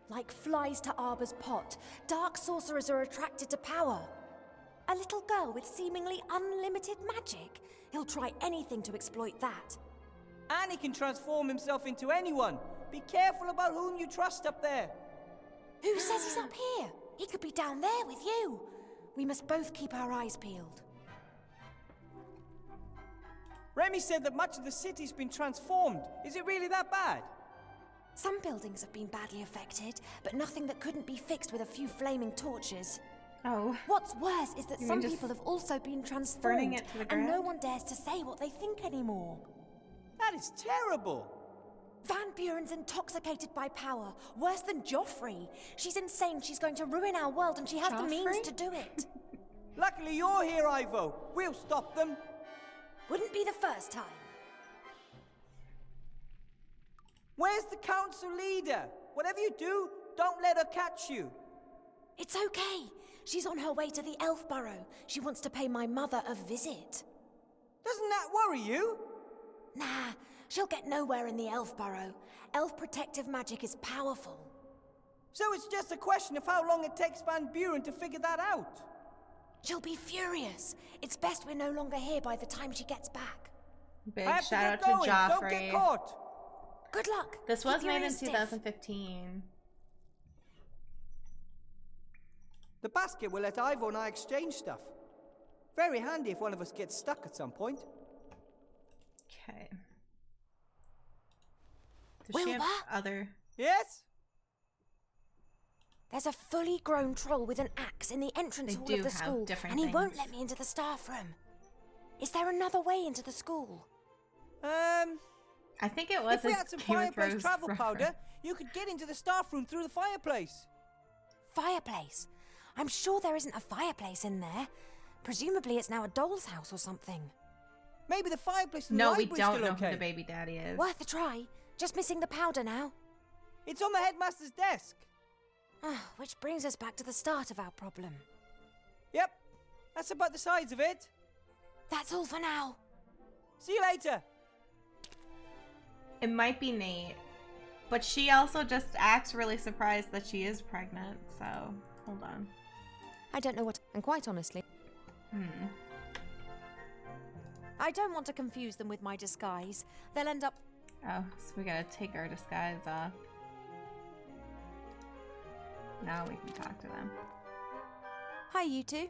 Like flies to Arbor's pot, dark sorcerers are attracted to power. A little girl with seemingly unlimited magic. He'll try anything to exploit that. And he can transform himself into anyone. Be careful about whom you trust up there. Who says he's up here? He could be down there with you. We must both keep our eyes peeled. Remy said that much of the city's been transformed. Is it really that bad? Some buildings have been badly affected, but nothing that couldn't be fixed with a few flaming torches. Oh. What's worse is that some people have also been transformed, burning it to the ground? and no one dares to say what they think anymore. That is terrible. Van Buren's intoxicated by power, worse than Joffrey. She's insane, she's going to ruin our world, and she has the means to do it. Luckily you're here, Ivo. We'll stop them. Wouldn't be the first time. Where's the council leader? Whatever you do, don't let her catch you. It's okay. She's on her way to the Elf Burrow. She wants to pay my mother a visit. Doesn't that worry you? Nah, she'll get nowhere in the Elf Burrow. Elf protective magic is powerful. So it's just a question of how long it takes Van Buren to figure that out. She'll be furious. It's best we're no longer here by the time she gets back. Big I have shout to get out going. to Joffrey. Don't get caught. Good luck. This was Keep your made in ears stiff. 2015. The basket will let Ivo and I exchange stuff. Very handy if one of us gets stuck at some point. Okay. Does she have Wilbur? other... Yes? There's a fully grown troll with an axe in the entrance They hall do of the have school, different and he won't things. let me into the staff room. Is there another way into the school? I think it was If we a had some Game of fireplace Thrones travel powder, reference. you could get into the staff room through the fireplace. Fireplace? I'm sure there isn't a fireplace in there. Presumably it's now a doll's house or something. Maybe the fireplace in the No, we library's don't still know okay. who the baby daddy is. Worth a try. Just missing the powder now. It's on the headmaster's desk. Which brings us back to the start of our problem. Yep, that's about the size of it. That's all for now. See you later. It might be Nate, but she also just acts really surprised that she is pregnant, so hold on. I don't know what... And quite honestly... I don't want to confuse them with my disguise. They'll end up... Oh, so we gotta take our disguise off. Now we can talk to them. Hi, you two.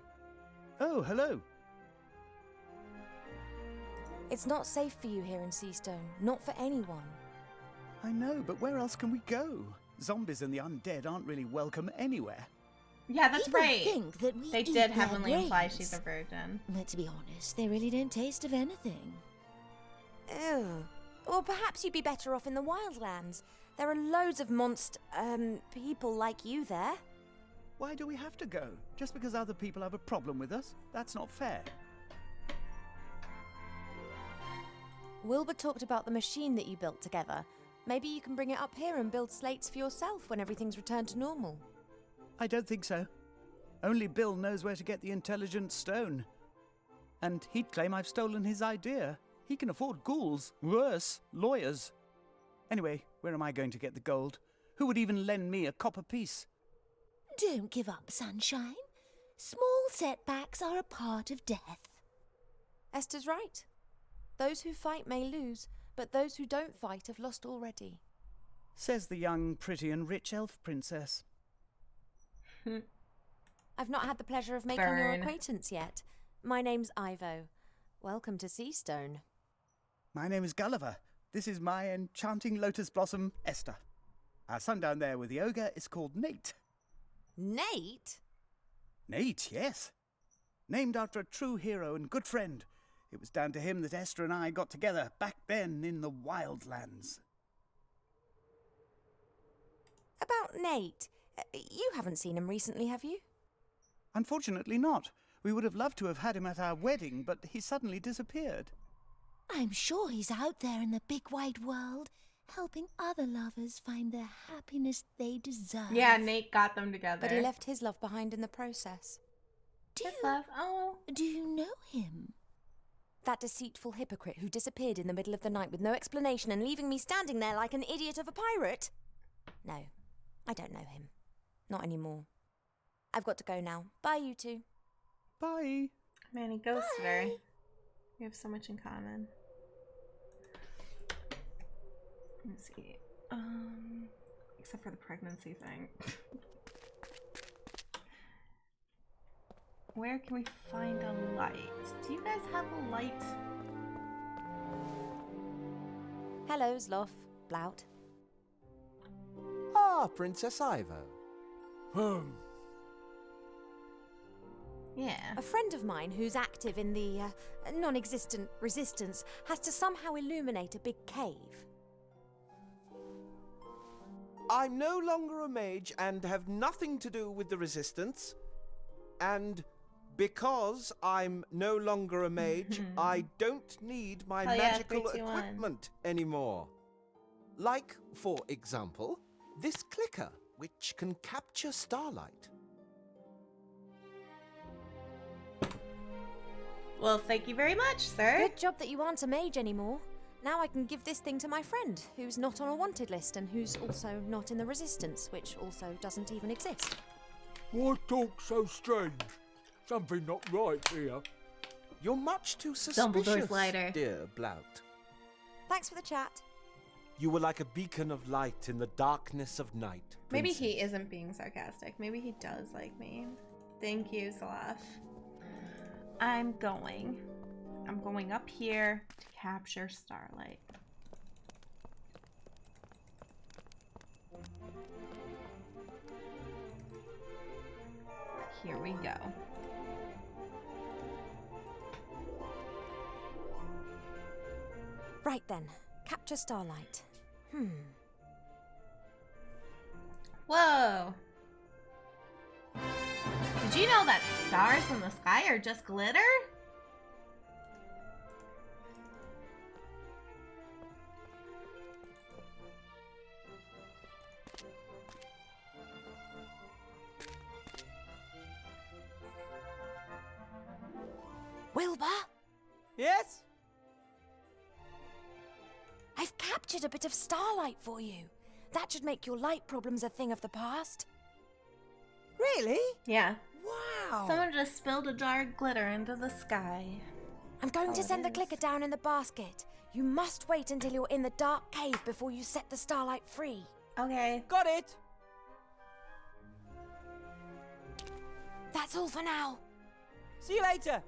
Oh, hello. It's not safe for you here in Seastone. Not for anyone. I know, but where else can we go? Zombies and the undead aren't really welcome anywhere. Yeah, that's People right. think that we They eat did their heavily imply brains. she's a virgin. But to be honest, they really don't taste of anything. Ew. Or perhaps you'd be better off in the wildlands. There are loads of people like you there. Why do we have to go? Just because other people have a problem with us? That's not fair. Wilbur talked about the machine that you built together. Maybe you can bring it up here and build slates for yourself when everything's returned to normal. I don't think so. Only Bill knows where to get the intelligent stone. And he'd claim I've stolen his idea. He can afford ghouls. Worse, lawyers. Anyway, where am I going to get the gold? Who would even lend me a copper piece? Don't give up, sunshine. Small setbacks are a part of death. Esther's right. Those who fight may lose, but those who don't fight have lost already. Says the young, pretty and rich elf princess. I've not had the pleasure of making your Burn. acquaintance yet. My name's Ivo. Welcome to Seastone. My name is Gulliver. This is my enchanting lotus blossom, Esther. Our son down there with the ogre is called Nate. Nate? Nate, yes. Named after a true hero and good friend. It was down to him that Esther and I got together back then in the wildlands. About Nate. You haven't seen him recently, have you? Unfortunately not. We would have loved to have had him at our wedding, but he suddenly disappeared. I'm sure he's out there in the big wide world, helping other lovers find the happiness they deserve. Yeah, Nate got them together. But he left his love behind in the process. His love? Oh. Do you know him? That deceitful hypocrite who disappeared in the middle of the night with no explanation and leaving me standing there like an idiot of a pirate? No, I don't know him. Not anymore. I've got to go now. Bye, you two. Bye. Man, he ghosted her. We have so much in common. Let's see. Except for the pregnancy thing. Where can we find a light? Do you guys have a light? Hello, Zloff. Blout. Ah, Princess Ivo. Yeah. A friend of mine who's active in the non-existent resistance has to somehow illuminate a big cave. I'm no longer a mage and have nothing to do with the resistance. And because I'm no longer a mage, I don't need my Oh, yeah, magical 3, 2, 1. equipment anymore. Like, for example, this clicker, which can capture starlight. Well, thank you very much, sir. Good job that you aren't a mage anymore. Now I can give this thing to my friend, who's not on a wanted list and who's also not in the resistance, which also doesn't even exist. Why talk so strange? Something not right here. You're much too Dumbledore's suspicious, lighter. dear Blout. Thanks for the chat. You were like a beacon of light in the darkness of night. Maybe Princess. he isn't being sarcastic. Maybe he does like me. Thank you, Salaf. I'm going up here to capture starlight. Here we go. Right then, capture Starlight. Whoa! Did you know that stars in the sky are just glitter? Wilbur? Yes? I've captured a bit of starlight for you. That should make your light problems a thing of the past. Really? Yeah. Wow. Someone just spilled a jar of glitter into the sky. I'm going to send the clicker down in the basket. You must wait until you're in the dark cave before you set the starlight free. Okay. Got it. That's all for now. See you later.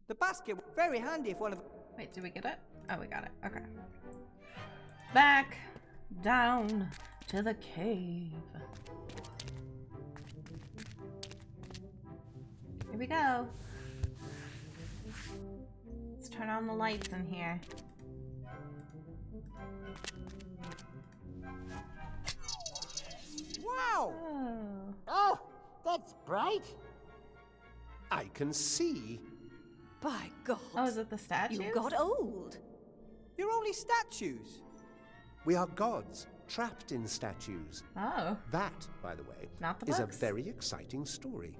The basket was very handy if one of... Wait, did we get it? Oh, we got it. Okay. Back down to the cave. Here we go. Let's turn on the lights in here. Wow! Oh, that's bright. I can see. By God. Oh, is it the statues? You got old. They're only statues. We are gods, trapped in statues. Oh. That, by the way, Not the is a books. very exciting story.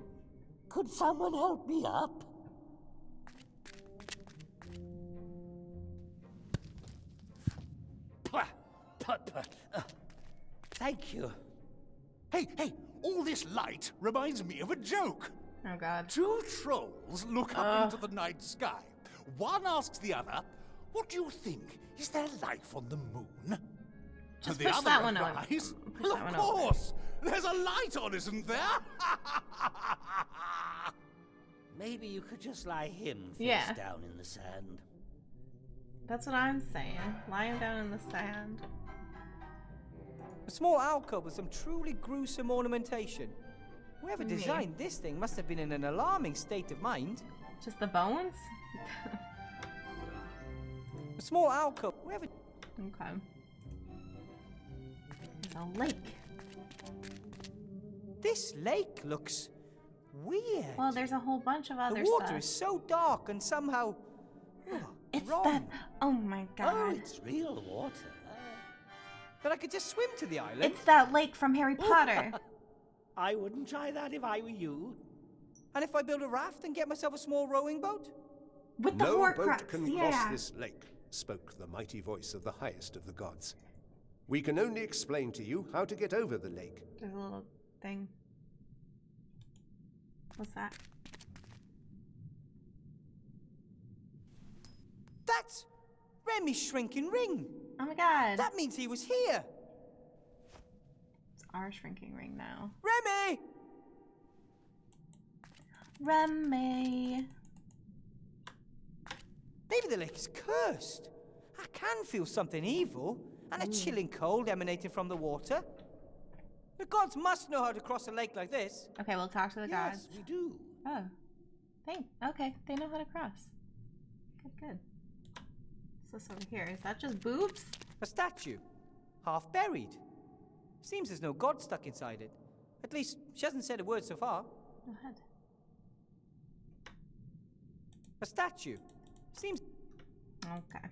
Could someone help me up? Thank you. Hey, all this light reminds me of a joke. Oh, God. Two trolls look up into the night sky. One asks the other, "What do you think? Is there life on the moon?" Just and the push other that one over. replies, Push "Well, that one of over." course. There's a light on, isn't there?" Maybe you could just lie him face Yeah. down in the sand. That's what I'm saying. Lying down in the sand. A small alcove with some truly gruesome ornamentation. Whoever Yeah. designed this thing must have been in an alarming state of mind. Just the bones? A small alcove. Whoever... Okay. There's a lake. This lake looks weird. Well, there's a whole bunch of other the water stuff. is so dark and somehow... It's wrong. that... Oh my god. Oh, it's real water. That I could just swim to the island. It's that lake from Harry Potter. I wouldn't try that if I were you. And if I build a raft and get myself a small rowing boat? With the No Horcrux, boat can yeah. cross this lake, spoke the mighty voice of the highest of the gods. We can only explain to you how to get over the lake. There's a little thing. What's that? That's Remy's shrinking ring. Oh my god. That means he was here. It's our shrinking ring now. Remy! Remy. Maybe the lake is cursed. I can feel something evil and a chilling cold emanating from the water. The gods must know how to cross a lake like this. Okay, we'll talk to the gods. Yes, we do. Oh. Okay, they know how to cross. Good. What's this over here? Is that just boobs? A statue, half buried. Seems there's no god stuck inside it. At least, she hasn't said a word so far. Go ahead. A statue. Seems... Okay.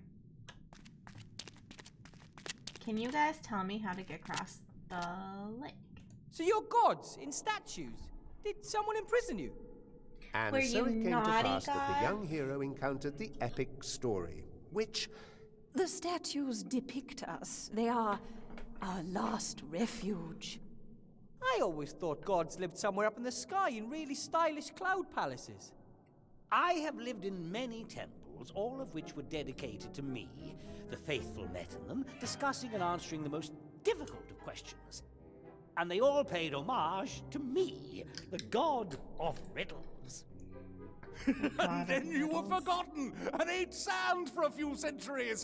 Can you guys tell me how to get across the lake? So you're gods in statues? Did someone imprison you? And Were so you it came to naughty pass that the young gods? hero encountered the epic story, which... The statues depict us. They are our last refuge. I always thought gods lived somewhere up in the sky in really stylish cloud palaces. I have lived in many temples, all of which were dedicated to me. The faithful met in them, discussing and answering the most difficult of questions. And they all paid homage to me, the god of riddles. And then you were forgotten and ate sand for a few centuries.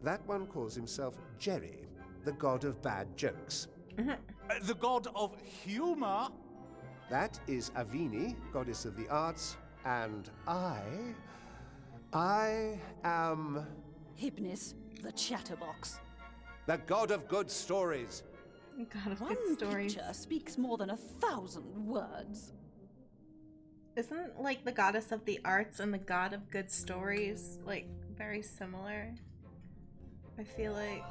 That one calls himself Jerry, the god of bad jokes. The god of humor? That is Avini, goddess of the arts, and I am... Hypnis, the chatterbox. the god of good stories. God of One good stories. picture speaks more than 1,000 words. Isn't like the goddess of the arts and the god of good stories like very similar? I feel like.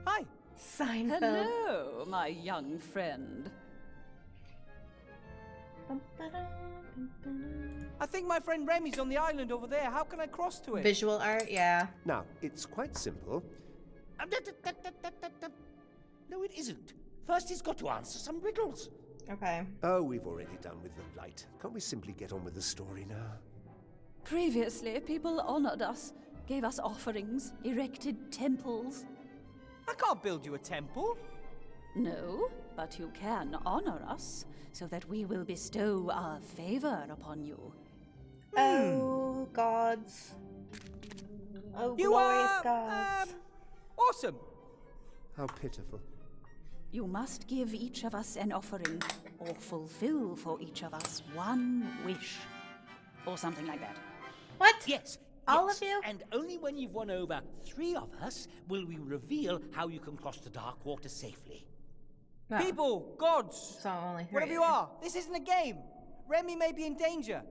Hi. Seinfeld. Hello, my young friend. I think my friend Remy's on the island over there. How can I cross to it? Visual art, yeah. Now, it's quite simple. No, it isn't. First, he's got to answer some riddles. Okay. Oh, we've already done with the light. Can't we simply get on with the story now? Previously, people honored us, gave us offerings, erected temples. I can't build you a temple. No, but you can honor us, so that we will bestow our favor upon you. Oh, gods. Oh, You glorious are, gods. Awesome. How pitiful. You must give each of us an offering, or fulfill for each of us one wish. Or something like that. What? Yes. All yes. of you? And only when you've won over 3 of us will we reveal how you can cross the dark water safely. No. People, gods, So only 3. whatever you are, this isn't a game. Remy may be in danger.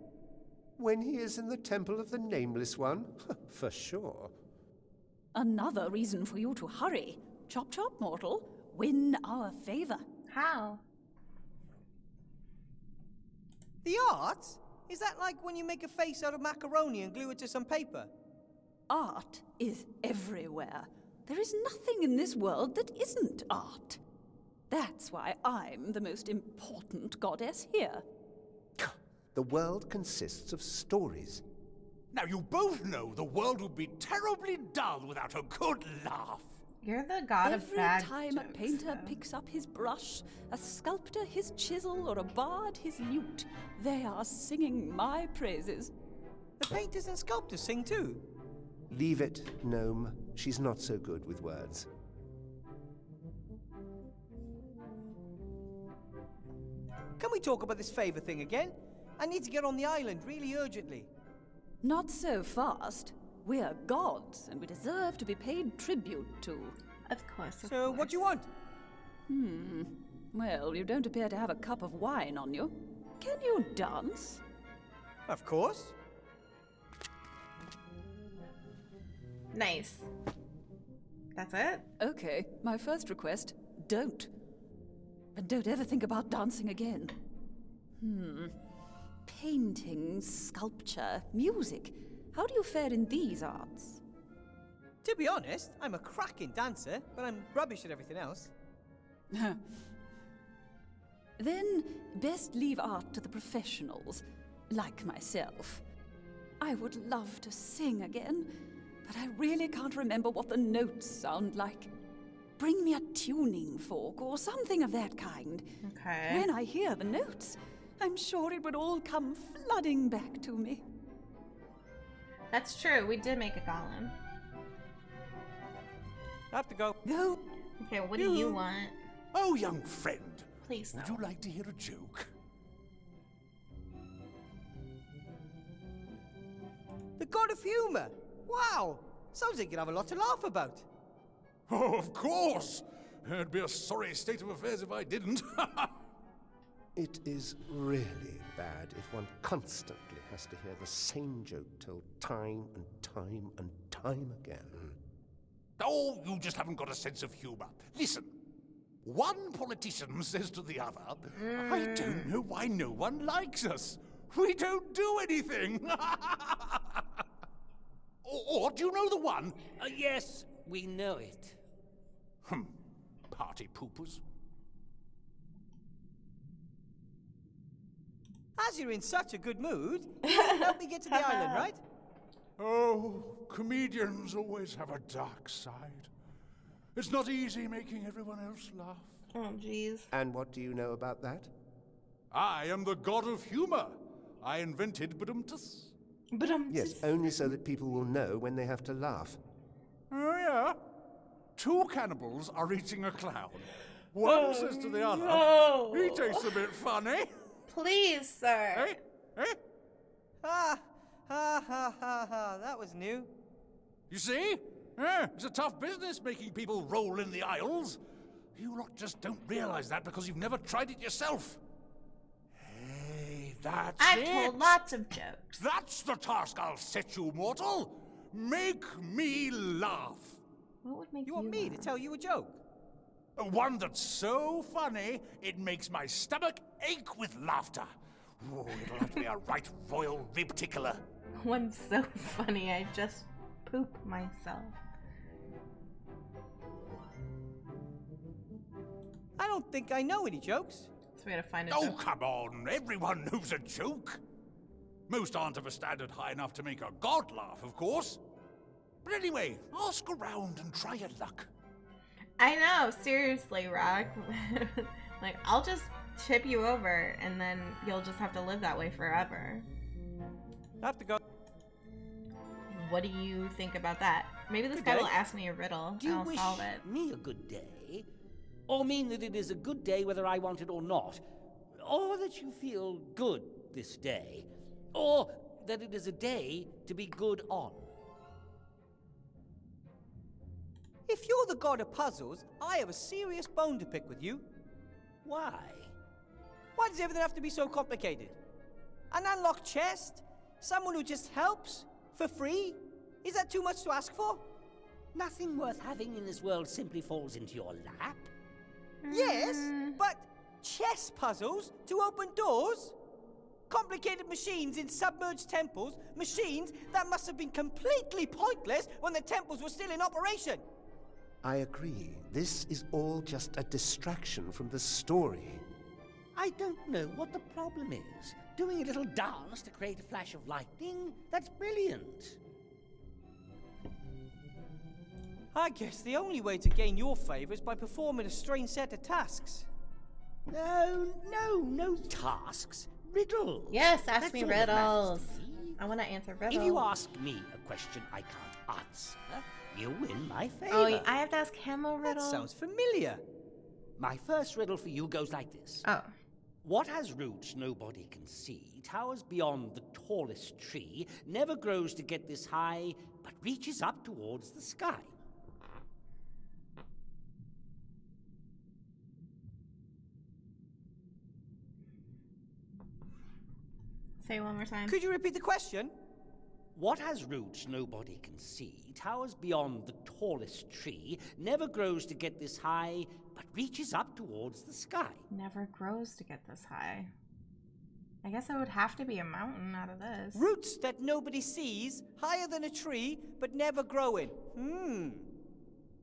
When he is in the Temple of the Nameless One? For sure. Another reason for you to hurry. Chop chop, mortal. Win our favor. How? The arts? Is that like when you make a face out of macaroni and glue it to some paper? Art is everywhere. There is nothing in this world that isn't art. That's why I'm the most important goddess here. The world consists of stories. Now, you both know the world would be terribly dull without a good laugh. You're the god of bad Every time a jokes, painter though. picks up his brush, a sculptor his chisel, or a bard his lute, they are singing my praises. The painters and sculptors sing too. Leave it, Gnome. She's not so good with words. Can we talk about this favor thing again? I need to get on the island really urgently. Not so fast. We're gods, and we deserve to be paid tribute to. Of course, of So, what do you want? Well, you don't appear to have a cup of wine on you. Can you dance? Of course. Nice. That's it? Okay, my first request, don't. And don't ever think about dancing again. Painting, sculpture, music. How do you fare in these arts? To be honest, I'm a cracking dancer, but I'm rubbish at everything else. Then, best leave art to the professionals, like myself. I would love to sing again, but I really can't remember what the notes sound like. Bring me a tuning fork or something of that kind. Okay. When I hear the notes, I'm sure it would all come flooding back to me. That's true. We did make a golem. I have to go. Go. Okay, what do you want? Oh, young friend. Please no. Would you like to hear a joke? The god of humor. Wow. Sounds like you'd have a lot to laugh about. Oh, of course! It'd be a sorry state of affairs if I didn't. It is really bad if one constantly has to hear the same joke told time and time and time again. Oh, you just haven't got a sense of humor. Listen. One politician says to the other, I don't know why no one likes us. We don't do anything. or do you know the one? Yes, we know it. Party poopers. As you're in such a good mood, you can help me get to the island, right? Oh, comedians always have a dark side. It's not easy making everyone else laugh. Oh, jeez. And what do you know about that? I am the god of humor. I invented badumtus. But Yes, only so that people will know when they have to laugh. Oh, yeah? Two cannibals are eating a clown. One says to the other, no. he tastes a bit funny. Please, sir. Ha ha ha, that was new. You see? Yeah, it's a tough business making people roll in the aisles. You lot just don't realise that because you've never tried it yourself. Hey, that's I've it. told lots of jokes. That's the task I'll set you, mortal. Make me laugh. What would make You want me to tell you a joke? One that's so funny, it makes my stomach ache with laughter. Oh, it'll have to be a right royal rib tickler. One so funny, I just poop myself. I don't think I know any jokes. So we gotta find a Oh, joke. come on. Everyone knows a joke. Most aren't of a standard high enough to make a god laugh, of course. But anyway, ask around and try your luck. I know, seriously, Rock. Like, I'll just tip you over, and then you'll just have to live that way forever. I have to go. What do you think about that? Maybe this Good guy day. will ask me a riddle, Do and you I'll wish solve it. me a good day? Or mean that it is a good day whether I want it or not? Or that you feel good this day? Or that it is a day to be good on? If you're the god of puzzles, I have a serious bone to pick with you. Why? Why does everything have to be so complicated? An unlocked chest? Someone who just helps? For free? Is that too much to ask for? Nothing worth having in this world simply falls into your lap. Yes, but chess puzzles to open doors? Complicated machines in submerged temples, machines that must have been completely pointless when the temples were still in operation. I agree. This is all just a distraction from the story. I don't know what the problem is. Doing a little dance to create a flash of lightning? That's brilliant. I guess the only way to gain your favor is by performing a strange set of tasks. No tasks. Riddles. Yes, ask That's me all that matters riddles. to me. I want to answer riddles. If you ask me a question I can't answer, you win my favor. Oh, I have to ask him a riddle? That sounds familiar. My first riddle for you goes like this. Oh. What has roots nobody can see, towers beyond the tallest tree, never grows to get this high, but reaches up towards the sky? Say it one more time. Could you repeat the question? What has roots nobody can see, towers beyond the tallest tree, never grows to get this high, but reaches up towards the sky? Never grows to get this high. I guess it would have to be a mountain out of this. Roots that nobody sees, higher than a tree, but never growing.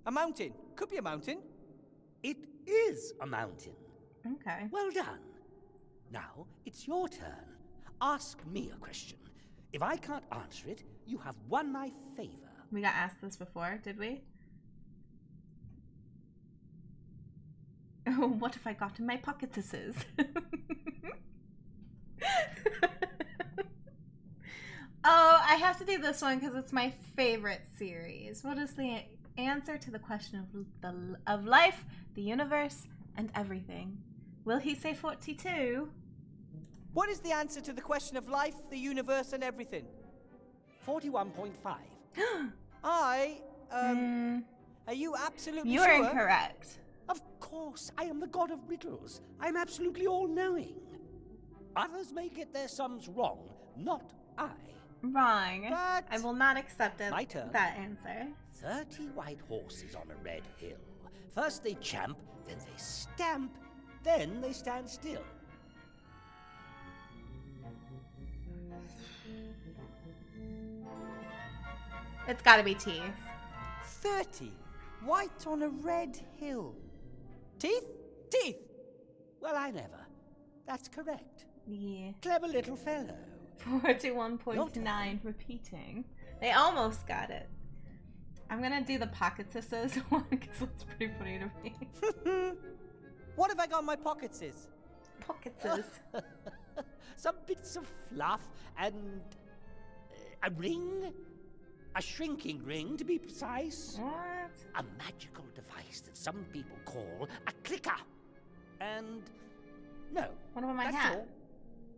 A mountain. Could be a mountain. It is a mountain. Okay. Well done. Now it's your turn. Ask me a question. If I can't answer it, you have won my favor. We got asked this before, did we? Oh, what if I got in my pocketses? Oh, I have to do this one because it's my favorite series. What is the answer to the question of life, the universe, and everything? Will he say 42? What is the answer to the question of life, the universe, and everything? 41.5. Are you absolutely You sure? are incorrect. Of course, I am the god of riddles. I'm absolutely all-knowing. Others may get their sums wrong, not I. Wrong. But I will not accept it, My turn. that answer. 30 white horses on a red hill. First they champ, then they stamp, then they stand still. It's gotta be teeth. 30. White on a red hill. Teeth? Teeth! Well, I never. That's correct. Yeah. Clever little fellow. 41.9 repeating. They almost got it. I'm gonna do the pocket scissors one because it's pretty funny to me. What have I got in my pockets is? Pocket scissors. Some bits of fluff and A ring? A shrinking ring, to be precise. What? A magical device that some people call a clicker. And no. What about my that's hat? all.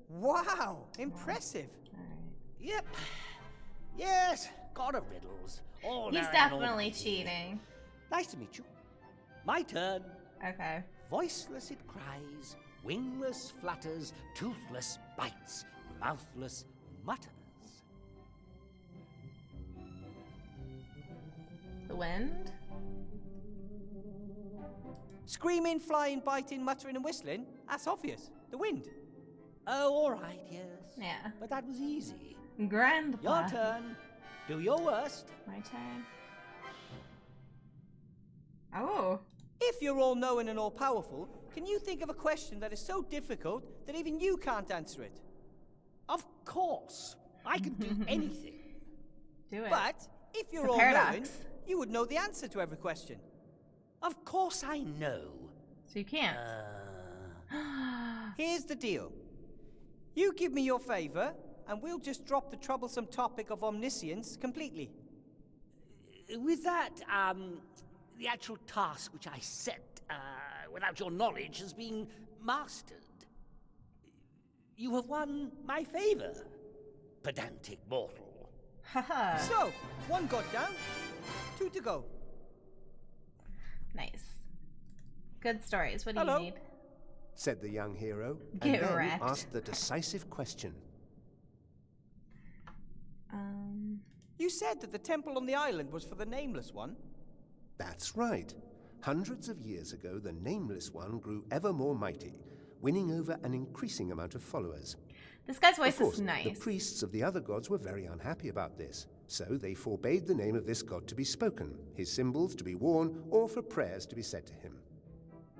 Wow, impressive. Yep. Yes, god of riddles. All He's knowing and all definitely mighty. cheating. Nice to meet you. My turn. Okay. Voiceless it cries, wingless flutters, toothless bites, mouthless mutters. The wind? Screaming, flying, biting, muttering, and whistling? That's obvious. The wind. Oh, all right, yes. Yeah. But that was easy. Grandpa. Your turn. Do your worst. My turn. Oh. If you're all knowing and all powerful, can you think of a question that is so difficult that even you can't answer it? Of course. I can do anything. Do it. But if you're It's a all paradox. knowing, you would know the answer to every question. Of course I know. So you can't. Here's the deal. You give me your favor, and we'll just drop the troublesome topic of omniscience completely. With that, the actual task which I set, without your knowledge, has been mastered. You have won my favor, pedantic mortal. Haha. So, 1 got down, 2 to go. Nice. Good stories. What do Hello. you need? Said the young hero, Get and then wrecked. asked the decisive question. You said that the temple on the island was for the Nameless One? That's right. Hundreds of years ago, the Nameless One grew ever more mighty, winning over an increasing amount of followers. This guy's voice Of course, is nice. the priests of the other gods were very unhappy about this, so they forbade the name of this god to be spoken, his symbols to be worn, or for prayers to be said to him.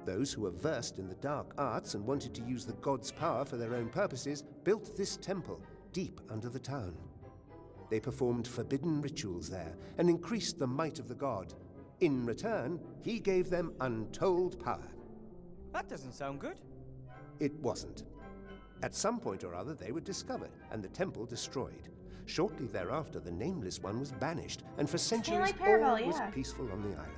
Those who were versed in the dark arts and wanted to use the god's power for their own purposes built this temple deep under the town. They performed forbidden rituals there and increased the might of the god. In return, he gave them untold power. That doesn't sound good. It wasn't. At some point or other, they were discovered and the temple destroyed. Shortly thereafter, the Nameless One was banished, and for centuries like Paravel, all was yeah. peaceful on the island.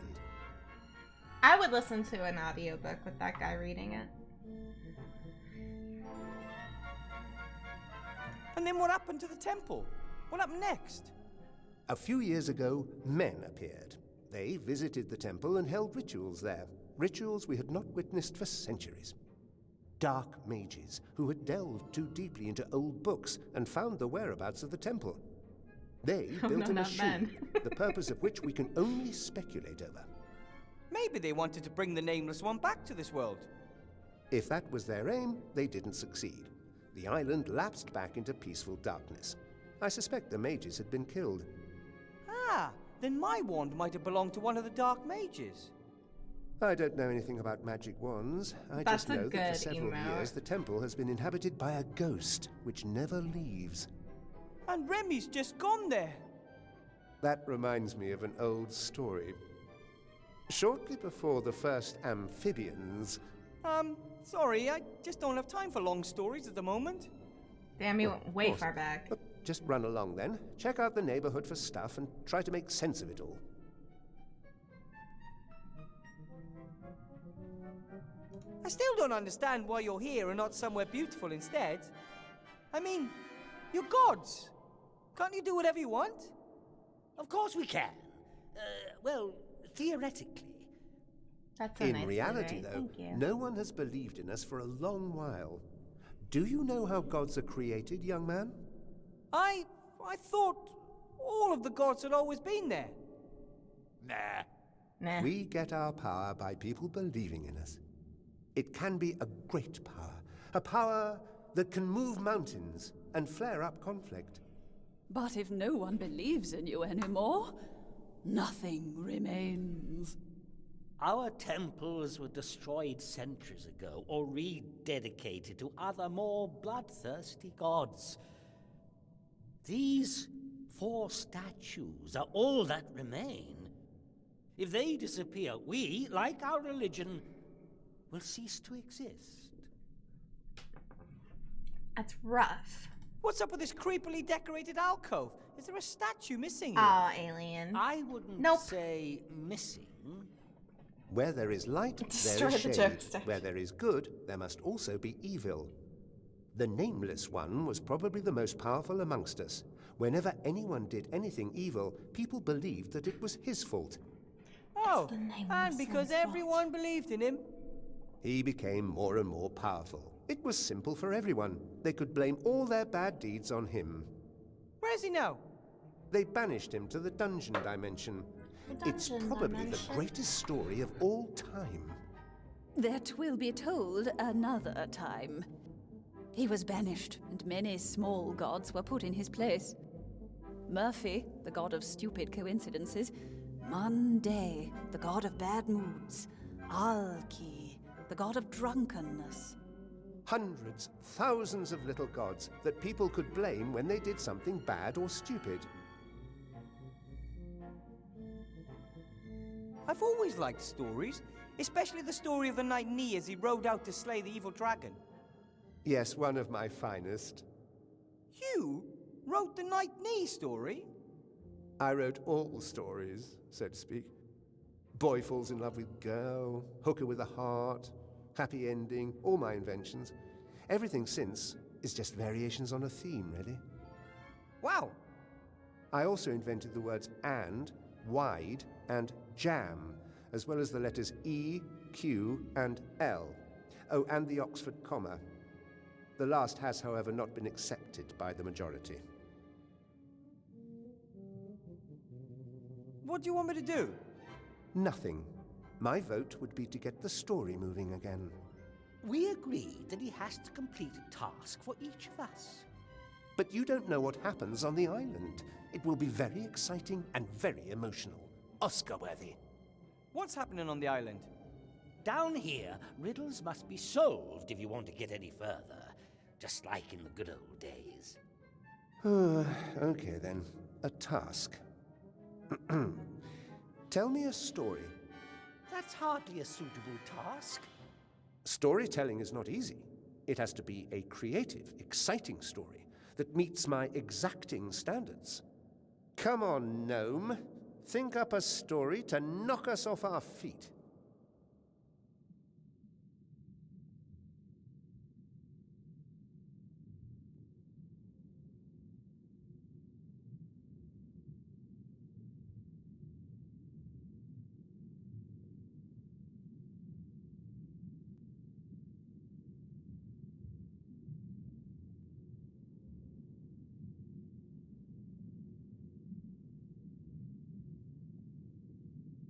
I would listen to an audiobook with that guy reading it. And then what happened to the temple? What happened next? A few years ago, men appeared. They visited the temple and held rituals there, rituals we had not witnessed for centuries. Dark mages who had delved too deeply into old books and found the whereabouts of the temple. They Oh, built no, a not machine, men. the purpose of which we can only speculate over. Maybe they wanted to bring the Nameless One back to this world. If that was their aim, they didn't succeed. The island lapsed back into peaceful darkness. I suspect the mages had been killed. Ah, then my wand might have belonged to one of the Dark Mages. I don't know anything about magic wands. I That's just a know that good for several email. years the temple has been inhabited by a ghost which never leaves. And Remy's just gone there. That reminds me of an old story. Shortly before the first amphibians... Sorry, I just don't have time for long stories at the moment. Damn, you Well, went of way course. far back. But just run along then. Check out the neighborhood for stuff and try to make sense of it all. I still don't understand why you're here and not somewhere beautiful instead. I mean, you're gods. Can't you do whatever you want? Of course we can. Well, theoretically. That's so In nice of you, reality, Ray. though, Thank you. no one has believed in us for a long while. Do you know how gods are created, young man? I thought all of the gods had always been there. Nah. We get our power by people believing in us. It can be a great power, a power that can move mountains and flare up conflict. But if no one believes in you anymore, nothing remains. Our temples were destroyed centuries ago or rededicated to other more bloodthirsty gods. These 4 statues are all that remain. If they disappear, we, like our religion, will cease to exist. That's rough. What's up with this creepily decorated alcove? Is there a statue missing here? Aw, alien. I wouldn't Nope. say missing. Where there is light, Destroy there is the shade. jokester. Where there is good, there must also be evil. The Nameless One was probably the most powerful amongst us. Whenever anyone did anything evil, people believed that it was his fault. Oh, and because everyone believed in him. He became more and more powerful. It was simple for everyone. They could blame all their bad deeds on him. Where is he now? They banished him to the dungeon dimension. It's probably the greatest story of all time. That will be told another time. He was banished, and many small gods were put in his place. Murphy, the god of stupid coincidences. Monday, the god of bad moods. Alki, the god of drunkenness. Hundreds, thousands of little gods that people could blame when they did something bad or stupid. I've always liked stories, especially the story of the Knight Ni as he rode out to slay the evil dragon. Yes, one of my finest. You wrote the Knight Ni story? I wrote all stories, so to speak. Boy falls in love with girl, hooker with a heart, happy ending, all my inventions. Everything since is just variations on a theme, really. Wow! I also invented the words and, wide, and jam, as well as the letters E, Q, and L. Oh, and the Oxford comma. The last has, however, not been accepted by the majority. What do you want me to do? Nothing. My vote would be to get the story moving again. We agreed that he has to complete a task for each of us. But you don't know what happens on the island. It will be very exciting and very emotional. Oscar-worthy. What's happening on the island? Down here, riddles must be solved if you want to get any further. Just like in the good old days. Okay then. A task. Tell me a story. That's hardly a suitable task. Storytelling is not easy. It has to be a creative, exciting story that meets my exacting standards. Come on, gnome. Think up a story to knock us off our feet.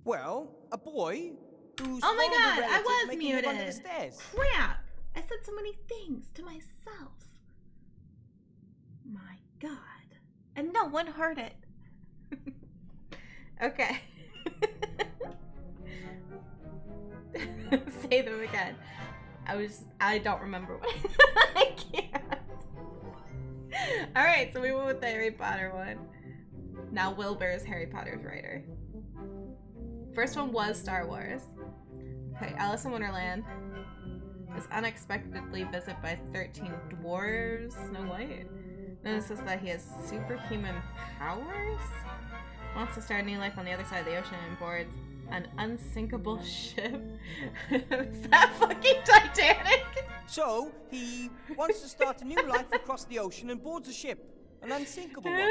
Well, a boy who's Oh my followed a god, I relative was making him muted. under the stairs. Crap! I said so many things to myself. My god. And no one heard it. Okay. Say them again. I don't remember what I can't. Alright, so we went with the Harry Potter one. Now Wilbur is Harry Potter's writer. First one was Star Wars. Okay, Alice in Wonderland is unexpectedly visited by 13 dwarves. No way. Notices that he has superhuman powers. Wants to start a new life on the other side of the ocean and boards an unsinkable ship. Is that fucking Titanic? So, he wants to start a new life across the ocean and boards a ship. An unsinkable one.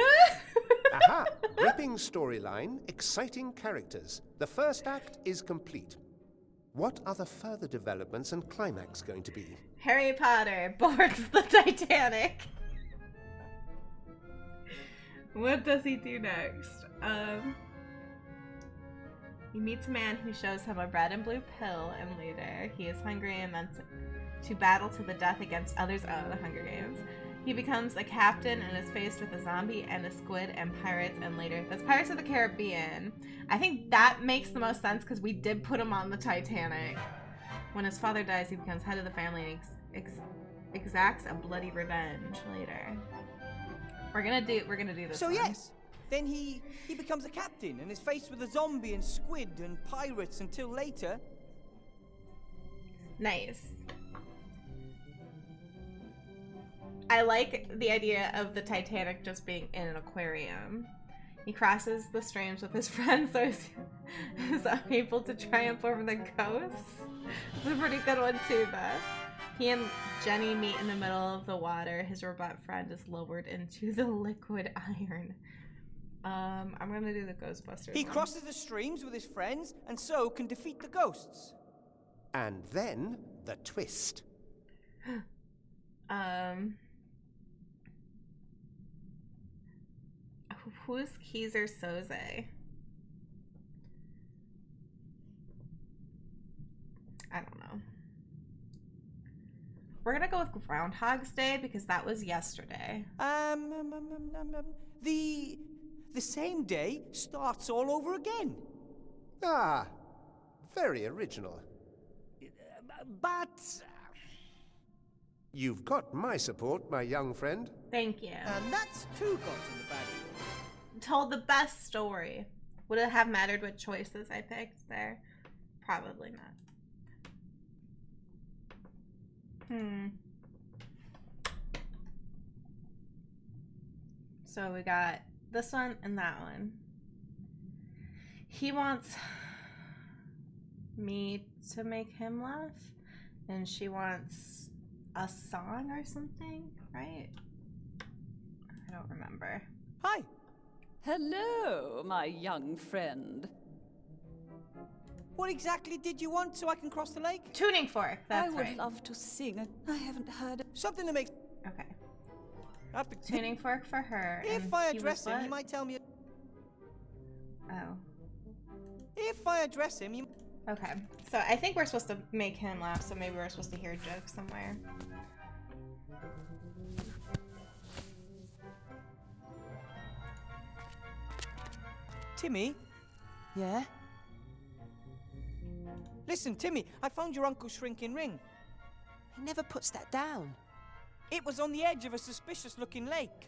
Aha! Gripping storyline, exciting characters. The first act is complete. What are the further developments and climax going to be? Harry Potter boards the Titanic. What does he do next? He meets a man who shows him a red and blue pill, and later he is hungry and meant to battle to the death against others. Oh, the Hunger Games. He becomes a captain and is faced with a zombie and a squid and pirates, and later that's Pirates of the Caribbean. I think that makes the most sense because we did put him on the Titanic. When his father dies, he becomes head of the family and exacts a bloody revenge later. We're gonna do this. So one. yes, then he becomes a captain and is faced with a zombie and squid and pirates until later. Nice. I like the idea of the Titanic just being in an aquarium. He crosses the streams with his friends so he's unable to triumph over the ghosts. It's a pretty good one too, though. He and Jenny meet in the middle of the water. His robot friend is lowered into the liquid iron. I'm gonna do the Ghostbusters He one. crosses the streams with his friends and so can defeat the ghosts. And then the twist. Who's Keezer Soze? I don't know. We're gonna go with Groundhog's Day because that was yesterday. The same day starts all over again. Ah, very original. But You've got my support, my young friend. Thank you. and that's two gods in the bag. Told the best story. Would it have mattered what choices I picked there? Probably not. So we got this one and that one. He wants me to make him laugh, and she wants a song or something, right? I don't remember. Hi. Hello, my young friend. What exactly did you want so I can cross the lake? Tuning fork, that's I would right. love to sing. I haven't heard it. Something that makes... Okay. I have to... Tuning fork for her. If and I he address was him, he what? might tell me... Oh. If I address him, you... Okay. So I think we're supposed to make him laugh, so maybe we're supposed to hear jokes somewhere. Timmy? Yeah? Listen, Timmy, I found your uncle's shrinking ring. He never puts that down. It was on the edge of a suspicious-looking lake.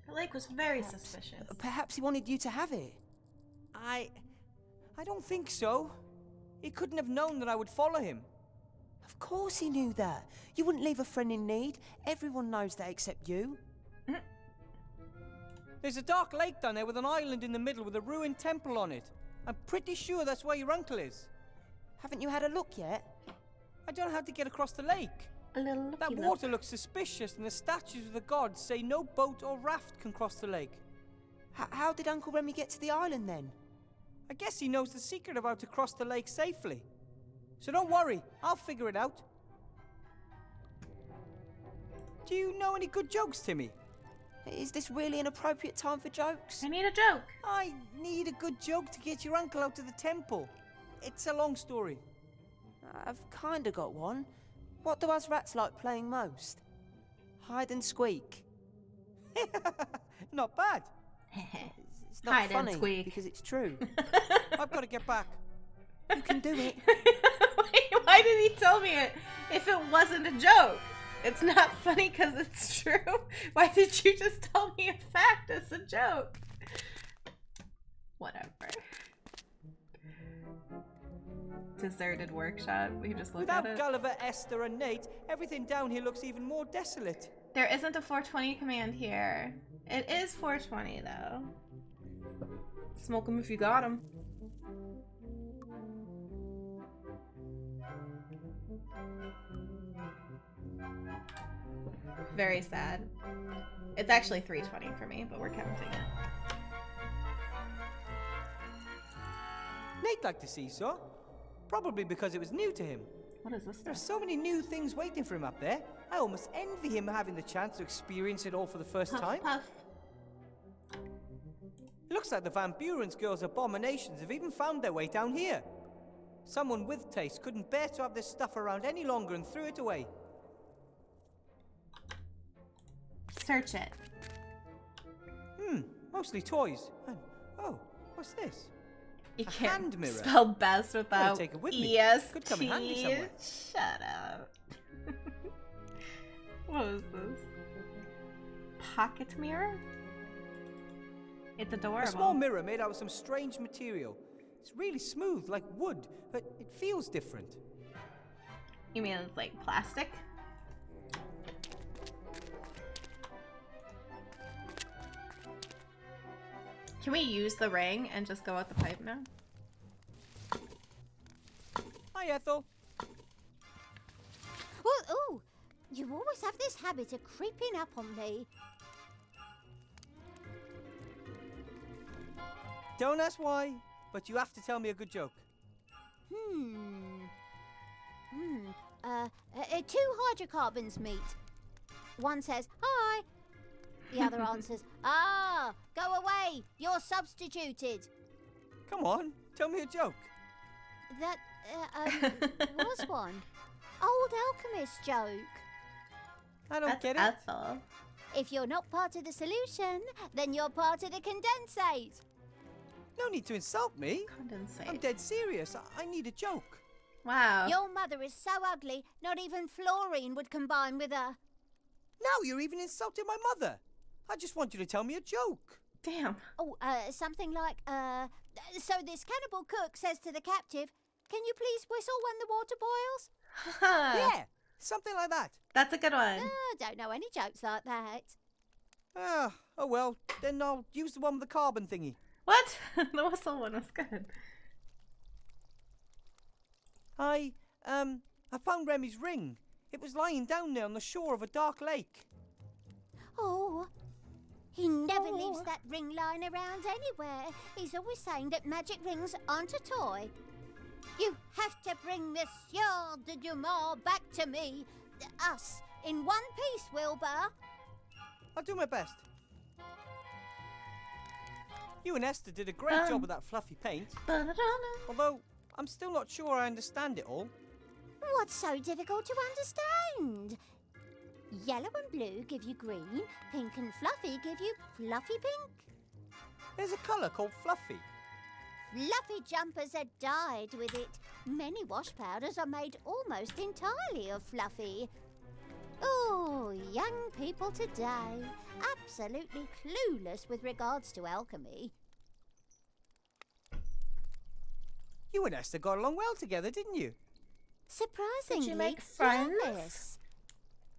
The lake was very suspicious. Perhaps he wanted you to have it. I don't think so. He couldn't have known that I would follow him. Of course he knew that. You wouldn't leave a friend in need. Everyone knows that except you. There's a dark lake down there with an island in the middle with a ruined temple on it. I'm pretty sure that's where your uncle is. Haven't you had a look yet? I don't know how to get across the lake. A little That looky water looks suspicious, and the statues of the gods say no boat or raft can cross the lake. How did Uncle Remy get to the island then? I guess he knows the secret of how to cross the lake safely. So don't worry, I'll figure it out. Do you know any good jokes, Timmy? Is this really an appropriate time for jokes? I need a joke. I need a good joke to get your uncle out of the temple. It's a long story. I've kinda got one. What do us rats like playing most? Hide and squeak. Not bad. It's not Hide and funny squeak. because it's true. I've got to get back. You can do it. Wait, why did he tell me it if it wasn't a joke? It's not funny because it's true. Why did you just tell me a fact as a joke? Whatever. Deserted workshop. We just look Without at it. Gulliver, Esther, and Nate, everything down here looks even more desolate. There isn't a 420 command here. It is 420 though. Smoke 'em if you got 'em. Very sad. It's actually 320 for me, but we're counting it. Nate liked the seesaw. Probably because it was new to him. What is this? There are so many new things waiting for him up there. I almost envy him having the chance to experience it all for the first time. Puff. It looks like the Van Buren's girls' abominations have even found their way down here. Someone with taste couldn't bear to have this stuff around any longer and threw it away. Search it. Mostly toys. And, oh, what's this? You A can't hand mirror. spell best I'm without gonna take it with me. EST. Could come in handy somewhere. Shut up. What is this? Pocket mirror? It's adorable. A small mirror made out of some strange material. It's really smooth, like wood, but it feels different. You mean it's like plastic? Can we use the ring and just go out the pipe now? Hi, Ethel. Oh, ooh, you always have this habit of creeping up on me. Don't ask why, but you have to tell me a good joke. Two hydrocarbons meet. One says, hi. The other answers, ah, go away, you're substituted. Come on, tell me a joke. That, was one. Old alchemist joke. I don't get it. Ethel. If you're not part of the solution, then you're part of the condensate. No need to insult me. Condensate. I'm dead serious. I need a joke. Wow. Your mother is so ugly, not even fluorine would combine with her. Now you're even insulting my mother. I just want you to tell me a joke. Damn. Oh, something like, so this cannibal cook says to the captive, can you please whistle when the water boils? Yeah, something like that. That's a good one. Don't know any jokes like that. Oh well, then I'll use the one with the carbon thingy. What? The whistle one was good. I found Remy's ring. It was lying down there on the shore of a dark lake. Oh, he never leaves that ring lying around anywhere. He's always saying that magic rings aren't a toy. You have to bring this Sieur de Dumas back to me. Us, in one piece, Wilbur. I'll do my best. You and Esther did a great job with that fluffy paint. Although, I'm still not sure I understand it all. What's so difficult to understand? Yellow and blue give you green, pink and fluffy give you fluffy pink. There's a colour called fluffy. Fluffy jumpers are dyed with it. Many wash powders are made almost entirely of fluffy. Oh, young people today, absolutely clueless with regards to alchemy. You and Esther got along well together, didn't you? Surprisingly, Did you make friends? yes.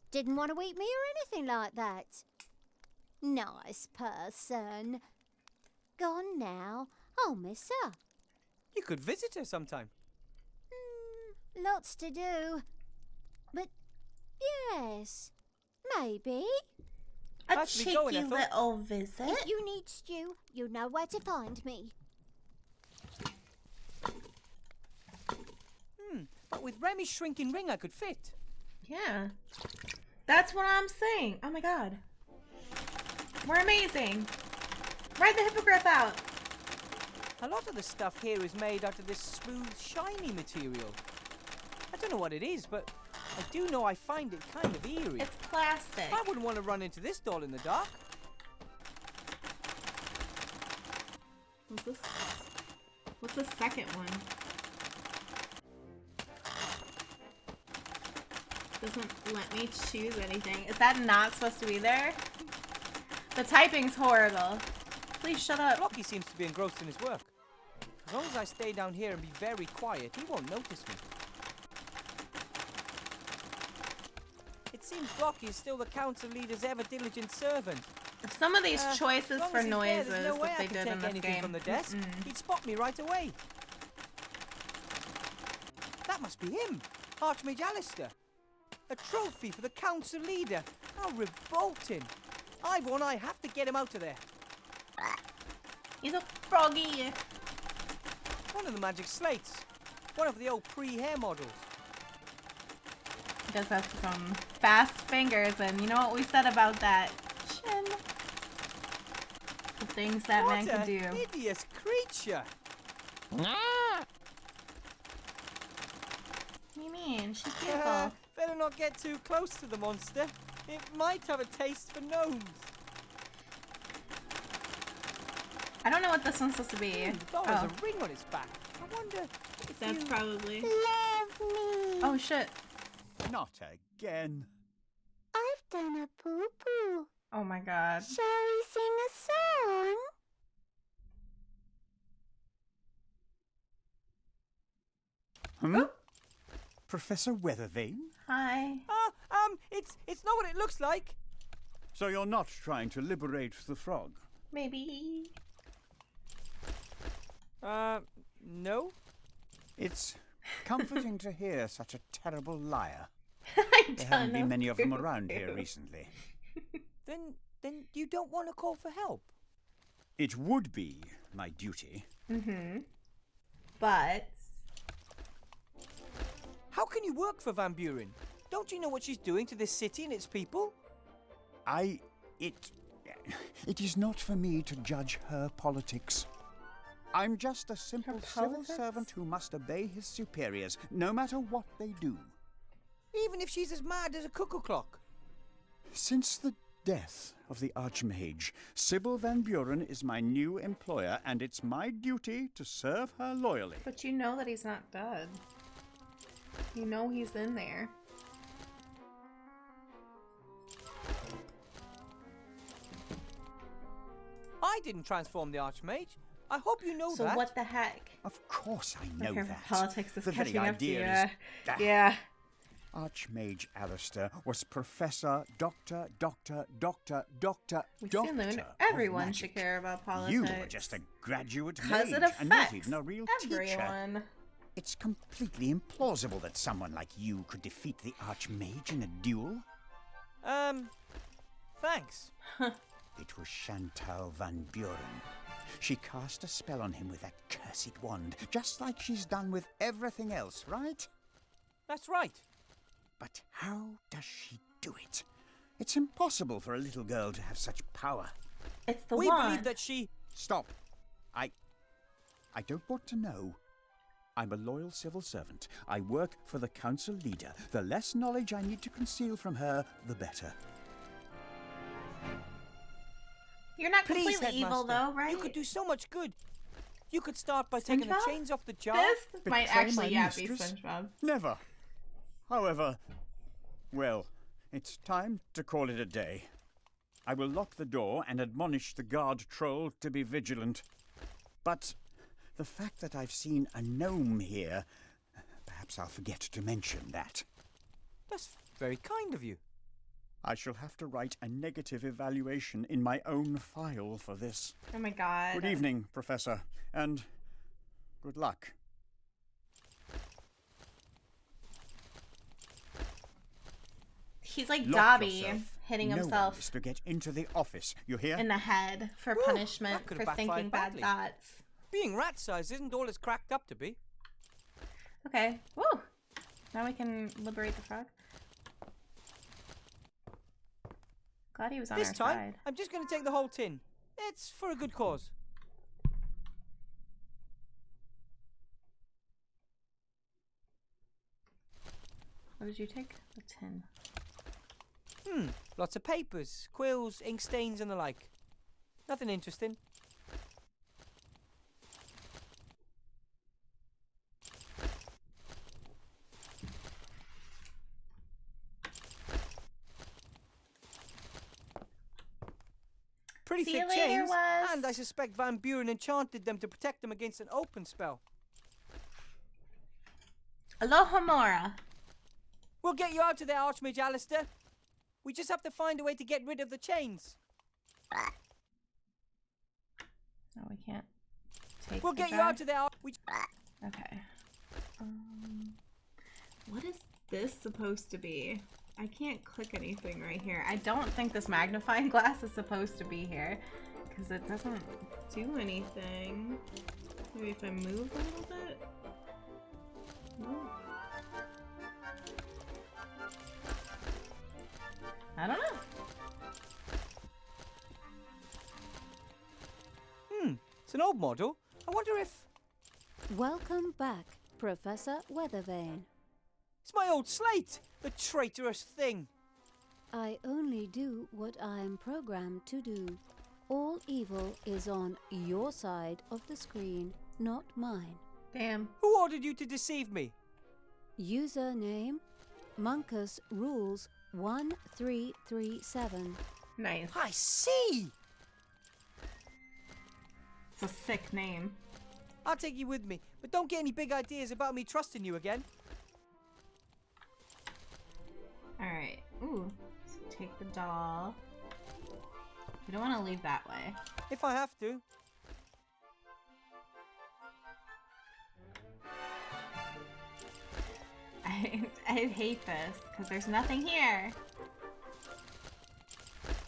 Didn't want to eat me or anything like that. Nice person. Gone now. I'll miss her. You could visit her sometime. Lots to do. But yes, maybe. A Nice to be cheeky going, Ethel. little visit. If you need stew, you know where to find me. But with Remy's shrinking ring, I could fit. Yeah. That's what I'm saying. Oh my god. We're amazing. Write the hippogriff out. A lot of the stuff here is made out of this smooth, shiny material. I don't know what it is, but I do know I find it kind of eerie. It's plastic. I wouldn't want to run into this doll in the dark. What's this? What's the second one? Doesn't let me choose anything. Is that not supposed to be there? The typing's horrible. Please shut up. Blocky seems to be engrossed in his work. As long as I stay down here and be very quiet, he won't notice me. It seems Blocky is still the council leader's ever-diligent servant. Some of these choices as long for as he's there, noises there's no way that I they could did take in this anything game. from the desk. He'd spot me right away. That must be him, Archmage Alistair. A trophy for the council leader. How revolting. Ivor and I have to get him out of there. He's a froggy. One of the magic slates. One of the old pre-hair models. He does have some fast fingers, and you know what we said about that chin? The things that What man can do. a hideous creature. What do you mean? She's beautiful. Better not get too close to the monster. It might have a taste for gnomes. I don't know what this one's supposed to be. Oh, there's a ring on its back. I wonder if That's you... probably... Love me. Oh, shit. Not again. I've done a poo-poo. Oh my god. Shall we sing a song? Professor Weathervane? Hi. It's not what it looks like. So you're not trying to liberate the frog? Maybe. No? It's comforting to hear such a terrible liar. I There haven't been don't many of them know around here who. recently. Then you don't want to call for help? It would be my duty. Mm-hmm. But... How can you work for Van Buren? Don't you know what she's doing to this city and its people? It is not for me to judge her politics. I'm just a simple civil servant who must obey his superiors, no matter what they do. Even if she's as mad as a cuckoo clock? Since the death of the Archmage, Sybil Van Buren is my new employer, and it's my duty to serve her loyally. But you know that he's not dead. You know he's in there. I didn't transform the Archmage. I hope you know So that. what the heck? Of course I know Okay, that. politics is the catching very up to you. idea is... Yeah. Archmage Alistair was Professor, Doctor, We soon everyone should care about politics. You were just a graduate Because mage, it and not affects even a real teacher. everyone. It's completely implausible that someone like you could defeat the Archmage in a duel. Thanks. It was Chantal Van Buren. She cast a spell on him with that cursed wand, just like she's done with everything else, right? That's right. But how does she do it? It's impossible for a little girl to have such power. It's the We wand. believe that she... Stop. I don't want to know. I'm a loyal civil servant. I work for the council leader. The less knowledge I need to conceal from her, the better. You're not Please, completely evil, Headmaster. though, right? You could do so much good. You could start by taking the SpongeBob? chains off the jar. This might Betray actually, my yeah, be mistress? SpongeBob. Never. However, well, it's time to call it a day. I will lock the door and admonish the guard troll to be vigilant. But the fact that I've seen a gnome here, perhaps I'll forget to mention that. That's very kind of you. I shall have to write a negative evaluation in my own file for this. Oh my god. Good evening, Professor, and good luck. He's like Lock Dobby, yourself. hitting No one himself is to get into the office. You hear? in the head for Whew, punishment that could've for thinking backfired bad badly. thoughts. Being rat-sized isn't all it's cracked up to be. Okay. Woo! Now we can liberate the frog. Glad he was on This our time, side. I'm just going to take the whole tin. It's for a good cause. What did you take? A tin. Lots of papers, quills, ink stains and the like. Nothing interesting. Pretty See thick you later, chains, Wes. and I suspect Van Buren enchanted them to protect them against an open spell. Aloha Mora. We'll get you out of there, Archmage Alistair. We just have to find a way to get rid of the chains. No, we can't take We'll the get you jar. out of there. Okay. What is this supposed to be? I can't click anything right here. I don't think this magnifying glass is supposed to be here because it doesn't do anything. Maybe if I move a little bit? No. I don't know. It's an old model. I wonder if... Welcome back, Professor Weathervane. It's my old slate! The traitorous thing! I only do what I am programmed to do. All evil is on your side of the screen, not mine. Damn. Who ordered you to deceive me? Username Monkus Rules 1337. Nice. I see! It's a sick name. I'll take you with me, but don't get any big ideas about me trusting you again. Alright. Ooh. So take the doll. We don't want to leave that way. If I have to. I hate this, because there's nothing here.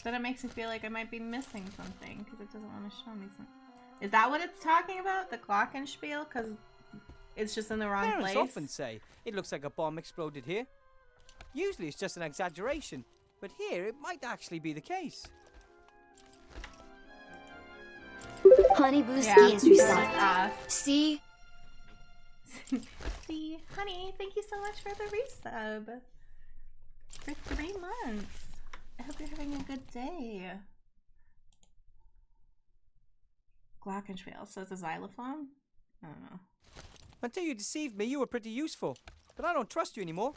Then it makes me feel like I might be missing something, because it doesn't want to show me something. Is that what it's talking about? The glockenspiel? Because it's just in the wrong Parents place? often say it looks like a bomb exploded here. Usually it's just an exaggeration, but here it might actually be the case. Honey Boo's Yeah, is resolved. off. See? See, honey, thank you so much for the resub. For 3 months. I hope you're having a good day. Glockenspiel, so it's a xylophone? I don't know. Until you deceived me, you were pretty useful. But I don't trust you anymore.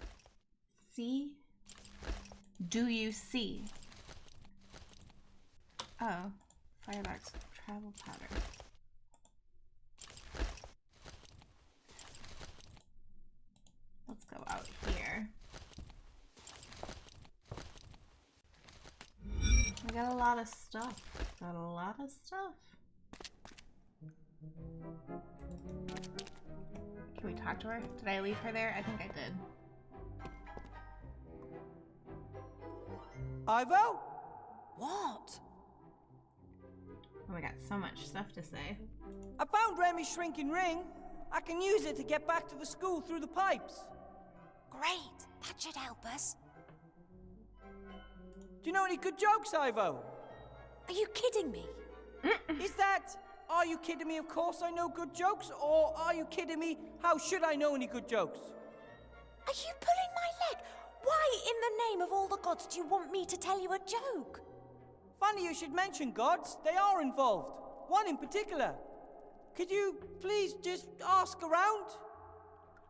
See? Do you see? Oh, Fireback's travel powder. Let's go out here. I got a lot of stuff. Got a lot of stuff. Can we talk to her? Did I leave her there? I think I did. Ivo? What? Oh, we got so much stuff to say. I found Remy's shrinking ring. I can use it to get back to the school through the pipes. Great. That should help us. Do you know any good jokes, Ivo? Are you kidding me? Is that, are you kidding me, of course I know good jokes, or are you kidding me, how should I know any good jokes? Are you pulling my leg? Why in the name of all the gods do you want me to tell you a joke? Funny you should mention gods. They are involved. One in particular. Could you please just ask around?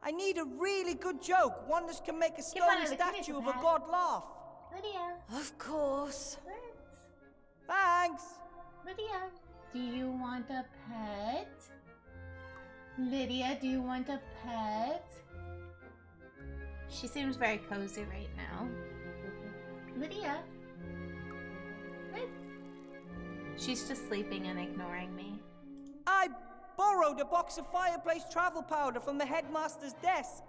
I need a really good joke. One that can make a stone statue of a god laugh. Lydia. Of course. Thanks. Lydia, do you want a pet? Lydia, do you want a pet? She seems very cozy right now. Lydia. What? She's just sleeping and ignoring me. I borrowed a box of fireplace travel powder from the headmaster's desk.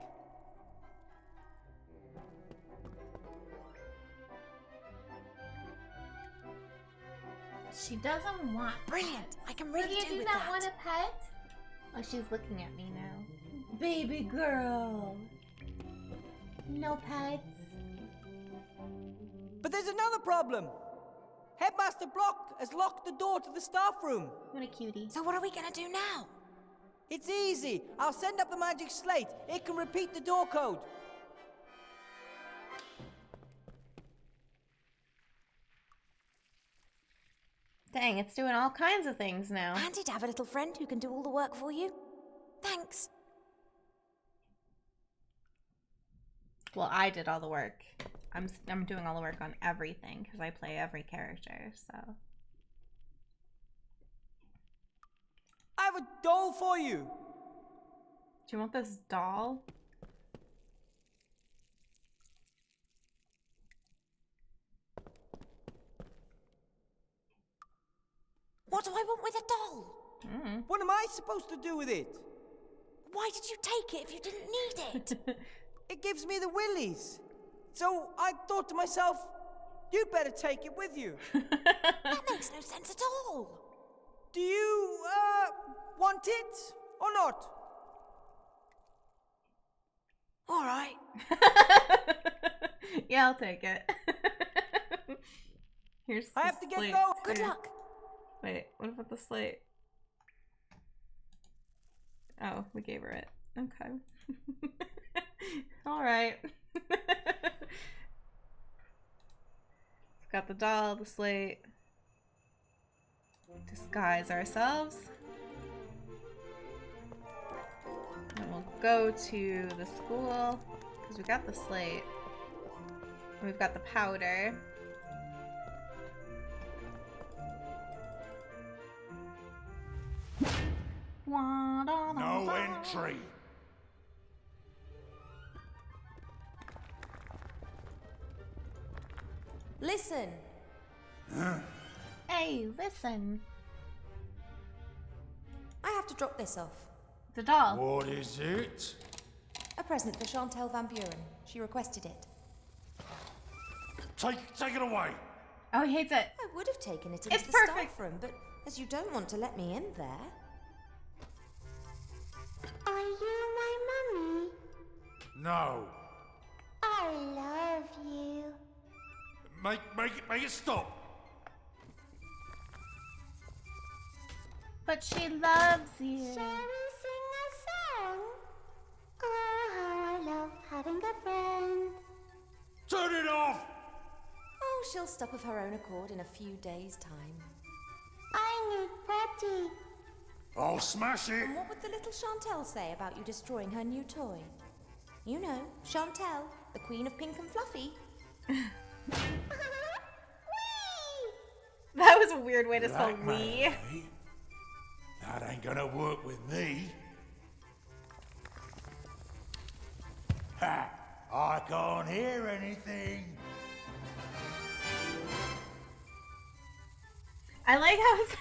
She doesn't want. Brilliant. I can really Lydia, do do with not that. want a pet? Oh, she's looking at me now. Baby girl. No pets. But there's another problem. Headmaster Block has locked the door to the staff room. What a cutie. So what are we gonna do now? It's easy. I'll send up the magic slate. It can repeat the door code. Dang, it's doing all kinds of things now. Handy to have a little friend who can do all the work for you. Thanks. Well, I did all the work. I'm doing all the work on everything because I play every character, so. I have a doll for you. Do you want this doll? What do I want with a doll? What am I supposed to do with it? Why did you take it if you didn't need it? It gives me the willies. So I thought to myself, you better take it with you. That makes no sense at all. Do you, want it or not? All right. Yeah, I'll take it. Here's I the have to get slate. going. Good luck. Wait, what about the slate? Oh, we gave her it. Okay. Alright. Got the doll, the slate. Disguise ourselves. And we'll go to the school, because we got the slate. And we've got the powder. No entry. Listen. Hey, listen. I have to drop this off. The doll. What is it? A present for Chantal Van Buren. She requested it. Take it away. Oh, he hates it. I would have taken it into It's the perfect. staff room, but as you don't want to let me in there... Are you my mummy? No. I love you. Make it stop. But she loves you. Shall we sing a song? Oh, how I love having a friend. Turn it off. Oh, she'll stop of her own accord in a few days' time. I need Patty. I'll smash it. And what would the little Chantal say about you destroying her new toy? You know, Chantal, the queen of pink and fluffy. That was a weird way to spell Blackmail, we. eh? That ain't gonna work with me. Ha! I can't hear anything. I like how it's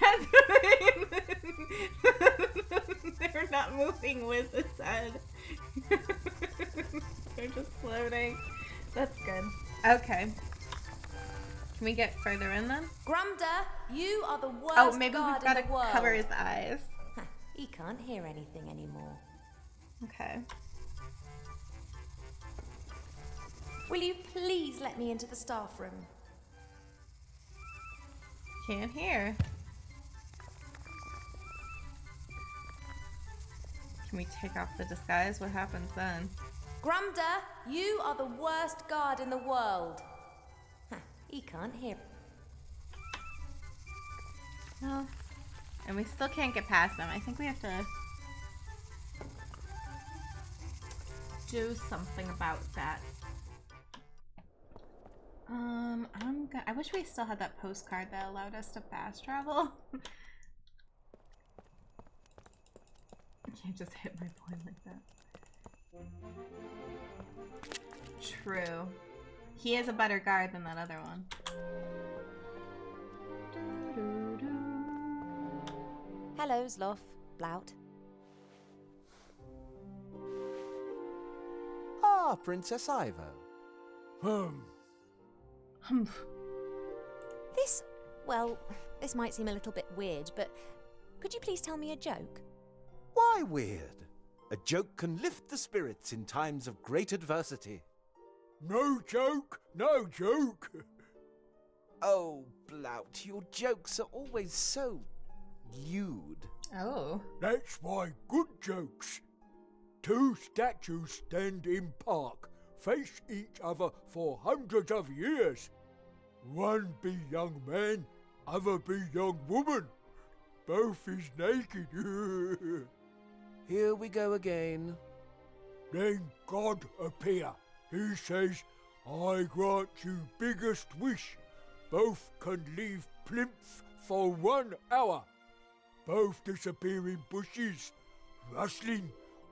they're not moving with the head. They're just floating. That's good. Okay. Can we get further in then? Grumda, you are the worst Oh, maybe guard we've got in to the world. cover his eyes. He can't hear anything anymore. Okay. Will you please let me into the staff room? Can't hear. Can we take off the disguise? What happens then? Grumda, you are the worst guard in the world. He can't hear. No. And we still can't get past them. I think we have to do something about that. I wish we still had that postcard that allowed us to fast travel. I can't just hit my point like that. True. He is a better guard than that other one. Hello, Zloff. Blout. Ah, Princess Ivo. This might seem a little bit weird, but could you please tell me a joke? Why weird? A joke can lift the spirits in times of great adversity. No joke, no joke. Oh, Blout, your jokes are always so lewd. Oh. That's why good jokes. Two statues stand in park, face each other for hundreds of years. One be young man, other be young woman. Both is naked. Here we go again. Then God appear. He says, I grant you biggest wish. Both can leave plinth for 1 hour. Both disappear in bushes, rustling,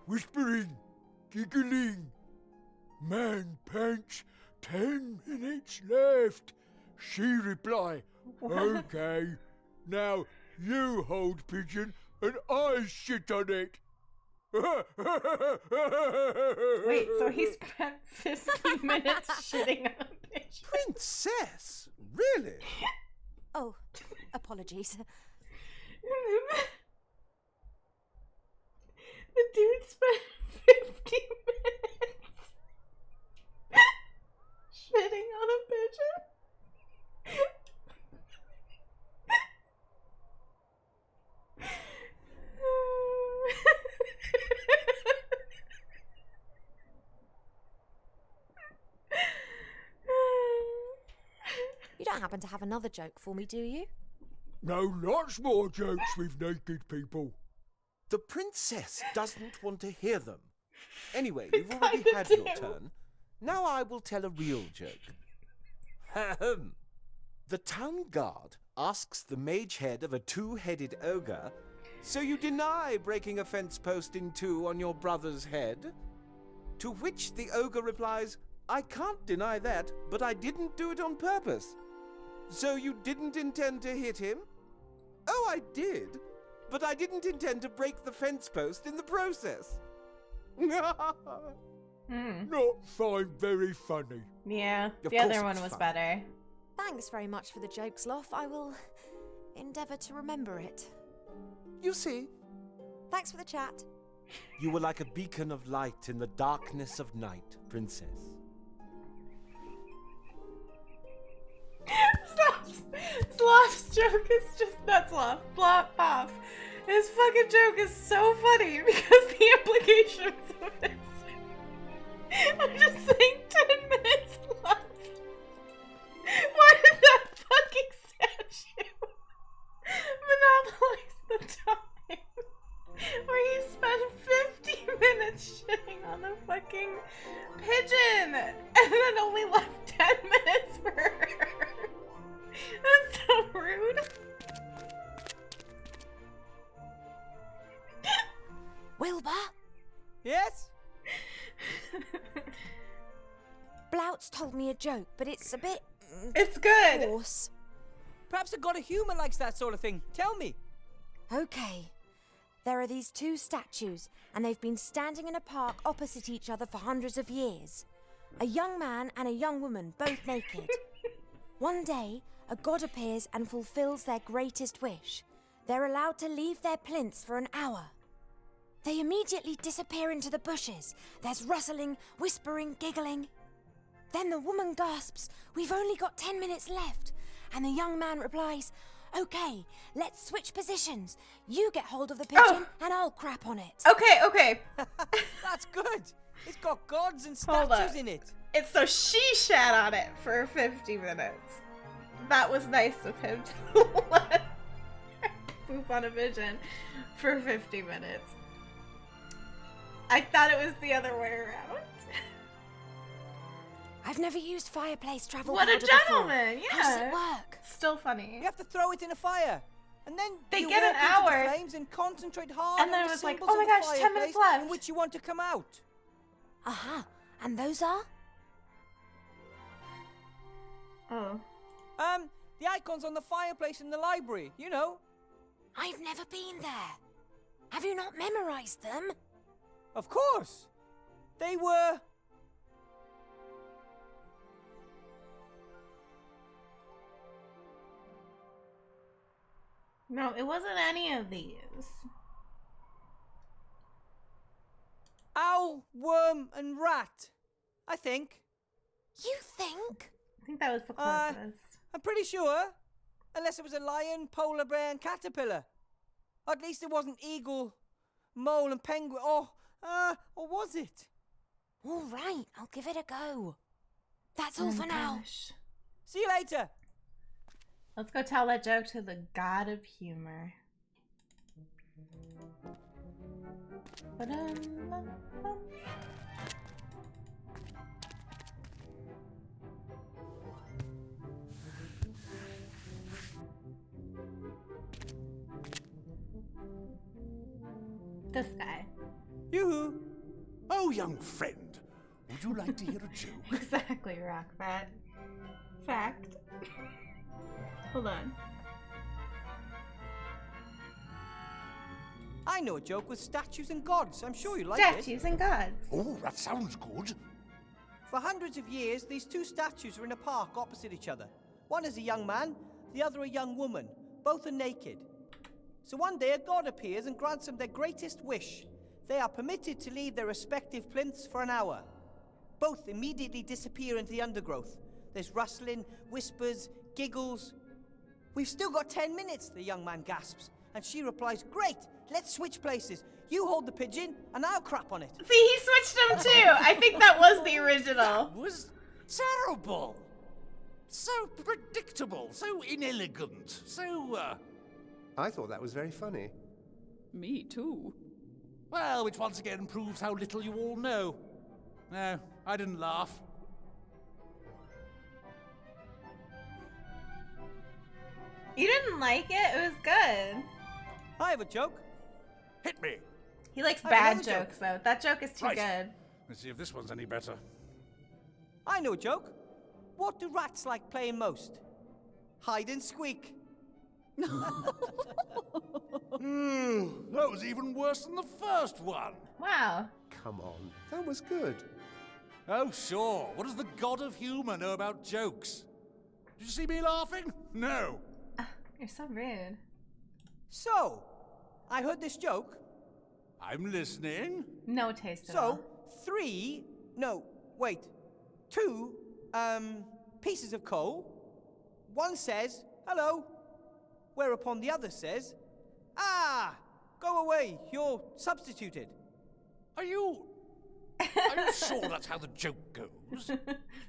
whispering, giggling. Man pants, 10 minutes left. She reply, okay. Now you hold pigeon and I sit on it. Wait, so he spent 15 minutes shitting on a pigeon? Princess? Really? Oh, apologies. The dude spent 15 minutes shitting on a pigeon? You don't happen to have another joke for me, do you? No, lots more jokes with naked people. The princess doesn't want to hear them. Anyway, you've already had your turn. Now I will tell a real joke. Ahem. The town guard asks the mage head of a two-headed ogre, so you deny breaking a fence post in two on your brother's head? To which the ogre replies, I can't deny that, but I didn't do it on purpose. So you didn't intend to hit him? Oh, I did, but I didn't intend to break the fence post in the process. not find very funny. Yeah, Of the course other one it's was fun. better. Thanks very much for the jokes, Lof. I will endeavour to remember it. You see, Thanks for the chat. you were like a beacon of light in the darkness of night, Princess. Sloth's joke is just not Sloth. Plop off. His fucking joke is so funny because the implications of it. I'm just saying 10 minutes left. Why did that fucking statue monopolize the time? Where you spent 50 minutes shitting on the fucking pigeon and then only left 10 minutes for her. That's so rude. Wilbur? Yes? Blout's told me a joke, but it's a bit... It's good. Coarse. Perhaps a god of humour likes that sort of thing. Tell me. Okay. There are these two statues, and they've been standing in a park opposite each other for hundreds of years. A young man and a young woman, both naked. One day, a god appears and fulfills their greatest wish. They're allowed to leave their plinths for an hour. They immediately disappear into the bushes. There's rustling, whispering, giggling. Then the woman gasps, "We've only got 10 minutes left." And the young man replies, "Okay, let's switch positions. You get hold of the pigeon and I'll crap on it." Okay. That's good. It's got gods and Hold statues up. in it. It's so she shat on it for 50 minutes. That was nice of him to let her poop on a pigeon for 50 minutes. I thought it was the other way around. I've never used fireplace travel What a powder before. gentleman, yeah. How does it work? Still funny. You have to throw it in a fire. And then They you get walk an into the hour. flames and concentrate hard And then on it the was like, symbols oh my of the gosh, 10 minutes fireplace left. in which you want to come out. Aha. And those are? Oh. The icons on the fireplace in the library, you know. I've never been there. Have you not memorized them? Of course. They were... No, it wasn't any of these. owl, worm, and rat. I think. You think? I think that was the closest. I'm pretty sure. Unless it was a lion, polar bear, and caterpillar. Or at least it wasn't eagle, mole, and penguin. Or was it? All right, I'll give it a go. That's all for now. See you later. Let's go tell that joke to the god of humor. This guy. Yoo-hoo. Oh, young friend, would you like to hear a joke? Exactly, Rockfat. Fact. Hold on. I know a joke with statues and gods. I'm sure you like it. Statues and gods. Oh, that sounds good. For hundreds of years, these two statues are in a park opposite each other. One is a young man, the other a young woman. Both are naked. So one day a god appears and grants them their greatest wish. They are permitted to leave their respective plinths for an hour. Both immediately disappear into the undergrowth. There's rustling, whispers, giggles. We've still got 10 minutes, the young man gasps. And she replies, great, let's switch places. You hold the pigeon, and I'll crap on it. See, he switched them too. I think that was the original. That was terrible. So predictable, so inelegant, so, I thought that was very funny. Me too. Well, which once again proves how little you all know. No, I didn't laugh. You didn't like it? It was good. I have a joke. Hit me. He likes I have bad another joke. jokes, though. That joke is too Right. good. Let's see if this one's any better. I know a joke. What do rats like playing most? Hide and squeak. That was even worse than the first one. Wow. Come on, that was good. Oh, sure. What does the god of humour know about jokes? Did you see me laughing? No. You're so rude. So, I heard this joke. I'm listening. No taste at all. So, 2 pieces of coal. One says, hello, whereupon the other says, ah, go away, you're substituted. Are you sure that's how the joke goes?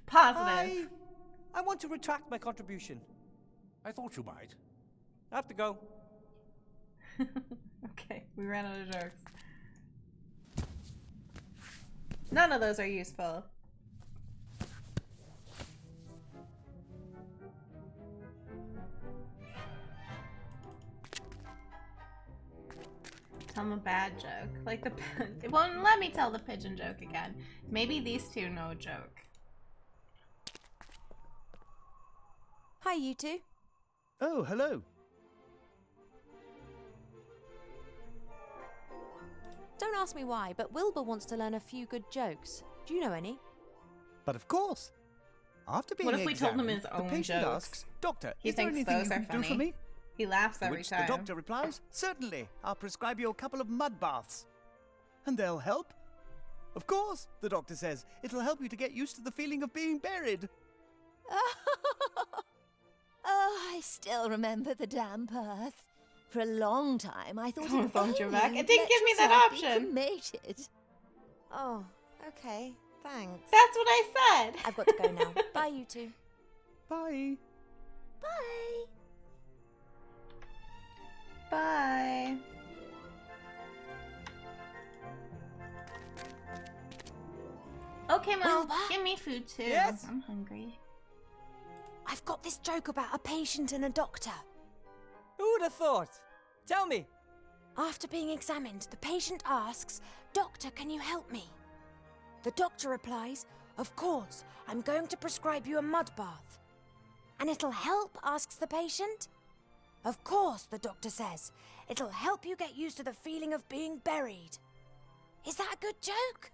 Positive. I want to retract my contribution. I thought you might. I have to go. Okay, we ran out of jokes. None of those are useful. Tell them a bad joke. Like the... It won't let me tell the pigeon joke again. Maybe these two know a joke. Hi, you two. Oh, hello. Don't ask me why, but Wilbur wants to learn a few good jokes. Do you know any? But of course. After being What if we told him his the own patient jokes? asks, Doctor, He is there thinks anything those you are can do for funny. me? He laughs To every which time. the doctor replies, certainly, I'll prescribe you a couple of mud baths. And they'll help? Of course, the doctor says. It'll help you to get used to the feeling of being buried. Oh, I still remember the damp earth. For a long time, I thought Oh, if don't you only back. It you'd didn't let give me that yourself be option. cremated. Oh, okay. Thanks. That's what I said. I've got to go now. Bye, you two. Bye. Bye. Bye. Okay, Mom. Wilbur? Give me food too. Yes? I'm hungry. I've got this joke about a patient and a doctor. Who would have thought? Tell me. After being examined, the patient asks, Doctor, can you help me? The doctor replies, Of course, I'm going to prescribe you a mud bath. And it'll help, asks the patient. Of course, the doctor says. It'll help you get used to the feeling of being buried. Is that a good joke?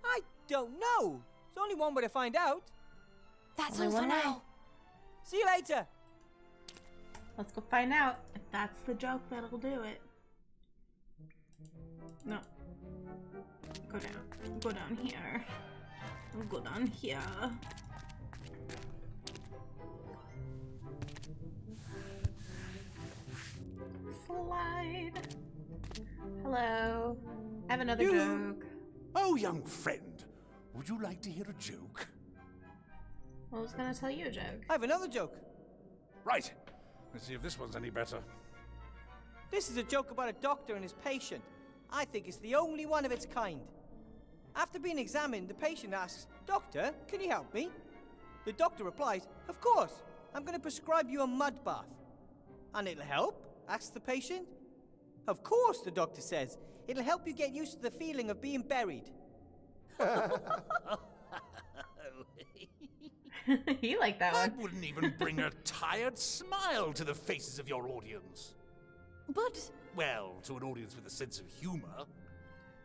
I don't know. There's only one way to find out. That's Only all for one way. now. See you later. Let's go find out if that's the joke that'll do it. No. Go down. Go down here. Go down here. Slide. Hello. I have another joke. Oh, young friend, would you like to hear a joke? I was gonna tell you a joke. I have another joke. Right. Let's see if this one's any better. This is a joke about a doctor and his patient. I think it's the only one of its kind. After being examined, the patient asks, Doctor, can you help me? The doctor replies, Of course, I'm going to prescribe you a mud bath. And it'll help? Asks the patient. Of course, the doctor says. It'll help you get used to the feeling of being buried. You like that That one. wouldn't even bring a tired smile to the faces of your audience. But Well, to an audience with a sense of humor.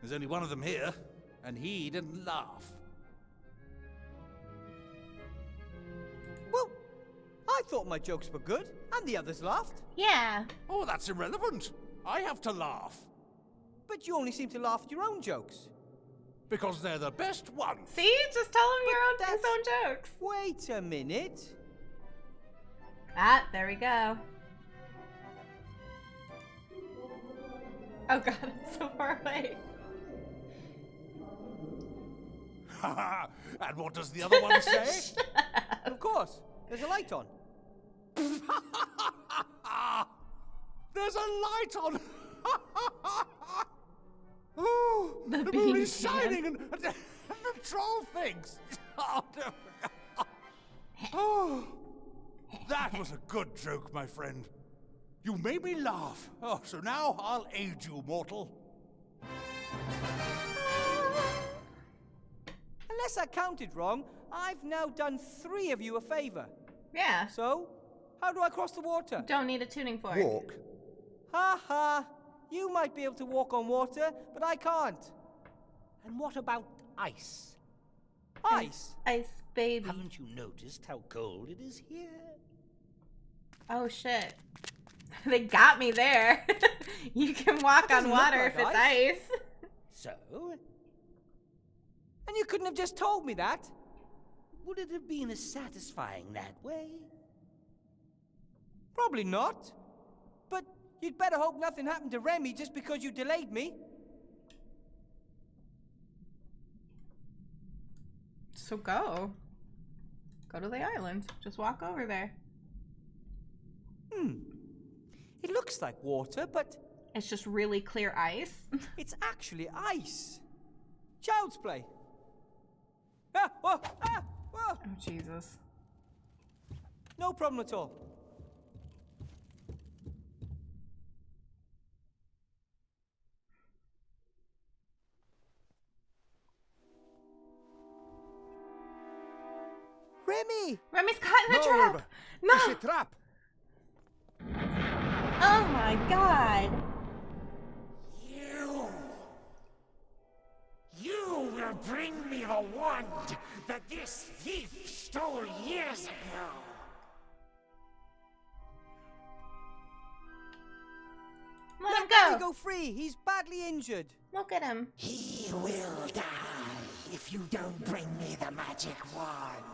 There's only one of them here, and he didn't laugh. Well, I thought my jokes were good, and the others laughed. Yeah. Oh, that's irrelevant. I have to laugh. But you only seem to laugh at your own jokes. Because they're the best ones. See? Just tell him his own jokes. Wait a minute. Ah, there we go. Oh god, it's so far away. And what does the other one say? Of course, there's a light on. There's a light on! Oh, The moon bean is can. shining and the troll thinks. Oh, no. Oh, that was a good joke, my friend. You made me laugh. Oh, so now I'll aid you, mortal. Unless I counted wrong, I've now done 3 of you a favor. Yeah. So, how do I cross the water? Don't need a tuning fork. Walk. Ha ha! You might be able to walk on water, but I can't. And what about ice? Ice? Ice baby. Haven't you noticed how cold it is here? Oh shit. They got me there. You can walk on water if it's ice. So? And you couldn't have just told me that? Would it have been as satisfying that way? Probably not. But you'd better hope nothing happened to Remy just because you delayed me. So go. Go to the island. Just walk over there. It looks like water, but... It's just really clear ice. It's actually ice. Child's play. Ah, whoa, ah, whoa. Oh, Jesus. No problem at all. Remy! Remy's caught in a trap! No! It's a trap! Oh my god! You will bring me the wand that this thief stole years ago. Let him Remy go! go free. He's badly injured. Look at him. He will die if you don't bring me the magic wand.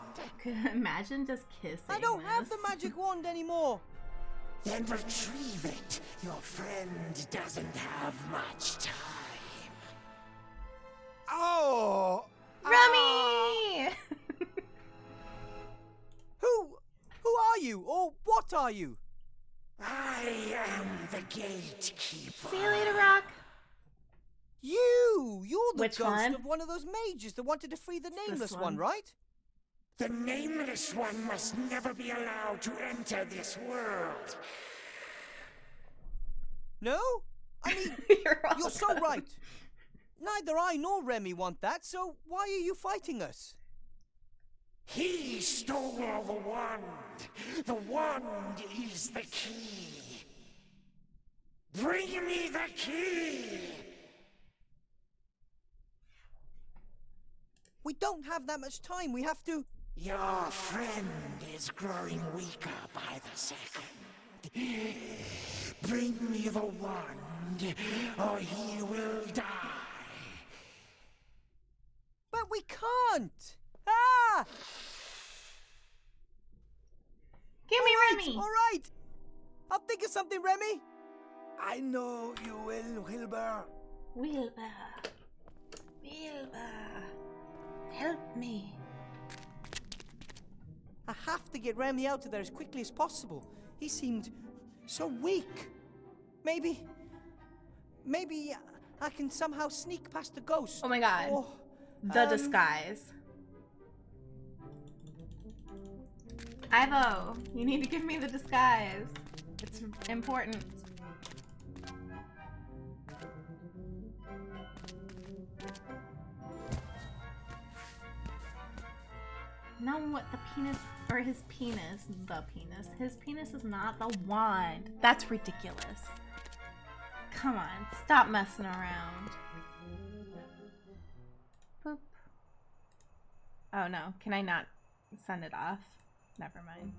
Imagine just kissing. I don't have the magic wand anymore. Then retrieve it. Your friend doesn't have much time. Oh! Remy! Who are you? Or what are you? I am the gatekeeper. See you later, Rock. You're the Which ghost one? of one of those mages that wanted to free the nameless one. one, right? The nameless one must never be allowed to enter this world. No? I mean, you're so right. Neither I nor Remy want that, so why are you fighting us? He stole the wand. The wand is the key. Bring me the key. We don't have that much time. We have to... Your friend is growing weaker by the second. Bring me the wand, or he will die. But we can't! Ah! Give me Remy! All right! I'll think of something, Remy! I know you will, Wilbur. Wilbur. Help me. I have to get Remy out of there as quickly as possible. He seemed so weak. Maybe I can somehow sneak past the ghost. Oh my god. Or, the disguise. Ivo, you need to give me the disguise. It's important. Know what the penis, or his penis, his penis is not the wand. That's ridiculous. Come on, stop messing around. Boop. Oh no, can I not send it off? Never mind.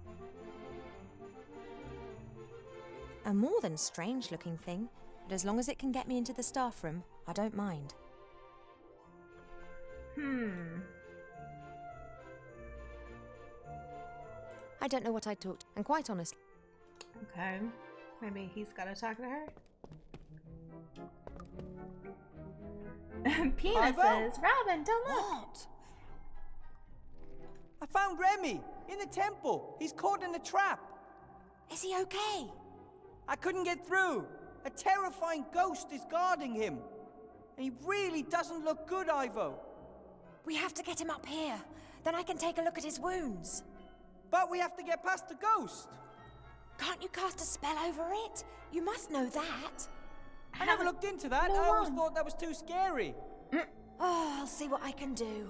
A more than strange looking thing, but as long as it can get me into the staff room, I don't mind. I don't know what I'd talk to, and quite honestly. Okay, maybe he's gotta talk to her. Penises! Robin, don't look! What? I found Remy in the temple. He's caught in a trap. Is he okay? I couldn't get through. A terrifying ghost is guarding him. And he really doesn't look good, Ivo. We have to get him up here. Then I can take a look at his wounds. But we have to get past the ghost. Can't you cast a spell over it? You must know that. I never looked into that. I always thought that was too scary. Oh, I'll see what I can do.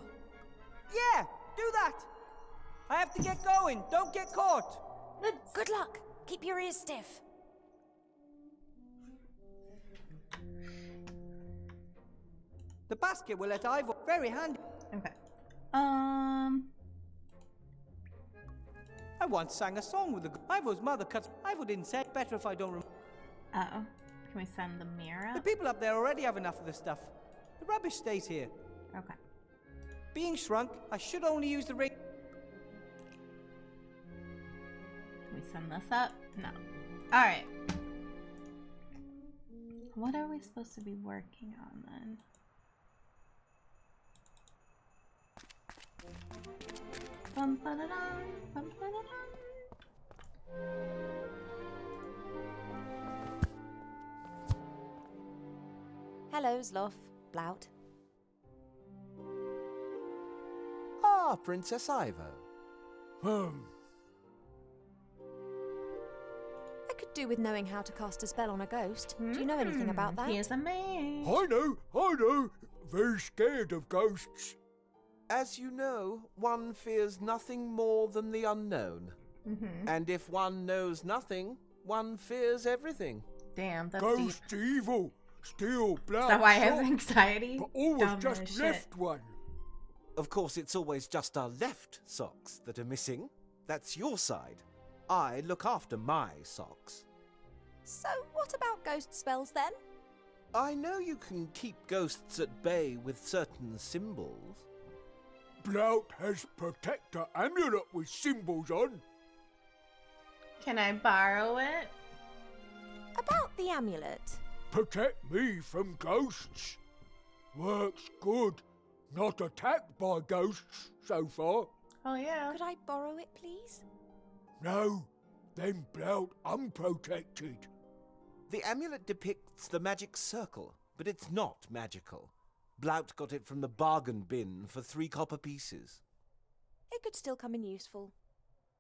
Yeah, do that. I have to get going. Don't get caught. Good luck. Keep your ears stiff. The basket will let Ivo. Very handy. Okay. I once sang a song with Ivor's mother cut. Ivor didn't say it better if I don't remember. Uh-oh. Can we send the mirror The up? people up there already have enough of this stuff. The rubbish stays here. Okay. Being shrunk, I should only use the ring. Can we send this up? No. Alright. What are we supposed to be working on then? Bum, ba-da-dum, bum, ba-da-dum. Hello, Zloff. Blout. Ah, Princess Ivo. I could do with knowing how to cast a spell on a ghost. Do you know anything about that? He is a mage. I know. Very scared of ghosts. As you know, one fears nothing more than the unknown. And if one knows nothing, one fears everything. Damn, that's Ghosts deep. evil. Still black. Is that why I have anxiety? But always Dumb just as left shit. one. Of course, it's always just our left socks that are missing. That's your side. I look after my socks. So, what about ghost spells then? I know you can keep ghosts at bay with certain symbols. Blout has protector amulet with symbols on. Can I borrow it? About the amulet. Protect me from ghosts. Works good. Not attacked by ghosts so far. Oh yeah. Could I borrow it, please? No, then Blout unprotected. The amulet depicts the magic circle, but it's not magical. Blout got it from the bargain bin for 3 copper pieces. It could still come in useful.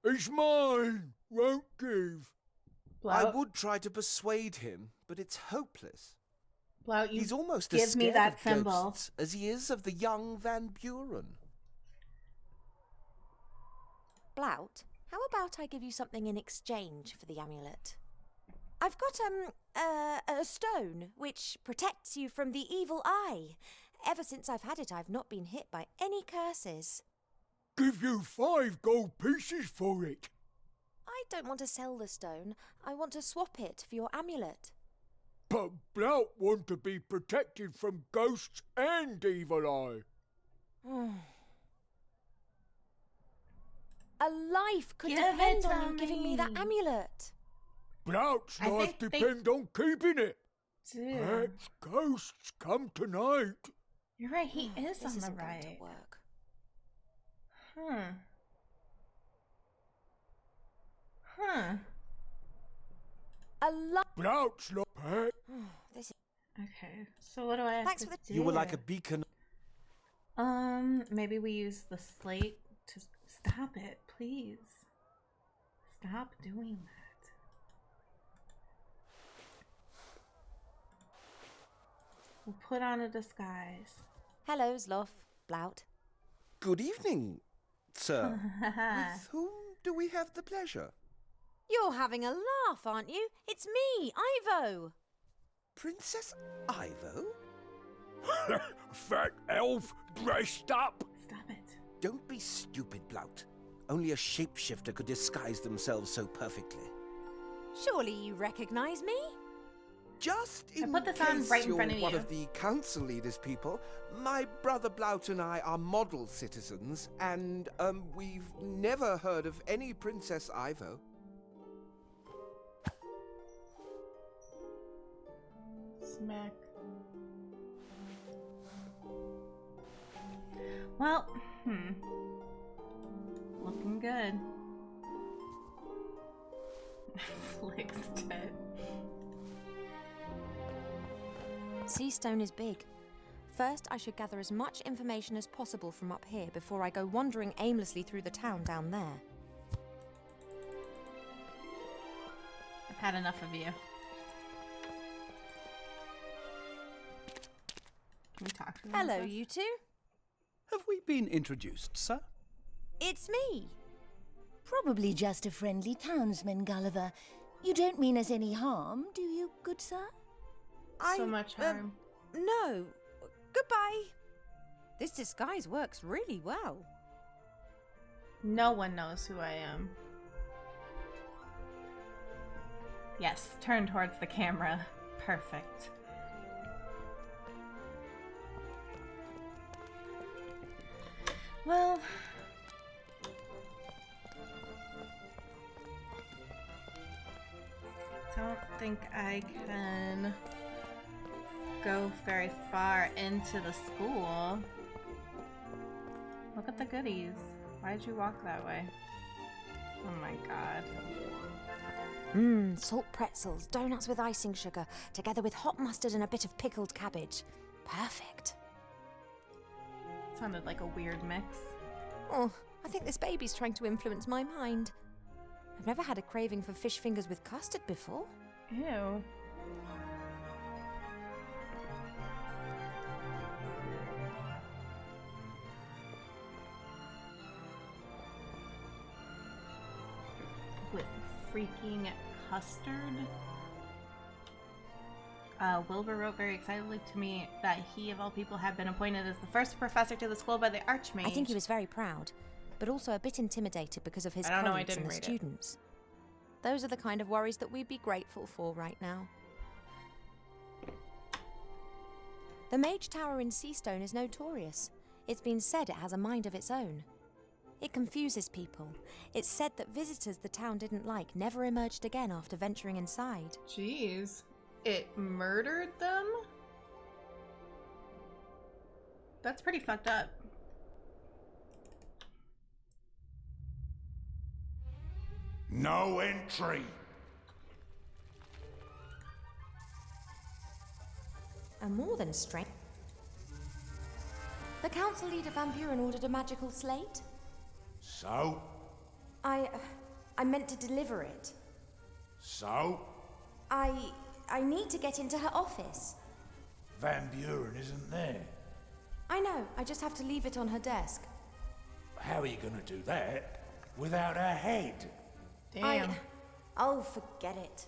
It's mine. Won't give. I would try to persuade him, but it's hopeless. Blout, you He's almost give as me scared that of symbol. ghosts as he is of the young Van Buren. Blout, how about I give you something in exchange for the amulet? I've got a stone which protects you from the evil eye. Ever since I've had it, I've not been hit by any curses. Give you 5 gold pieces for it. I don't want to sell the stone. I want to swap it for your amulet. But Blout want to be protected from ghosts and evil eye. A life could Give depend it on to you giving me that me. amulet. Blout's I life think they depend on keeping it. do. Perhaps ghosts come tonight. You're right, he is This on the isn't going right. to work. A life. Blout's not pet. This is... Okay, so what do I have Thanks to for the- do? You were like a beacon. Maybe we use the slate to stop it, please. Stop doing that. We'll put on a disguise. Hello, Zloff. Blout. Good evening, sir. With whom do we have the pleasure? You're having a laugh, aren't you? It's me, Ivo. Princess Ivo? Fat elf dressed up. Stop it. Don't be stupid, Blout. Only a shapeshifter could disguise themselves so perfectly. Surely you recognise me? Just in put this case on right in you're front of one you. of the council leaders, people, my brother Blout and I are model citizens, and we've never heard of any Princess Ivo. Smack. Well, looking good. Flicks dead. Seastone is big. First, I should gather as much information as possible from up here before I go wandering aimlessly through the town down there. I've had enough of you. Can we talk to them? Hello, first? you two. Have we been introduced, sir? It's me. Probably just a friendly townsman, Gulliver. You don't mean us any harm, do you, good sir? So much harm. No. Goodbye. This disguise works really well. No one knows who I am. Yes, turn towards the camera. Perfect. Well, I don't think I can go very far into the school. Look at the goodies. Why'd you walk that way? Oh my god. Mmm, salt pretzels, donuts with icing sugar, together with hot mustard and a bit of pickled cabbage. Perfect. Sounded like a weird mix. Oh, I think this baby's trying to influence my mind. I've never had a craving for fish fingers with custard before. Ew. With freaking custard? Wilbur wrote very excitedly to me that he, of all people, had been appointed as the first professor to the school by the Archmage. I think he was very proud, but also a bit intimidated because of his colleagues and the students. Those are the kind of worries that we'd be grateful for right now. The Mage Tower in Seastone is notorious. It's been said it has a mind of its own. It confuses people. It's said that visitors the town didn't like never emerged again after venturing inside. Jeez. It murdered them? That's pretty fucked up. No entry. And more than strength. The council leader Van Buren ordered a magical slate. So? I meant to deliver it. So? I need to get into her office. Van Buren isn't there. I know, I just have to leave it on her desk. How are you going to do that without her head? Damn. Oh, forget it.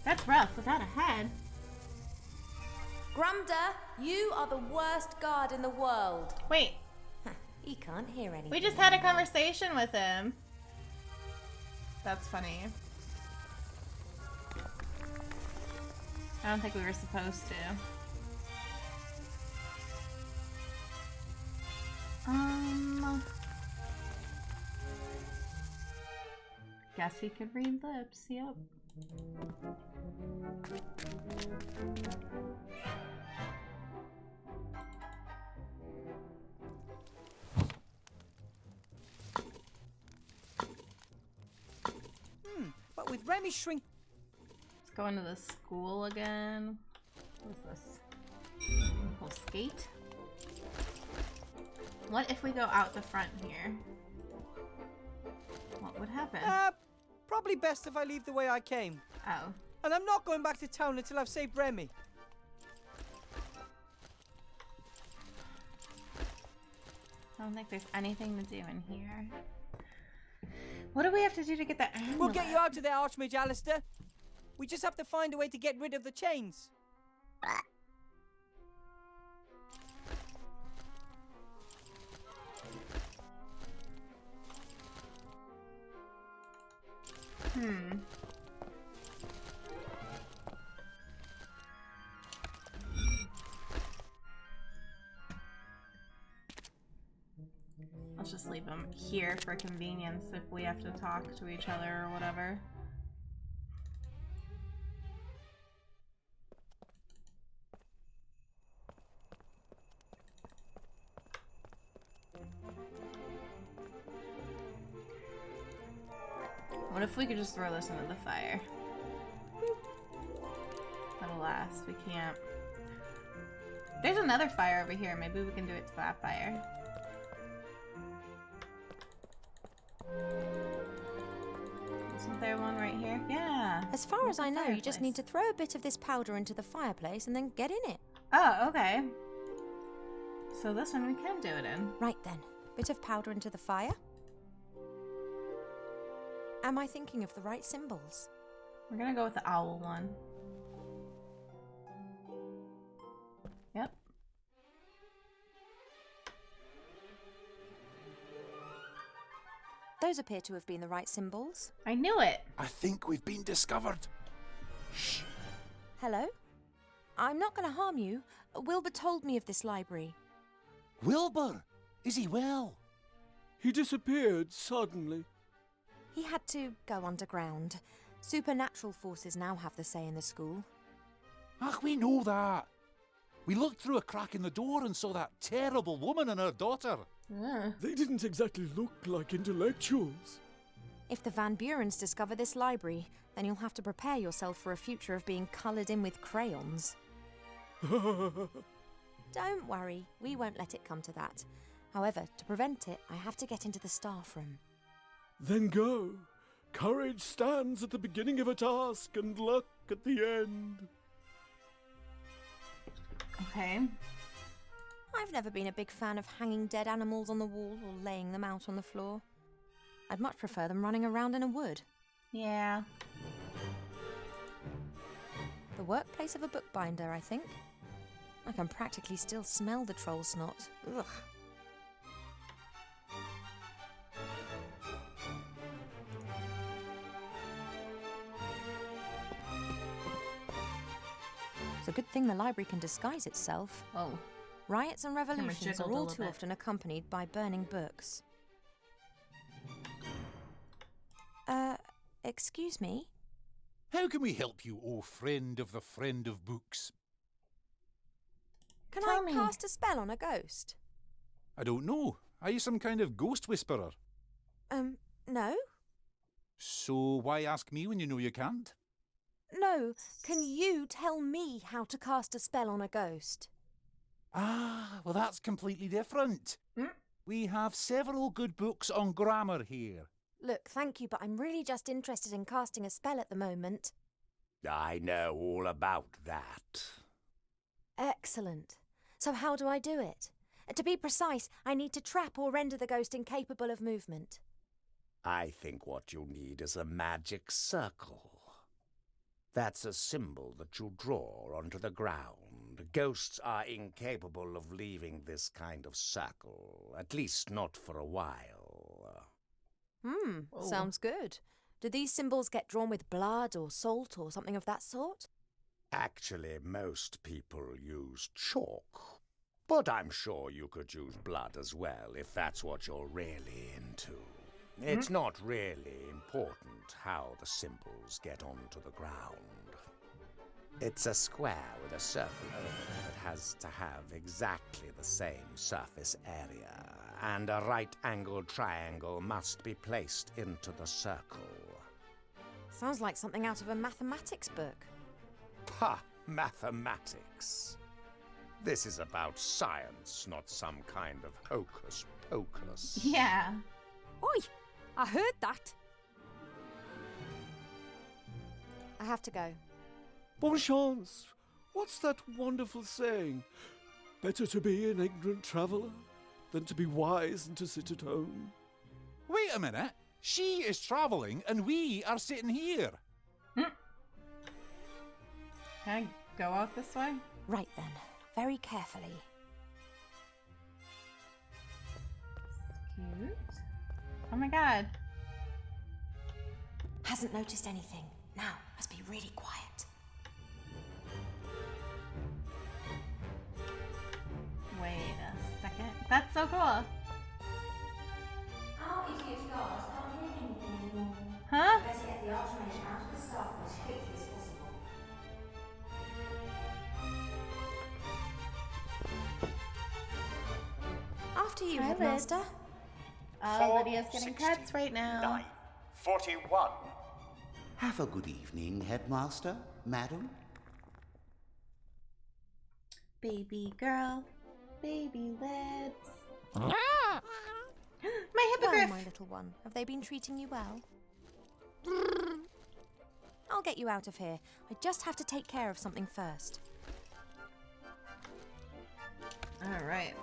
That's rough, without a head. Grumda, you are the worst guard in the world. Wait. He can't hear anything. We just had a conversation with him. That's funny. I don't think we were supposed to. Guess he could read lips, yep. But with Remy shrink... Let's go into the school again. What is this? We'll skate? What if we go out the front here? What would happen? Probably best if I leave the way I came. Oh. And I'm not going back to town until I've saved Remy. I don't think there's anything to do in here. What do we have to do to get that amulet? We'll get you out of there, Archmage Alistair. We just have to find a way to get rid of the chains. Let's just leave them here for convenience if we have to talk to each other or whatever. What if we could just throw this into the fire? But alas, we can't. There's another fire over here. Maybe we can do it to that fire. Isn't there one right here? Yeah. As far as I know, you just need to throw a bit of this powder into the fireplace and then get in it. Oh, okay. So this one we can do it in. Right then. Bit of powder into the fire. Am I thinking of the right symbols? We're gonna go with the owl one. Those appear to have been the right symbols. I knew it. I think we've been discovered. Hello? I'm not going to harm you. Wilbur told me of this library. Wilbur? Is he well? He disappeared suddenly. He had to go underground. Supernatural forces now have the say in the school. Ach, we know that. We looked through a crack in the door and saw that terrible woman and her daughter. They didn't exactly look like intellectuals. If the Van Burens discover this library, then you'll have to prepare yourself for a future of being coloured in with crayons. Don't worry, we won't let it come to that. However, to prevent it, I have to get into the staff room. Then go. Courage stands at the beginning of a task and luck at the end. Okay. I've never been a big fan of hanging dead animals on the wall or laying them out on the floor. I'd much prefer them running around in a wood. Yeah. The workplace of a bookbinder, I think. I can practically still smell the troll snot. Ugh. It's a good thing the library can disguise itself. Oh. Riots and revolutions are jiggled a all little too bit. often accompanied by burning books. Excuse me? How can we help you, O friend of the friend of books? Can Tell I me. cast a spell on a ghost? I don't know. Are you some kind of ghost whisperer? No? So why ask me when you know you can't? No. Can you tell me how to cast a spell on a ghost? Ah, well that's completely different. We have several good books on grammar here. Look, thank you, but I'm really just interested in casting a spell at the moment. I know all about that. Excellent. So how do I do it? To be precise, I need to trap or render the ghost incapable of movement. I think what you need is a magic circle. That's a symbol that you draw onto the ground. Ghosts are incapable of leaving this kind of circle, at least not for a while. Sounds good. Do these symbols get drawn with blood or salt or something of that sort? Actually, most people use chalk. But I'm sure you could use blood as well if that's what you're really into. It's not really important how the symbols get onto the ground. It's a square with a circle over it that has to have exactly the same surface area, and a right-angled triangle must be placed into the circle. Sounds like something out of a mathematics book. Pah! Mathematics. This is about science, not some kind of hocus-pocus. Yeah. Oi! I heard that. I have to go. Bonne chance. What's that wonderful saying? Better to be an ignorant traveller than to be wise and to sit at home. Wait a minute. She is travelling and we are sitting here. Can I go out this way? Right then. Very carefully. Cute. Oh my god. Hasn't noticed anything. Now, must be really quiet. Wait a second. That's so cool. Our idiot guard can't hear anything anymore. Huh? Better get the Archmage out of the staff room as quickly as possible. After you, Hi, Headmaster. Lydia's getting cuts right now. 41. Have a good evening, Headmaster, madam. Baby girl, baby lips. My hippogriff. Well, my little one, have they been treating you well? I'll get you out of here. I just have to take care of something first. All right.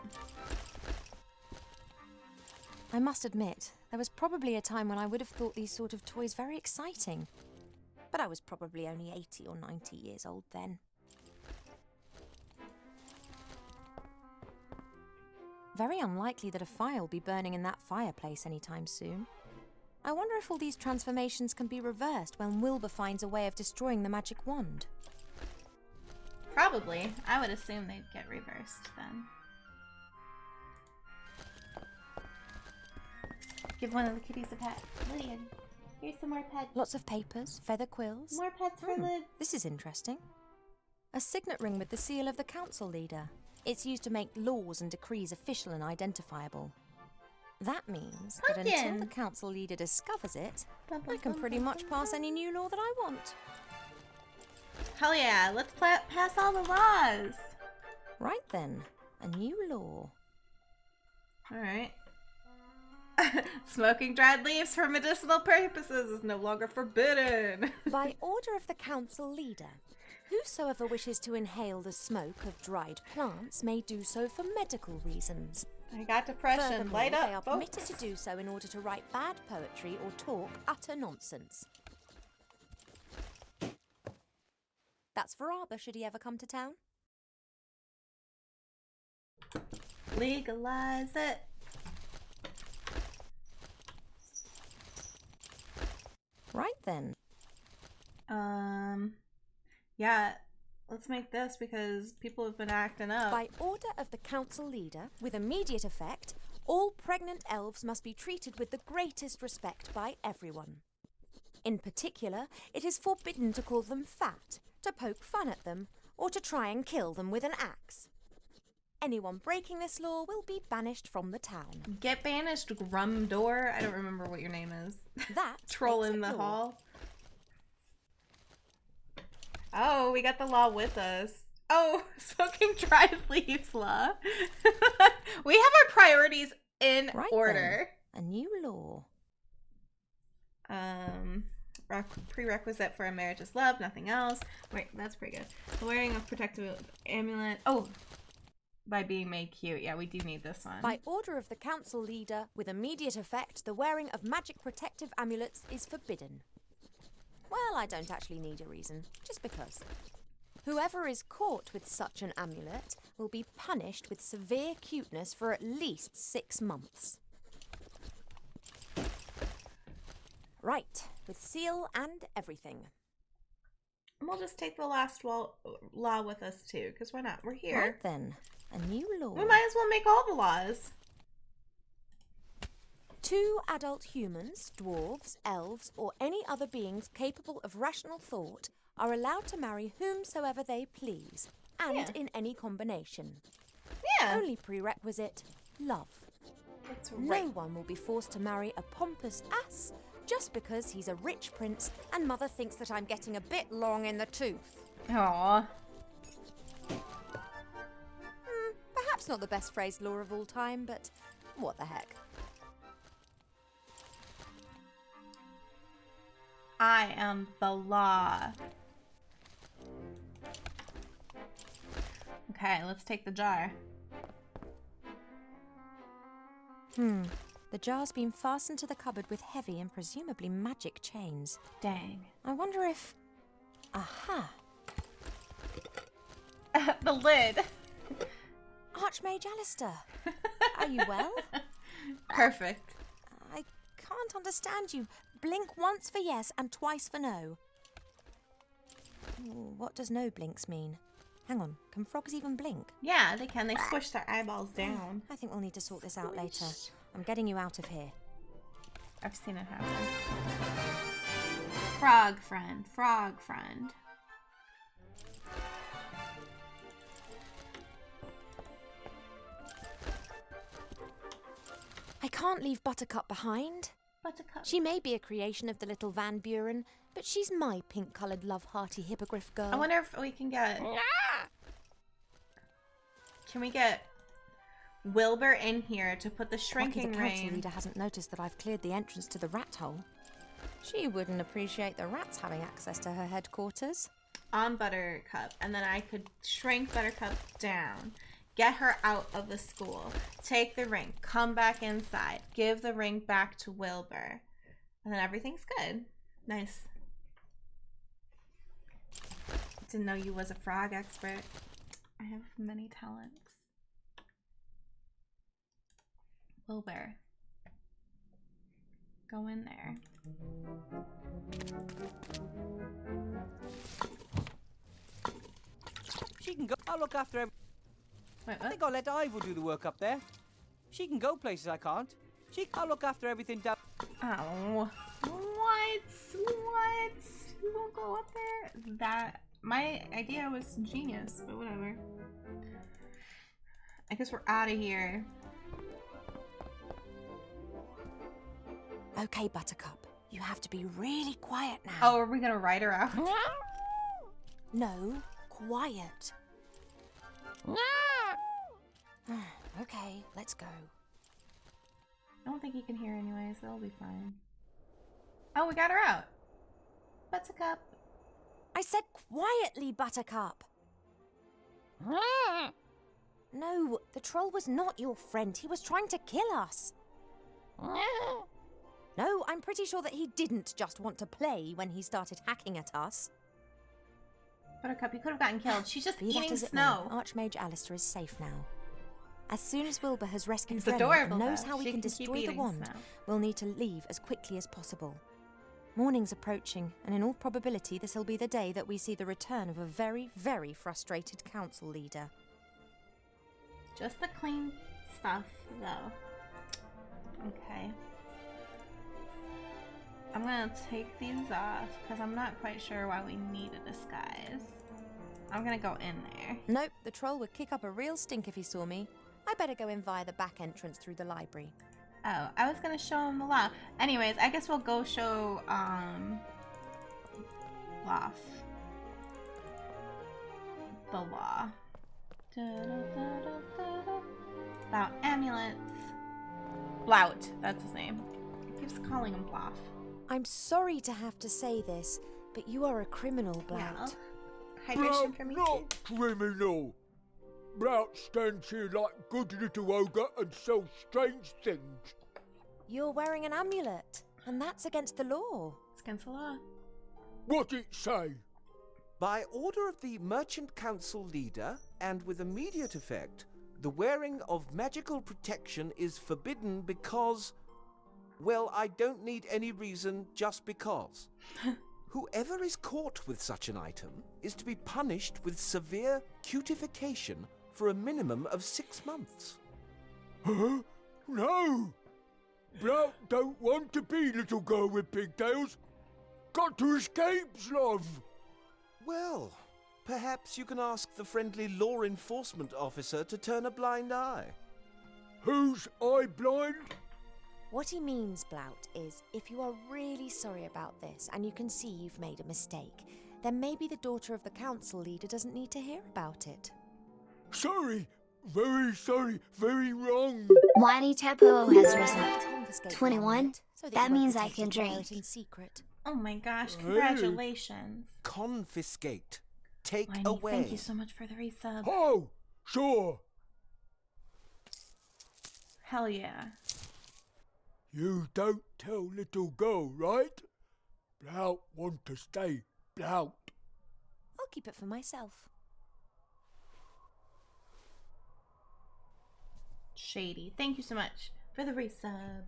I must admit, there was probably a time when I would have thought these sort of toys very exciting. But I was probably only 80 or 90 years old then. Very unlikely that a fire will be burning in that fireplace anytime soon. I wonder if all these transformations can be reversed when Wilbur finds a way of destroying the magic wand. Probably. I would assume they'd get reversed then. Give one of the kitties a pet. Lydia, here's some more pets. Lots of papers, feather quills. More pets for Liz. This is interesting. A signet ring with the seal of the council leader. It's used to make laws and decrees official and identifiable. That means that until the council leader discovers it, I can pretty much pass any new law that I want. Hell yeah, let's pass all the laws. Right then, a new law. Alright. Smoking dried leaves for medicinal purposes is no longer forbidden. By order of the council leader, whosoever wishes to inhale the smoke of dried plants may do so for medical reasons. I got depression. Furthermore, Light up, they are folks. permitted to do so in order to write bad poetry or talk utter nonsense. That's for Arbor, should he ever come to town. Legalize it. Right then. Yeah, let's make this because people have been acting up. By order of the council leader, with immediate effect, all pregnant elves must be treated with the greatest respect by everyone. In particular, it is forbidden to call them fat, to poke fun at them, or to try and kill them with an axe. Anyone breaking this law will be banished from the town. Get banished, Grumdor. I don't remember what your name is. That troll in the hall. Oh, we got the law with us. Oh, smoking dried leaves law. We have our priorities in order. Then, a new law. Prerequisite for a marriage is love, nothing else. Wait, that's pretty good. The wearing of protective amulet. Oh, by being made cute. Yeah, we do need this one. By order of the council leader, with immediate effect, the wearing of magic protective amulets is forbidden. Well, I don't actually need a reason, just because. Whoever is caught with such an amulet will be punished with severe cuteness for at least 6 months. Right, with seal and everything. And we'll just take the last law with us too, because why not? We're here. Right then, a new law. We might as well make all the laws. 2 adult humans, dwarves, elves, or any other beings capable of rational thought are allowed to marry whomsoever they please, and in any combination. Yeah. Only prerequisite, love. That's right. No one will be forced to marry a pompous ass just because he's a rich prince and mother thinks that I'm getting a bit long in the tooth. Aww. Perhaps not the best phrased law of all time, but what the heck. I am the law. Okay, let's take the jar. The jar's been fastened to the cupboard with heavy and presumably magic chains. Dang. I wonder if... Aha! The lid. Archmage Alistair, are you well? Perfect. I can't understand you. Blink once for yes and twice for no. What does no blinks mean? Hang on, can frogs even blink? Yeah, they can. They squish their eyeballs down. I think we'll need to sort this out later. I'm getting you out of here. I've seen it happen. Frog friend, frog friend. I can't leave Buttercup behind. Buttercup. She may be a creation of the little Van Buren, but she's my pink-coloured love-hearty hippogriff girl. I wonder if we can get... Can we get Wilbur in here to put the shrinking Lucky the council ring? leader hasn't noticed that I've cleared the entrance to the rat hole. She wouldn't appreciate the rats having access to her headquarters. On Buttercup, and then I could shrink Buttercup down. Get her out of the school. Take the ring. Come back inside. Give the ring back to Wilbur. And then everything's good. Nice. Didn't know you was a frog expert. I have many talents. Wilbur. go in there. She can go. I'll look after him. Wait, I think I'll let Ivor do the work up there. She can go places I can't. I'll look after everything down. Oh, what? You won't go up there? My idea was genius, but whatever. I guess we're out of here. Okay, Buttercup. You have to be really quiet now. Oh, are we gonna write her out? No, quiet. Okay, let's go. I don't think he can hear anyways. That'll be fine. Oh, we got her out. Buttercup. I said quietly, Buttercup. No, the troll was not your friend. He was trying to kill us. No, I'm pretty sure that he didn't just want to play when he started hacking at us. Buttercup, you could have gotten killed. She's just Be that eating as it may, snow. Archmage Alistair is safe now. As soon as Wilbur has rescued It's Brenna adorable, and knows though. how we She can can keep destroy the eating wand, snow. we'll need to leave as quickly as possible. Morning's approaching, and in all probability this will be the day that we see the return of a very, very frustrated council leader. Just the clean stuff, though. Okay. I'm gonna take these off, because I'm not quite sure why we need a disguise. I'm gonna go in there. Nope, the troll would kick up a real stink if he saw me. I better go in via the back entrance through the library. Oh, I was gonna show him the law. Anyways, I guess we'll go show, Loth. The law. About amulets. Blout, that's his name. He keeps calling him Bluff. I'm sorry to have to say this, but you are a criminal, Blout. Hydration for me Not criminal. Blout stands here like good little ogre and sells strange things. You're wearing an amulet, and that's against the law. It's against the law. What it say? By order of the Merchant Council leader, and with immediate effect, the wearing of magical protection is forbidden because... well, I don't need any reason, just because. Whoever is caught with such an item is to be punished with severe cutification for a minimum of 6 months. Huh? No! Blout don't want to be little girl with pigtails. Got to escape, love. Well, perhaps you can ask the friendly law enforcement officer to turn a blind eye. Who's eye blind? What he means, Blout, is if you are really sorry about this and you can see you've made a mistake, then maybe the daughter of the council leader doesn't need to hear about it. Sorry, very wrong. Whiny tempo has risen. Confiscate the 21? amulet, so That you won't means be I tempted can to wear drink. it in secret. Oh my gosh, congratulations. Confiscate. Take Whiny, away. thank you so much for the resub. Oh, sure. Hell yeah. You don't tell little girl, right? Blout want to stay Blout. I'll keep it for myself. Shady. Thank you so much for the resub.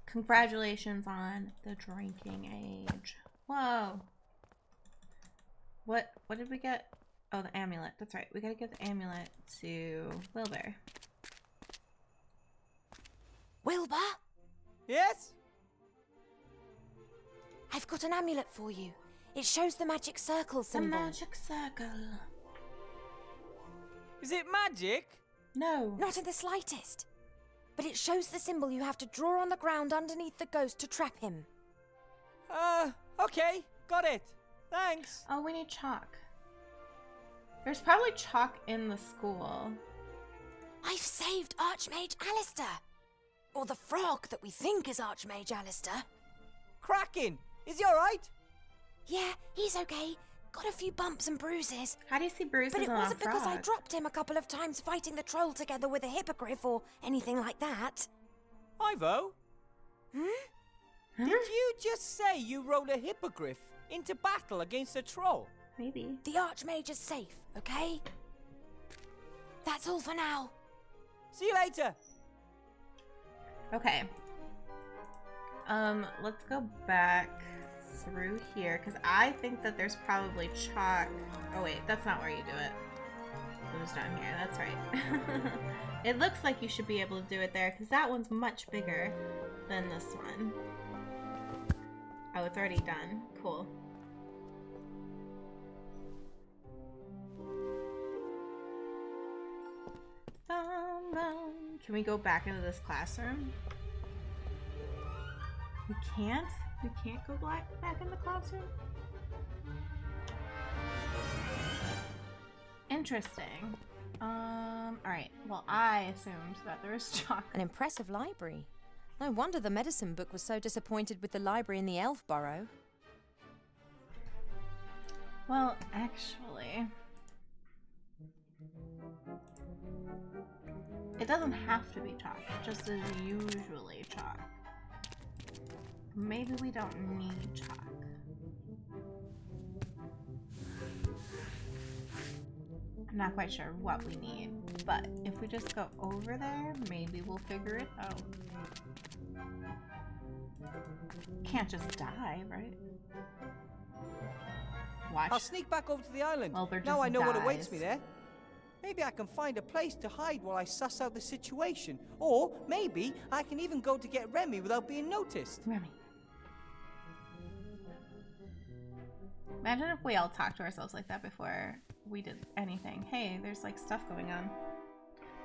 Congratulations on the drinking age. Whoa. What did we get? Oh, the amulet. That's right. We gotta give the amulet to Wilbur. Wilbur? Yes? I've got an amulet for you. It shows the magic circle symbol. The magic circle. Is it magic? No. Not in the slightest. But it shows the symbol you have to draw on the ground underneath the ghost to trap him. Okay. Got it. Thanks. Oh, we need chalk. There's probably chalk in the school. I've saved Archmage Alistair. Or the frog that we think is Archmage Alistair. Cracking. Is he alright? Yeah, he's okay. Got a few bumps and bruises. How do you see bruises But it on a wasn't because I frog? dropped him a couple of times fighting the troll together with a hippogriff or anything like that. Ivo? Hmm? Did you just say you rode a hippogriff into battle against a troll? Maybe. The Archmage is safe, okay? That's all for now. See you later. Okay. Let's go back through here, because I think that there's probably chalk. Oh wait, that's not where you do it. It was down here, that's right. It looks like you should be able to do it there, because that one's much bigger than this one. Oh, it's already done. Cool. Can we go back into this classroom? We can't? We can't go back in the classroom? Interesting. Alright. Well, I assumed that there was chalk. An impressive library. No wonder the medicine book was so disappointed with the library in the Elf Burrow. Well, actually... it doesn't have to be chalk. It just is usually chalk. Maybe we don't need chalk. I'm not quite sure what we need, but if we just go over there, maybe we'll figure it out. Can't just die, right? Watch. I'll sneak back over to the island. Well, they're just now I know what dies. awaits me there. Maybe I can find a place to hide while I suss out the situation. Or maybe I can even go to get Remy without being noticed. Remy. Imagine if we all talked to ourselves like that before we did anything. Hey, there's like stuff going on.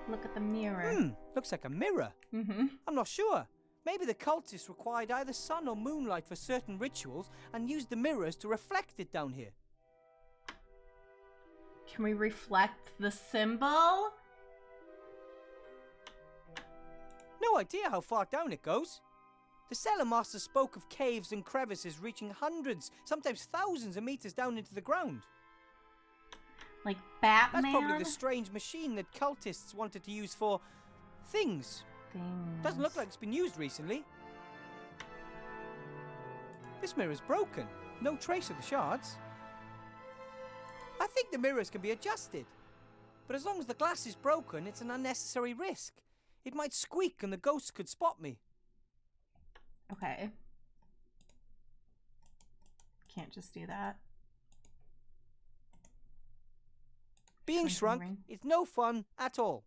Look at the mirror. Looks like a mirror. I'm not sure. Maybe the cultists required either sun or moonlight for certain rituals and used the mirrors to reflect it down here. Can we reflect the symbol? No idea how far down it goes. The cellar master spoke of caves and crevices reaching hundreds, sometimes thousands of meters down into the ground. Like Batman? That's probably the strange machine that cultists wanted to use for things. Doesn't look like it's been used recently. This mirror's broken. No trace of the shards. I think the mirrors can be adjusted. But as long as the glass is broken, it's an unnecessary risk. It might squeak and the ghosts could spot me. Okay. Can't just do that. Being shrunk is no fun at all.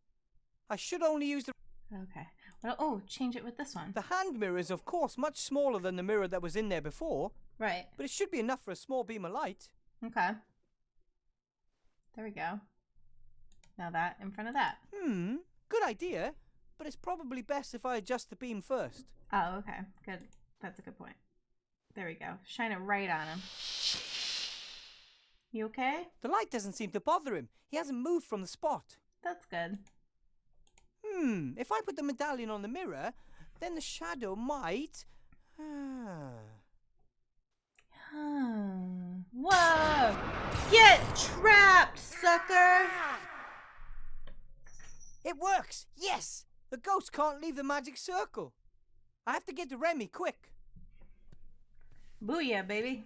I should only use the... Okay. Well, oh, change it with this one. The hand mirror is, of course, much smaller than the mirror that was in there before. Right. But it should be enough for a small beam of light. Okay. There we go. Now that in front of that. Good idea. But it's probably best if I adjust the beam first. Oh, okay. Good. That's a good point. There we go. Shine it right on him. You okay? The light doesn't seem to bother him. He hasn't moved from the spot. That's good. If I put the medallion on the mirror, then the shadow might... Whoa! Get trapped, sucker! It works! Yes! The ghost can't leave the magic circle. I have to get to Remy, quick. Booyah, baby.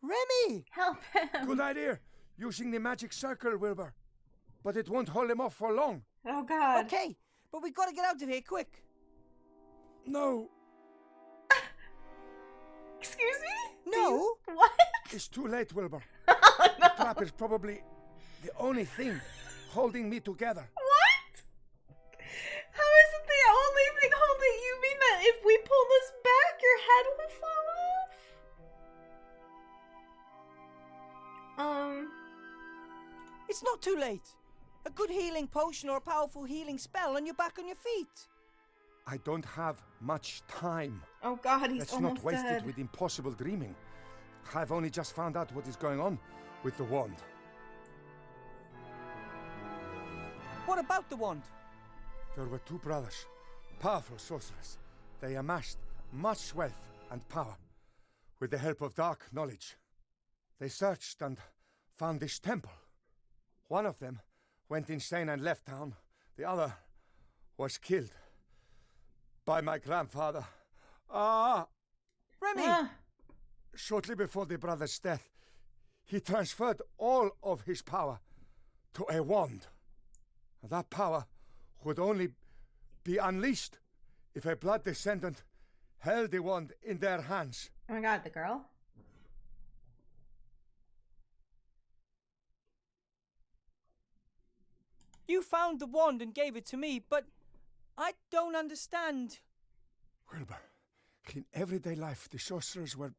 Remy! Help him! Good idea. Using the magic circle, Wilbur. But it won't hold him off for long. Oh, God. Okay, but we've got to get out of here quick. No. Excuse me? No. What? It's too late, Wilbur. Oh, no. The trap is probably the only thing holding me together. What? How is it the only thing holding you? Mean that if we pull this back, your head will fall off? It's not too late. A good healing potion or a powerful healing spell and you're back on your feet. I don't have much time. Oh God, he's Let's almost not waste dead. it with impossible dreaming. I've only just found out what is going on with the wand. What about the wand? There were two brothers, powerful sorcerers. They amassed much wealth and power with the help of dark knowledge. They searched and found this temple. One of them went insane and left town. The other was killed by my grandfather. Remy! Shortly before the brother's death, he transferred all of his power to a wand. That power would only be unleashed if a blood descendant held the wand in their hands. Oh my god, the girl? You found the wand and gave it to me, but I don't understand. Wilbur, in everyday life, the sorcerers were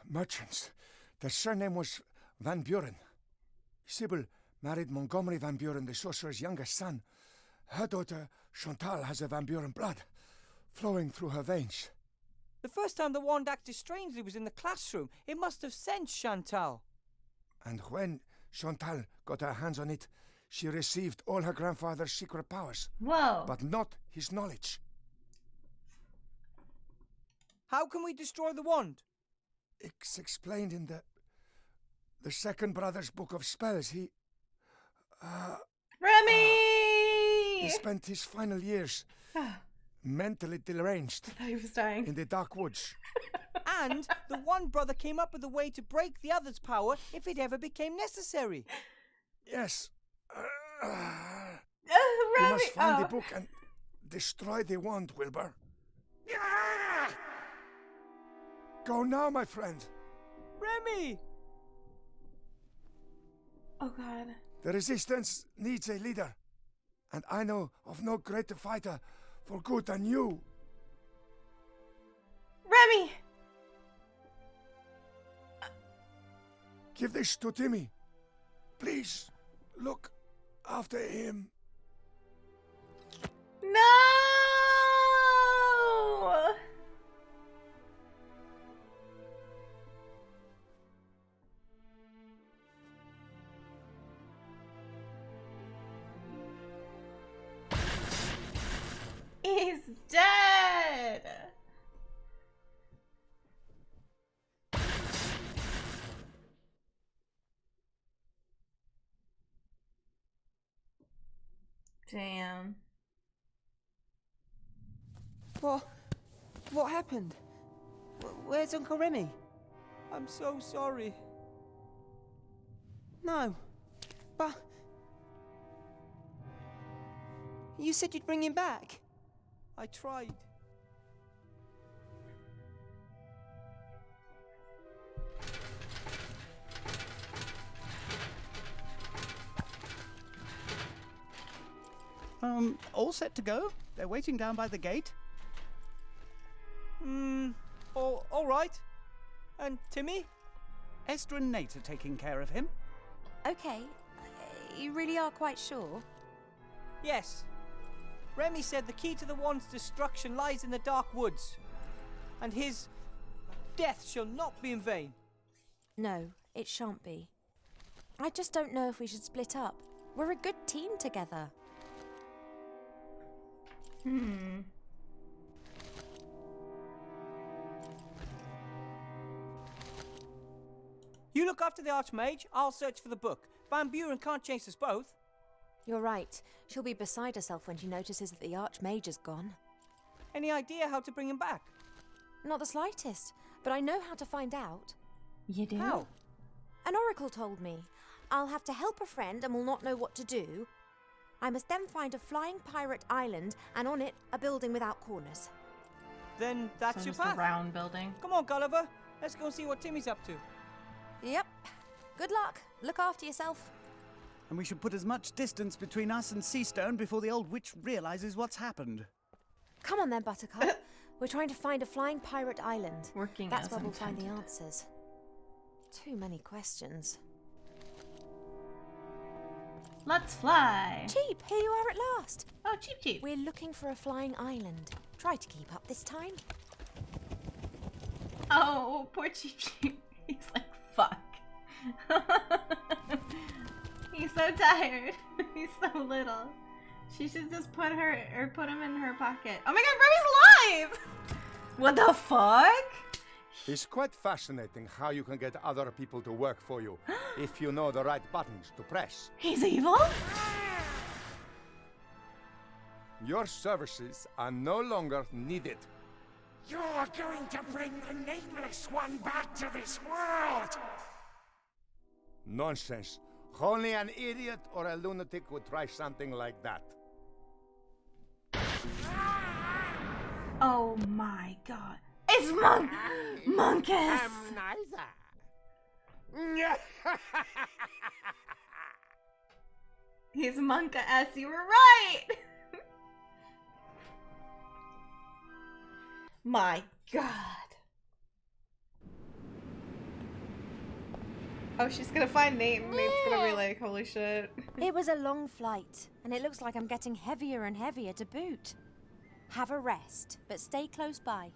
merchants. Their surname was Van Buren. Sybil married Montgomery Van Buren, the sorcerer's youngest son. Her daughter, Chantal, has a Van Buren blood flowing through her veins. The first time the wand acted strangely was in the classroom. It must have sensed Chantal. And when Chantal got her hands on it, she received all her grandfather's secret powers. Whoa. But not his knowledge. How can we destroy the wand? It's explained in the second brother's book of spells. He Remy! He spent his final years mentally deranged. I thought he was dying. In the dark woods. And the one brother came up with a way to break the other's power if it ever became necessary. Yes. Remy! You must find the book and destroy the wand, Wilbur. Go now, my friend. Remy! Oh god. The resistance needs a leader. And I know of no greater fighter for good than you. Remy! Give this to Timmy. Please, look after him. No! He's dead! Damn. What happened? Where's Uncle Remy? I'm so sorry. No, but... You said you'd bring him back. I tried. All set to go? They're waiting down by the gate. All right. And Timmy? Esther and Nate are taking care of him. Okay. You really are quite sure? Yes. Remy said the key to the wand's destruction lies in the dark woods. And his death shall not be in vain. No, it shan't be. I just don't know if we should split up. We're a good team together. You look after the Archmage, I'll search for the book. Van Buren can't chase us both. You're right. She'll be beside herself when she notices that the Archmage is gone. Any idea how to bring him back? Not the slightest, but I know how to find out. You do? How? An oracle told me. I'll have to help a friend and will not know what to do. I must then find a flying pirate island and on it a building without corners. Then that's So your just a path. round building. Come on, Gulliver. Let's go and see what Timmy's up to. Yep. Good luck. Look after yourself. And we should put as much distance between us and Seastone before the old witch realizes what's happened. Come on then, Buttercup. We're trying to find a flying pirate island. Working That's as where we'll find the intended. answers. Too many questions. Let's fly. Cheap, here you are at last. Oh, Cheep Cheep. We're looking for a flying island. Try to keep up this time. Oh, poor Cheep Cheep. He's like, fuck. He's so tired. He's so little. She should just put him in her pocket. Oh my god, Remy's alive! What the fuck? It's quite fascinating how you can get other people to work for you if you know the right buttons to press. He's evil? Your services are no longer needed. You're going to bring the Nameless One back to this world! Nonsense. Only an idiot or a lunatic would try something like that. Oh my god. It's Monkus! He's Monka-S, you were right! My god. Oh, she's gonna find Nate, and Nate's gonna be like, holy shit. It was a long flight, and it looks like I'm getting heavier and heavier to boot. Have a rest, but stay close by.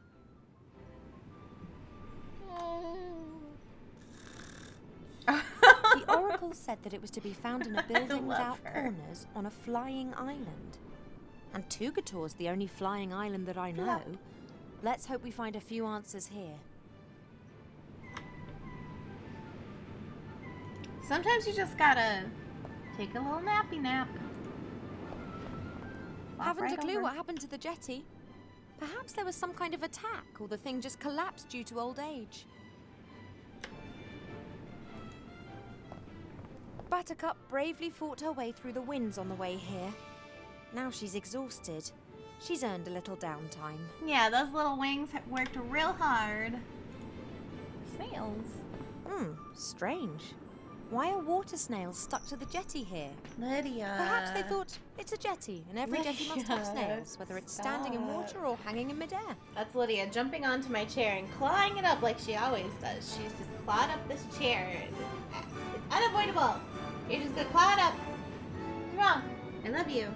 The Oracle said that it was to be found in a building without corners on a flying island. And Tugator's the only flying island that I know. Let's hope we find a few answers here. Sometimes you just gotta take a little nappy nap. Haven't a clue what happened to the jetty. Perhaps there was some kind of attack, or the thing just collapsed due to old age. Buttercup bravely fought her way through the winds on the way here. Now she's exhausted. She's earned a little downtime. Yeah, those little wings have worked real hard. Snails. Strange. Why are water snails stuck to the jetty here? Lydia. Perhaps they thought it's a jetty, and every jetty must have snails, whether it's standing in water or hanging in midair. That's Lydia jumping onto my chair and clawing it up like she always does. She's just clawed up this chair. It's unavoidable. You're just gonna claw it up. Come on. I love you.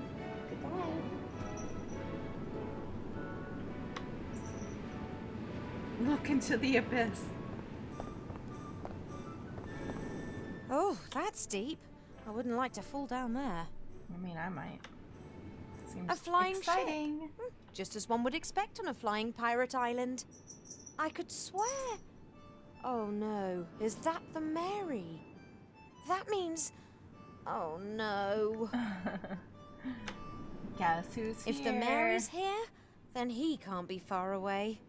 Goodbye. Look into the abyss. Oh, that's deep. I wouldn't like to fall down there. I mean, I might. Seems a flying exciting. ship. Just as one would expect on a flying pirate island. I could swear. Oh no, is that the Mary? That means... Oh no. Guess who's here? If the Mary's here, then he can't be far away.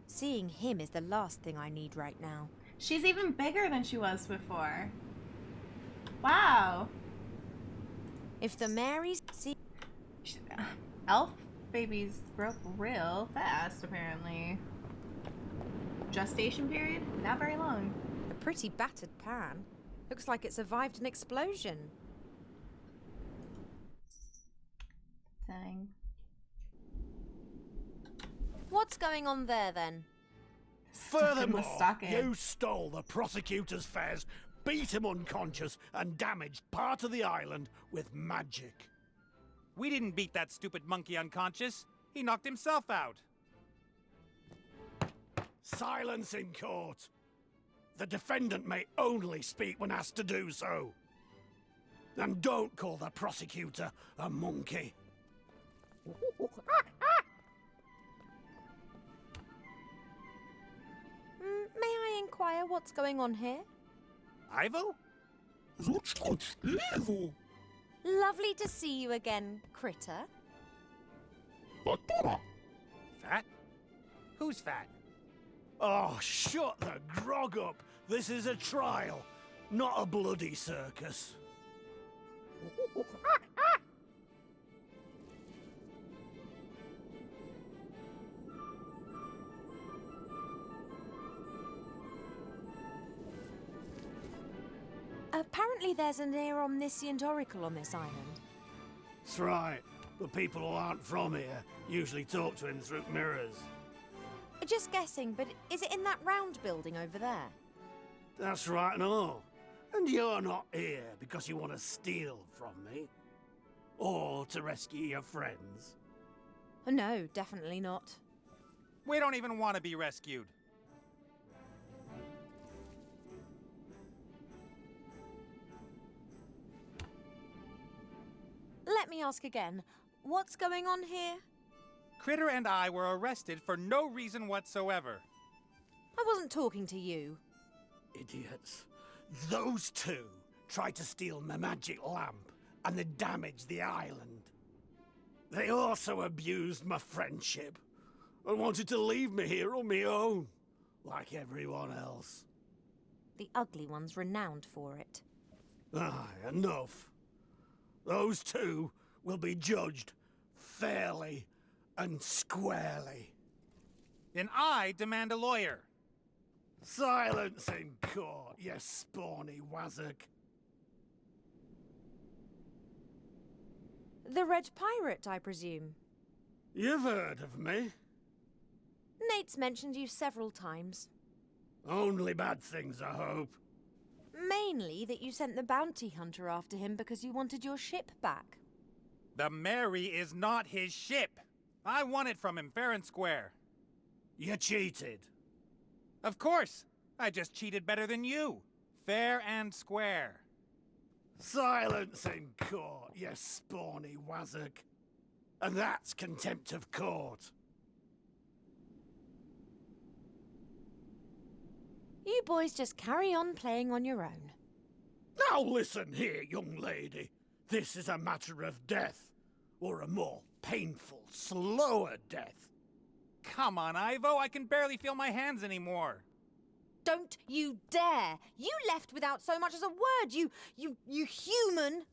Seeing him is the last thing I need right now. She's even bigger than she was before. Wow. If the Mary's... Elf babies broke real fast, apparently. Gestation period? Not very long. A pretty battered pan. Looks like it survived an explosion. Dang. What's going on there, then? Furthermore, you stole the prosecutor's fares, beat him unconscious, and damaged part of the island with magic. We didn't beat that stupid monkey unconscious. He knocked himself out. Silence in court. The defendant may only speak when asked to do so. And don't call the prosecutor a monkey. May I inquire what's going on here? Ivo? Lovely to see you again, Critter. Fat? Who's fat? Oh, shut the grog up. This is a trial, not a bloody circus. Apparently there's a near omniscient oracle on this island. That's right. The people who aren't from here usually talk to him through mirrors. Just guessing, but is it in that round building over there? That's right and all. And you're not here because you want to steal from me? Or to rescue your friends? No, definitely not. We don't even want to be rescued. Let me ask again. What's going on here? Critter and I were arrested for no reason whatsoever. I wasn't talking to you. Idiots. Those two tried to steal my magic lamp and they damaged the island. They also abused my friendship and wanted to leave me here on my own, like everyone else. The ugly one's renowned for it. Aye, enough. Those two will be judged fairly and squarely. Then I demand a lawyer. Silence in court, you spawny wazzock. The Red Pirate, I presume. You've heard of me. Nate's mentioned you several times. Only bad things, I hope. Mainly that you sent the bounty hunter after him because you wanted your ship back. The Mary is not his ship. I won it from him fair and square. You cheated. Of course. I just cheated better than you. Fair and square. Silence in court, you spawny wazzock. And that's contempt of court. You boys just carry on playing on your own. Now listen here, young lady. This is a matter of death. Or a more painful, slower death. Come on, Ivo. I can barely feel my hands anymore. Don't you dare! You left without so much as a word, you human!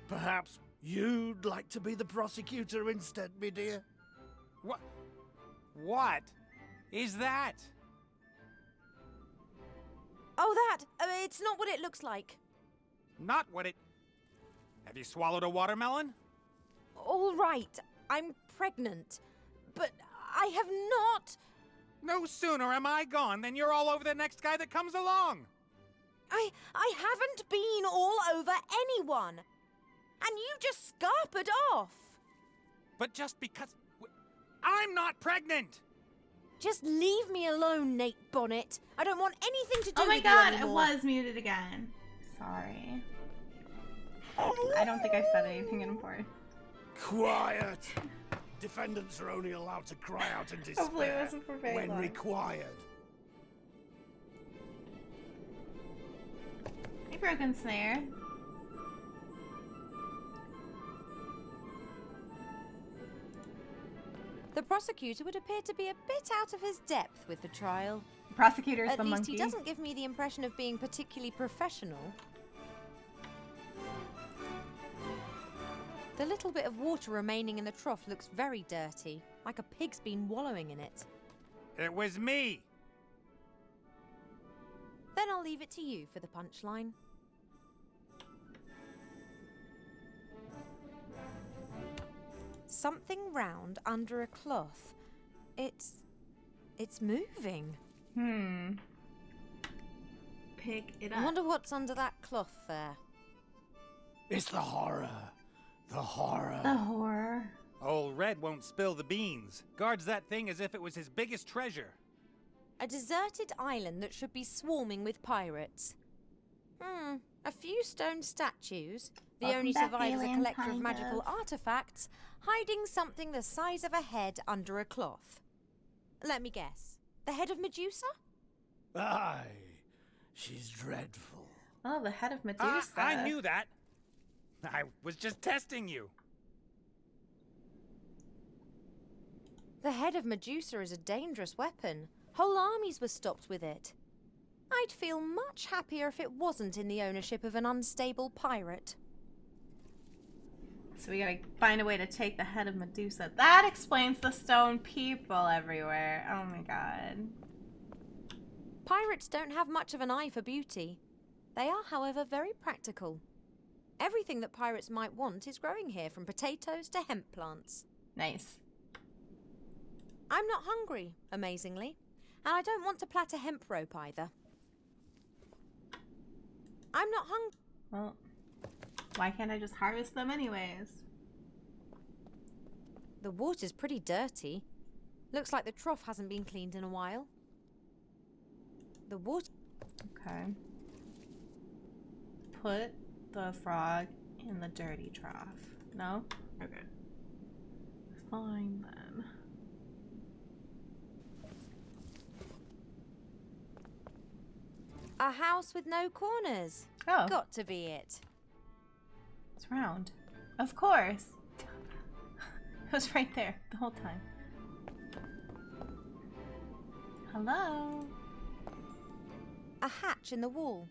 Perhaps you'd like to be the prosecutor instead, me dear? What is that? Oh, that! It's not what it looks like. Not what it... Have you swallowed a watermelon? All right, I'm pregnant. But I have not... No sooner am I gone than you're all over the next guy that comes along. I haven't been all over anyone. And you just scarpered off. But just because... I'm not pregnant! Just leave me alone, Nate Bonnet. I don't want anything to do Oh my with god, you I anymore. was muted again. Sorry. I don't think I said anything important. Quiet! Defendants are only allowed to cry out in Hopefully it despair wasn't for very when long. required. Hey, Broken Snare. The prosecutor would appear to be a bit out of his depth with the trial. The prosecutor's At the least monkey. he doesn't give me the impression of being particularly professional. The little bit of water remaining in the trough looks very dirty, like a pig's been wallowing in it. It was me. Then I'll leave it to you for the punchline. Something round under a cloth. It's moving. Pick it I up. wonder what's under that cloth there. It's the horror. The horror. The horror. Old Red won't spill the beans. Guards that thing as if it was his biggest treasure. A deserted island that should be swarming with pirates. A few stone statues, the Welcome only back, survivors a alien, collector of kind magical of. artifacts, hiding something the size of a head under a cloth. Let me guess. The head of Medusa? Aye. She's dreadful. Oh, the head of Medusa. I knew that. I was just testing you. The head of Medusa is a dangerous weapon. Whole armies were stopped with it. I'd feel much happier if it wasn't in the ownership of an unstable pirate. So we gotta find a way to take the head of Medusa. That explains the stone people everywhere. Oh my god. Pirates don't have much of an eye for beauty. They are, however, very practical. Everything that pirates might want is growing here, from potatoes to hemp plants. Nice. I'm not hungry, amazingly, and I don't want to plait a hemp rope either. I'm not hungry. Well, why can't I just harvest them anyways? The water's pretty dirty. Looks like the trough hasn't been cleaned in a while. The water... Okay. Put the frog in the dirty trough. No? Okay. Fine then. A house with no corners. Oh. Got to be it. It's round. Of course. It was right there the whole time. Hello? A hatch in the wall.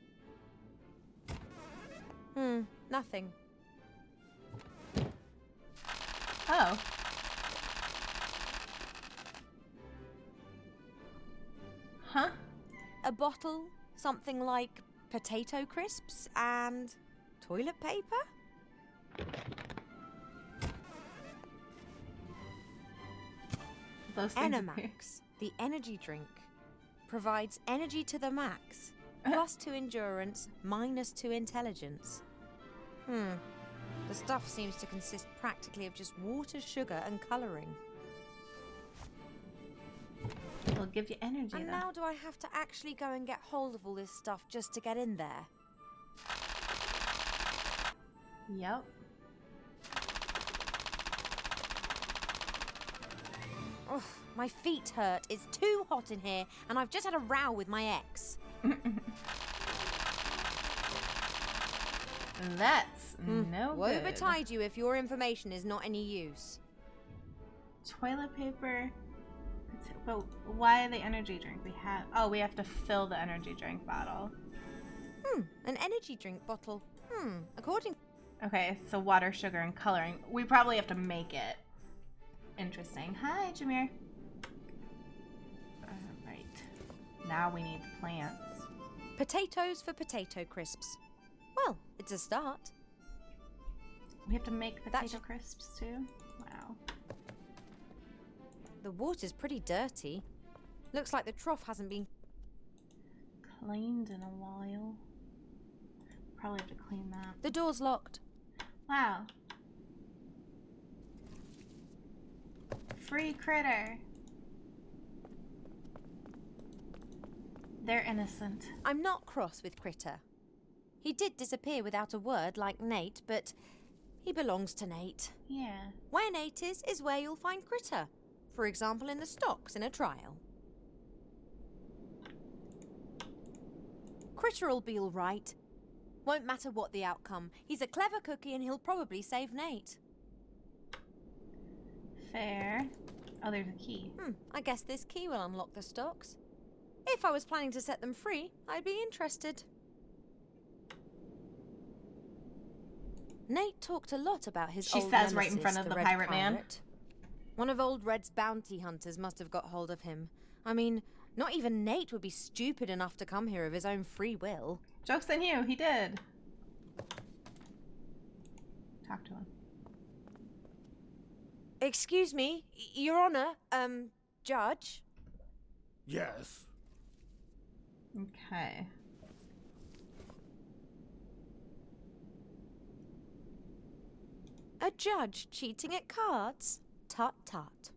Nothing. Oh. Huh? A bottle, something like potato crisps and toilet paper? Those things Enemax, the energy drink, provides energy to the max, +2 endurance, -2 intelligence. The stuff seems to consist practically of just water, sugar, and colouring. It'll give you energy, And though. now do I have to actually go and get hold of all this stuff just to get in there? Yep. Ugh, my feet hurt. It's too hot in here, and I've just had a row with my ex. That's no Woe good. betide you if your information is not any use. Toilet paper. But why the energy drink? We have to fill the energy drink bottle. An energy drink bottle. According... Okay, so water, sugar, and coloring. We probably have to make it. Interesting. Hi, Jameer. Alright. Now we need plants. Potatoes for potato crisps. Well, it's a start. We have to make potato crisps too? Wow. The water's pretty dirty. Looks like the trough hasn't been cleaned in a while. Probably have to clean that. The door's locked. Wow. Free critter. They're innocent. I'm not cross with Critter. He did disappear without a word like Nate, but he belongs to Nate. Yeah. Where Nate is where you'll find Critter. For example, in the stocks in a trial. Critter'll be all right. Won't matter what the outcome. He's a clever cookie and he'll probably save Nate. Fair. Oh, there's a key. I guess this key will unlock the stocks. If I was planning to set them free, I'd be interested. Nate talked a lot about his She old says right in nemesis, front of the Red pirate man. One of Old Red's bounty hunters must have got hold of him. I mean, not even Nate would be stupid enough to come here of his own free will. Joke's on you, he did. Talk to him. Excuse me, Your Honor, Judge? Yes. Okay. A judge cheating at cards? Tut tut.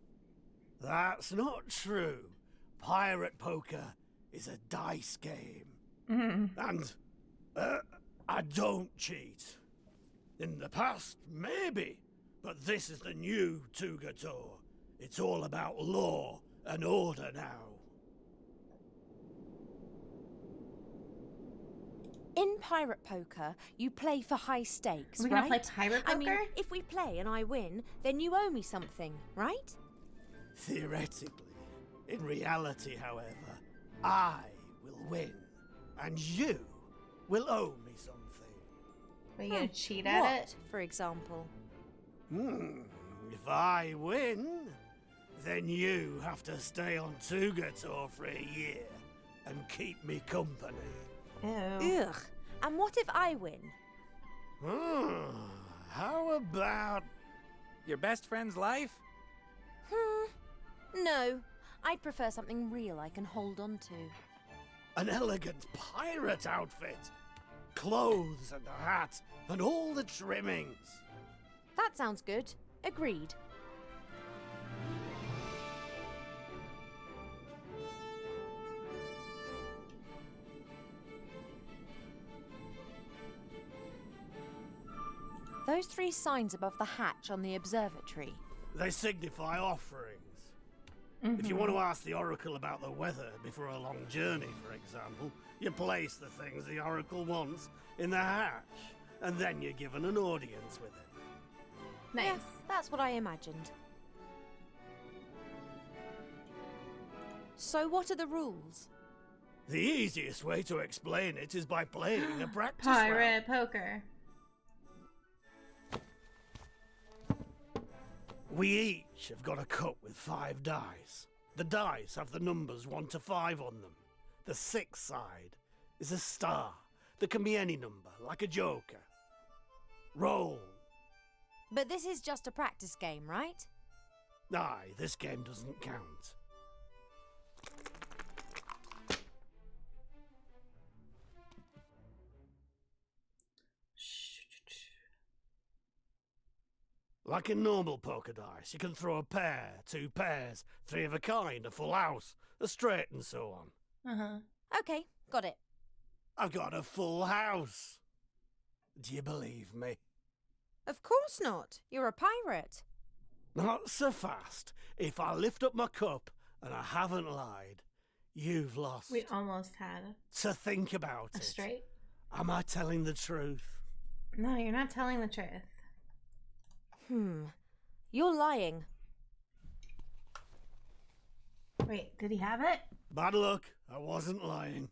That's not true. Pirate poker is a dice game. And I don't cheat. In the past, maybe, but this is the new Tugator. It's all about law and order now. In pirate poker, you play for high stakes, Are we right? gonna play pirate poker? I mean, if we play and I win, then you owe me something, right? Theoretically. In reality, however, I will win, and you will owe me something. Are you gonna cheat at What, it? for example? If I win, then you have to stay on Tugator for a year and keep me company. Ew. Ugh. And what if I win? How about... Your best friend's life? No. I'd prefer something real I can hold on to. an elegant pirate outfit? Clothes and a hat and all the trimmings. That sounds good. Agreed. Those 3 signs above the hatch on the observatory. They signify offerings. If you want to ask the Oracle about the weather before a long journey, for example, you place the things the Oracle wants in the hatch, and then you're given an audience with it. Nice. Yes, that's what I imagined. So what are the rules? The easiest way to explain it is by playing a practice Pirate round. poker. We each have got a cup with 5 dice. The dice have the numbers 1 to 5 on them. The 6th side is a star that can be any number, like a joker. Roll. But this is just a practice game, right? Aye, this game doesn't count. Like in normal poker dice, you can throw a pair, 2 pairs, 3 of a kind, a full house, a straight and so on. Uh-huh. Okay, got it. I've got a full house. Do you believe me? Of course not. You're a pirate. Not so fast. If I lift up my cup and I haven't lied, you've lost. We almost had So think about it. a straight. Am I telling the truth? No, you're not telling the truth. You're lying. Wait, did he have it? Bad luck. I wasn't lying.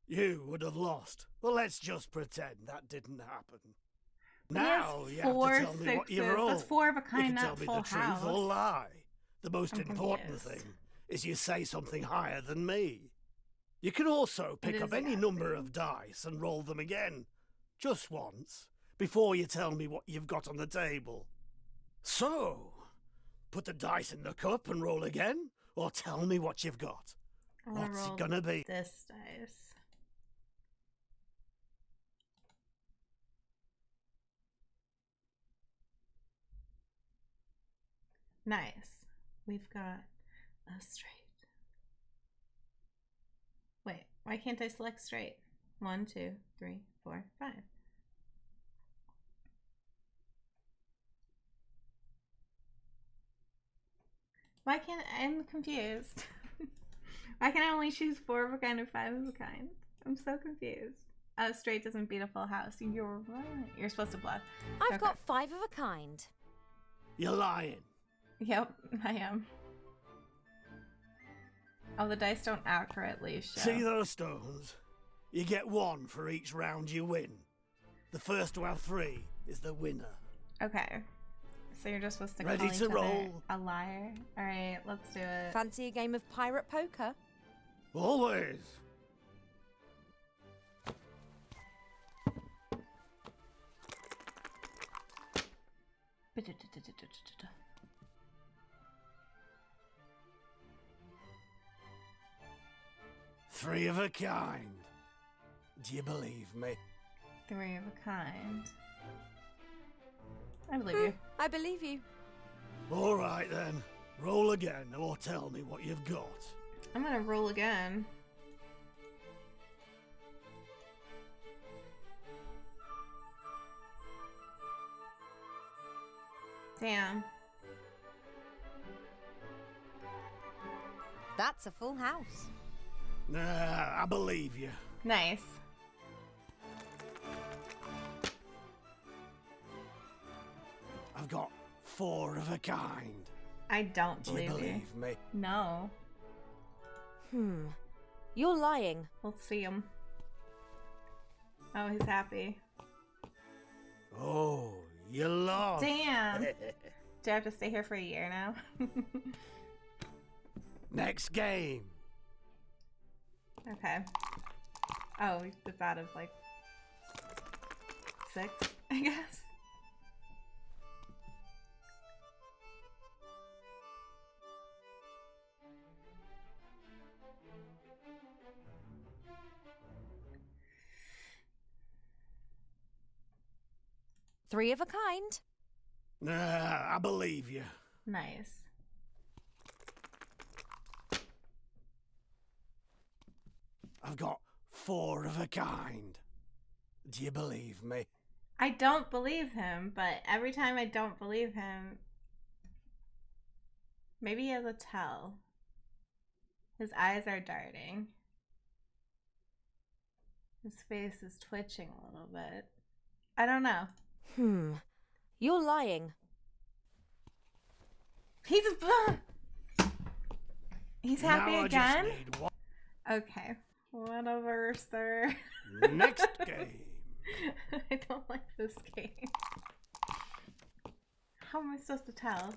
You would have lost. Well, let's just pretend that didn't happen. Now you have to tell me what you've rolled. That's 4 of a You kind, can not tell me full the truth house. or lie. The most I'm important confused. thing is you say something higher than me. You can also pick It up is any number of dice and roll them again. Just once. Before you tell me what you've got on the table. So, put the dice in the cup and roll again, or tell me what you've got. I'm gonna What's roll it gonna be? This dice. Nice. We've got a straight. Wait, why can't I select straight? 1, 2, 3, 4, 5. Why can't I'm confused. Why can I only choose 4 of a kind or 5 of a kind? I'm so confused. Straight doesn't beat a full house. You're right. You're supposed to bluff. I've got 5 of a kind. You're lying. Yep, I am. Oh, the dice don't accurately show. See those stones? You get 1 for each round you win. The first to have 3 is the winner. Okay. So you're just supposed to Ready call to each other roll? a liar? Alright, let's do it. Fancy a game of pirate poker? Always. Three of a kind. Do you believe me? 3 of a kind. I believe you. I believe you. All right then. Roll again or tell me what you've got. I'm gonna roll again. Damn. That's a full house. Nah, I believe you. Nice. I've got 4 of a kind. I don't Do you believe believe me? No. You're lying. Let's see him. Oh, he's happy. Oh, you lost. Damn. Do I have to stay here for a year now? Next game. Okay. Oh, it's out of like 6, I guess. Three of a kind. Nah, I believe you. Nice. I've got 4 of a kind. Do you believe me? I don't believe him, but every time I don't believe him, maybe he has a tell. His eyes are darting. His face is twitching a little bit. I don't know. You're lying. He's happy Now again? I just need one. Okay. Whatever, sir. Next game. I don't like this game. How am I supposed to tell?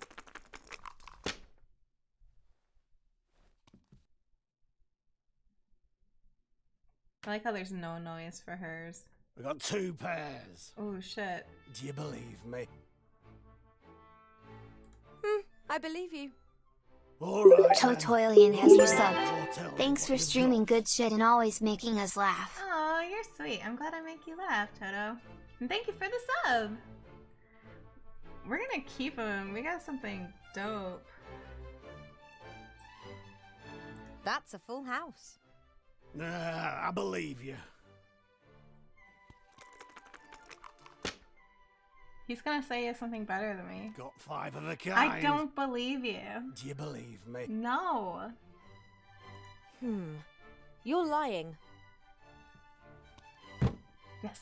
I like how there's no noise for hers. We got 2 pairs. Oh shit. Do you believe me? I believe you. Alright. Totoilian has resubbed. Thanks for streaming good shit and always making us laugh. Oh, you're sweet. I'm glad I make you laugh, Toto. And thank you for the sub. We're gonna keep him. We got something dope. That's a full house. Nah, I believe you. He's gonna say he has something better than me. Got 5 of a kind. I don't believe you. Do you believe me? No. You're lying. Yes.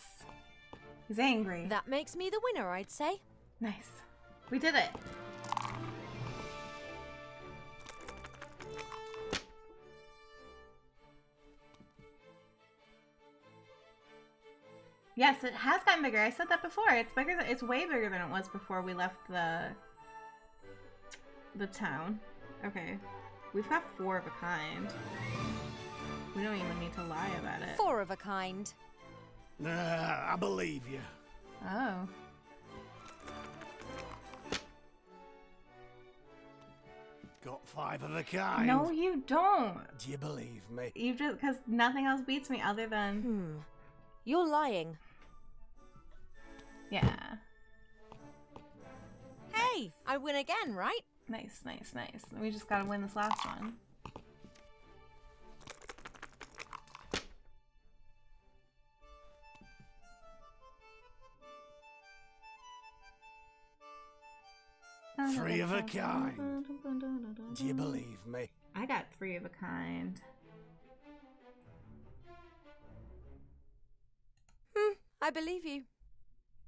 He's angry. That makes me the winner, I'd say. Nice. We did it. Yes, it has gotten bigger. I said that before. It's bigger. It's way bigger than it was before we left the town. Okay, we've got 4 of a kind. We don't even need to lie about it. 4 of a kind. Nah, I believe you. Oh. Got 5 of a kind. No, you don't. Do you believe me? You just because nothing else beats me other than. You're lying. Yeah. Hey, I win again, right? Nice, nice, nice. We just gotta win this last one. Three of a kind. Do you believe me? I got 3 of a kind. I believe you.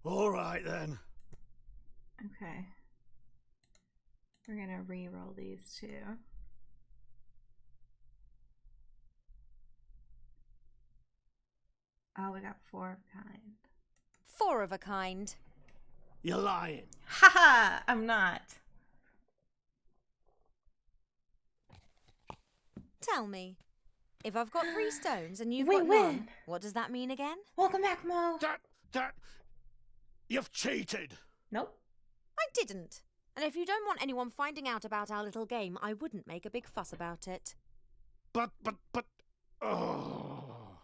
Alright then. Okay. We're gonna re-roll these 2. Oh, we got 4 of a kind. 4 of a kind. You're lying. Haha! I'm not. Tell me, if I've got 3 stones and you've We got win. none, what does that mean again? Welcome back, Mo. You've cheated. Nope. I didn't. And if you don't want anyone finding out about our little game, I wouldn't make a big fuss about it. But, oh.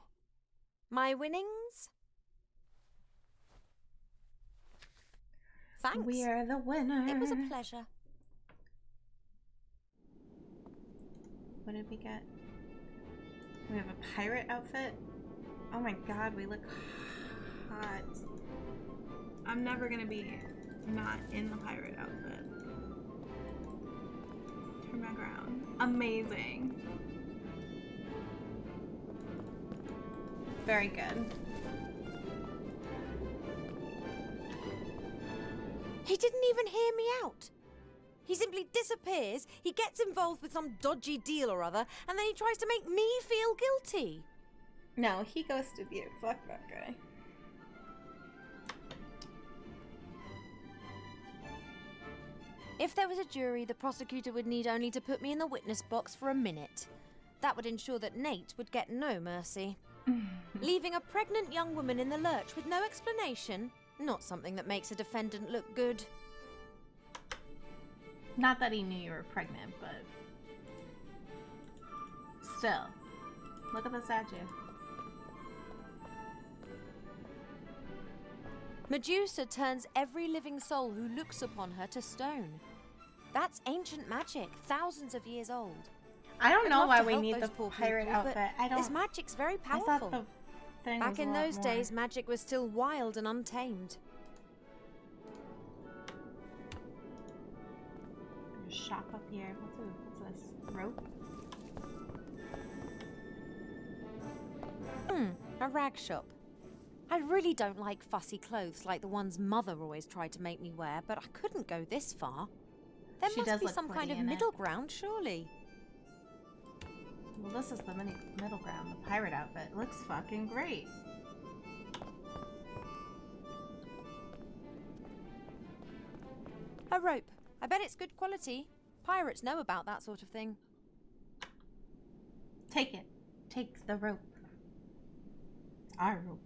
My winnings? Thanks. We are the winner. It was a pleasure. What did we get? We have a pirate outfit. Oh my god, we look hot. I'm never gonna be not in the pirate outfit. Turn back around. Amazing. Very good. He didn't even hear me out. He simply disappears, he gets involved with some dodgy deal or other, and then he tries to make me feel guilty. No, he ghosted you. Fuck that guy. If there was a jury, the prosecutor would need only to put me in the witness box for a minute. That would ensure that Nate would get no mercy. Leaving a pregnant young woman in the lurch with no explanation, not something that makes a defendant look good. Not that he knew you were pregnant, but still. Look at the statue. Medusa turns every living soul who looks upon her to stone. That's ancient magic, thousands of years old. I don't I'd know love why to we help need those the poor pirate people, but outfit. I don't. This magic's very I powerful. thought the thing Back was in a lot those more. days, magic was still wild and untamed. There's a shop up here. What's this? Rope? A rag shop. I really don't like fussy clothes like the ones Mother always tried to make me wear, but I couldn't go this far. There She does must be look some kind pretty of in it. middle ground, surely. Well, this is the middle ground. The pirate outfit looks fucking great. A rope. I bet it's good quality. Pirates know about that sort of thing. Take it. Take the rope. Arup.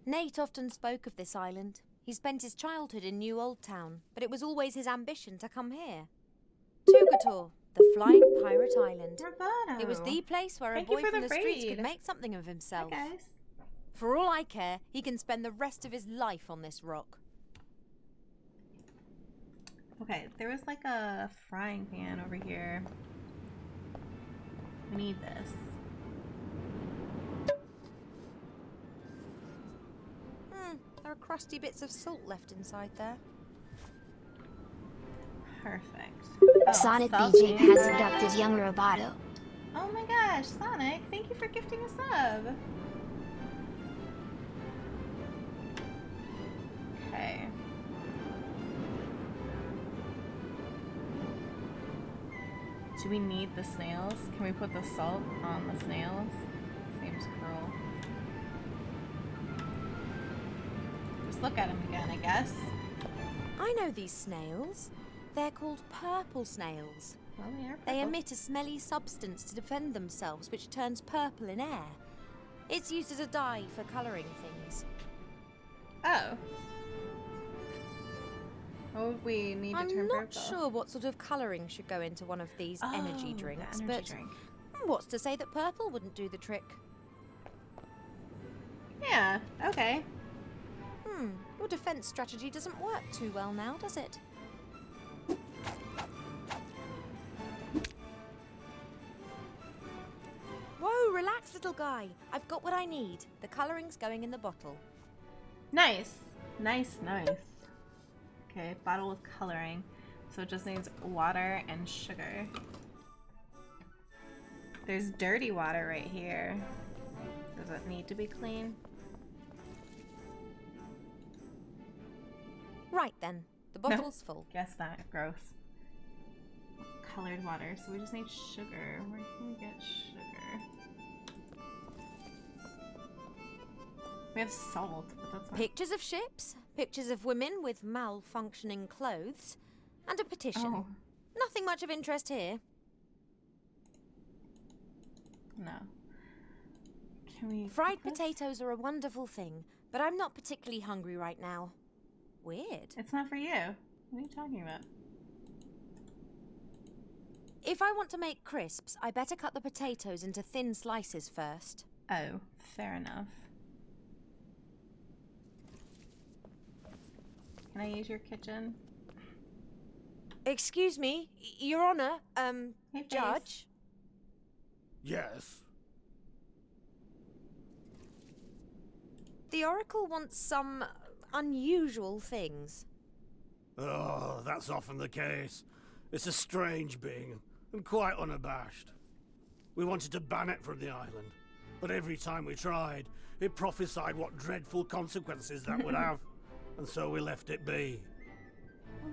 Nate often spoke of this island. He spent his childhood in New Old Town, but it was always his ambition to come here. Tugator, the flying pirate island. Bravado. It was the place where Thank a you boy for from the the streets could raid. make something of himself. Hi, guys. For all I care, he can spend the rest of his life on this rock. Okay, there was like a frying pan over here. We need this. There are crusty bits of salt left inside there. Perfect. Sonic salty. BJ has abducted young Roboto. Oh my gosh, Sonic, thank you for gifting a sub. Okay. Do we need the snails? Can we put the salt on the snails? Seems cruel. Just look at them again, I guess. I know these snails. They're called purple snails. Well, they are They purple. emit a smelly substance to defend themselves, which turns purple in air. It's used as a dye for colouring things. Oh. What would we need to I'm turn not purple? sure what sort of colouring should go into one of these energy Oh, drinks, the but energy drink. what's to say that purple wouldn't do the trick? Yeah, okay. Your defence strategy doesn't work too well now, does it? Whoa, relax, little guy. I've got what I need. The colouring's going in the bottle. Nice. Nice, nice. Okay, bottle with coloring. So it just needs water and sugar. There's dirty water right here. Does it need to be clean? Right then, the bottle's full. Guess that. Gross. Colored water. So we just need sugar. Where can we get sugar? We have salt, but that's not... Pictures of ships, pictures of women with malfunctioning clothes, and a petition. Oh. Nothing much of interest here. No. Can we... Fried potatoes are a wonderful thing, but I'm not particularly hungry right now. Weird. It's not for you. What are you talking about? If I want to make crisps, I better cut the potatoes into thin slices first. Oh, fair enough. Can I use your kitchen? Excuse me, Your Honour, Hey, Judge? Yes. The Oracle wants some unusual things. Oh, that's often the case. It's a strange being, and quite unabashed. We wanted to ban it from the island, but every time we tried, it prophesied what dreadful consequences that would have, and so we left it be.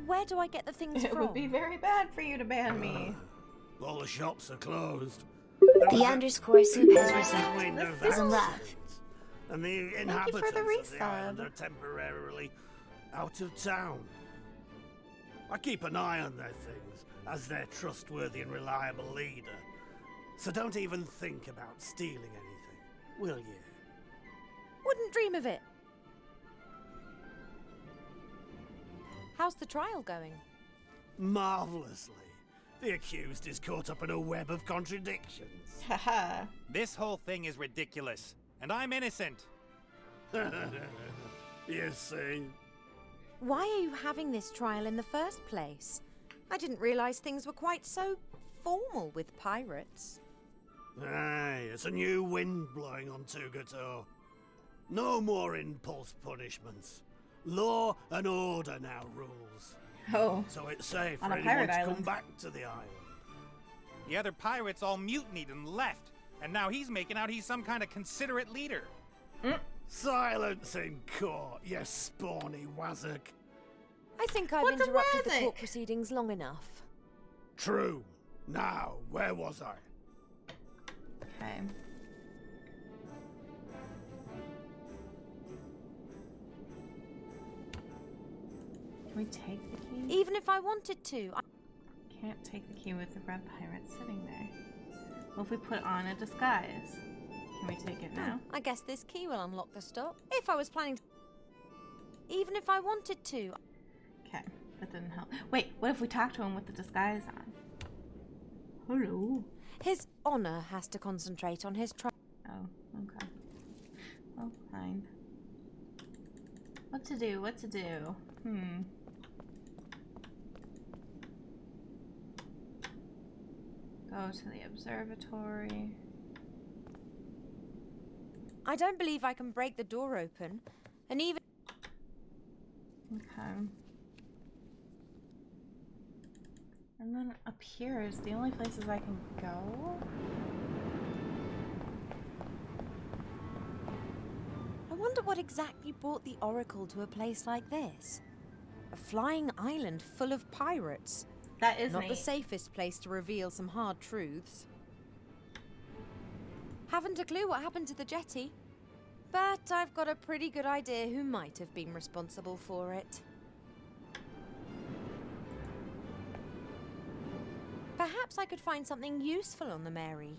Where do I get the things It from? would be very bad for you to ban me. All the shops are closed. The underscore soup has Recently resumed. Is in love. And the you for inhabitants the of the island resub. are temporarily out of town. I keep an eye on their things as their trustworthy and reliable leader. So don't even think about stealing anything, will you? Wouldn't dream of it. How's the trial going? Marvelously. The accused is caught up in a web of contradictions. Haha. This whole thing is ridiculous, and I'm innocent. You see? Why are you having this trial in the first place? I didn't realise things were quite so formal with pirates. Aye, it's a new wind blowing on Tugator. No more impulse punishments. Law and order now rules. Oh. So it's safe On for a anyone pirate to island. come back to the island. The other pirates all mutinied and left, and now he's making out he's some kind of considerate leader. Silence in court, you spawny wazzock. I think I've What's a interrupted the wazzock? court proceedings long enough. True. Now, where was I? Okay. Can we take the key? Even if I wanted to, Can't take the key with the red pirate sitting there. What if we put on a disguise? Can we take it now? I guess this key will unlock the stop. If I was planning to... Even if I wanted to. Okay, that didn't help. Wait, what if we talk to him with the disguise on? Hello. His honor has to concentrate on his Oh, okay. Well, fine. What to do? What to do? Go to the observatory. I don't believe I can break the door open. And even... Okay. And then up here is the only places I can go? I wonder what exactly brought the Oracle to a place like this. A flying island full of pirates. That is not neat. the safest place to reveal some hard truths. Haven't a clue what happened to the jetty, but I've got a pretty good idea who might have been responsible for it. Perhaps I could find something useful on the Mary.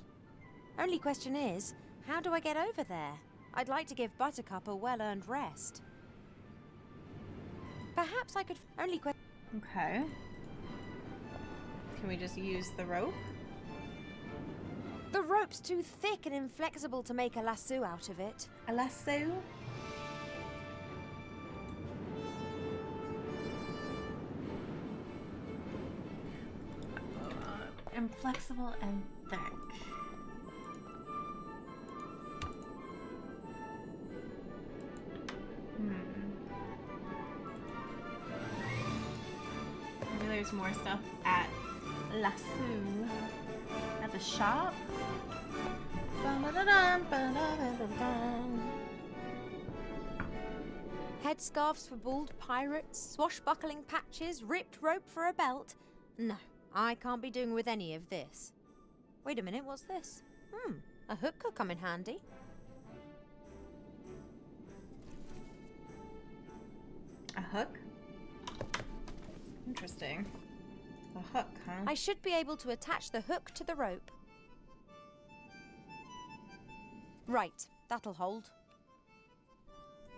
Only question is, how do I get over there? I'd like to give Buttercup a well-earned rest. Perhaps I could... Okay. Can we just use the rope? The rope's too thick and inflexible to make a lasso out of it. A lasso? Inflexible and thick. Maybe there's more stuff at Lasso at the shop. Headscarves for bald pirates, swashbuckling patches, ripped rope for a belt. No, I can't be doing with any of this. Wait a minute, what's this? A hook could come in handy. A hook? Interesting. A hook, huh? I should be able to attach the hook to the rope. Right, that'll hold.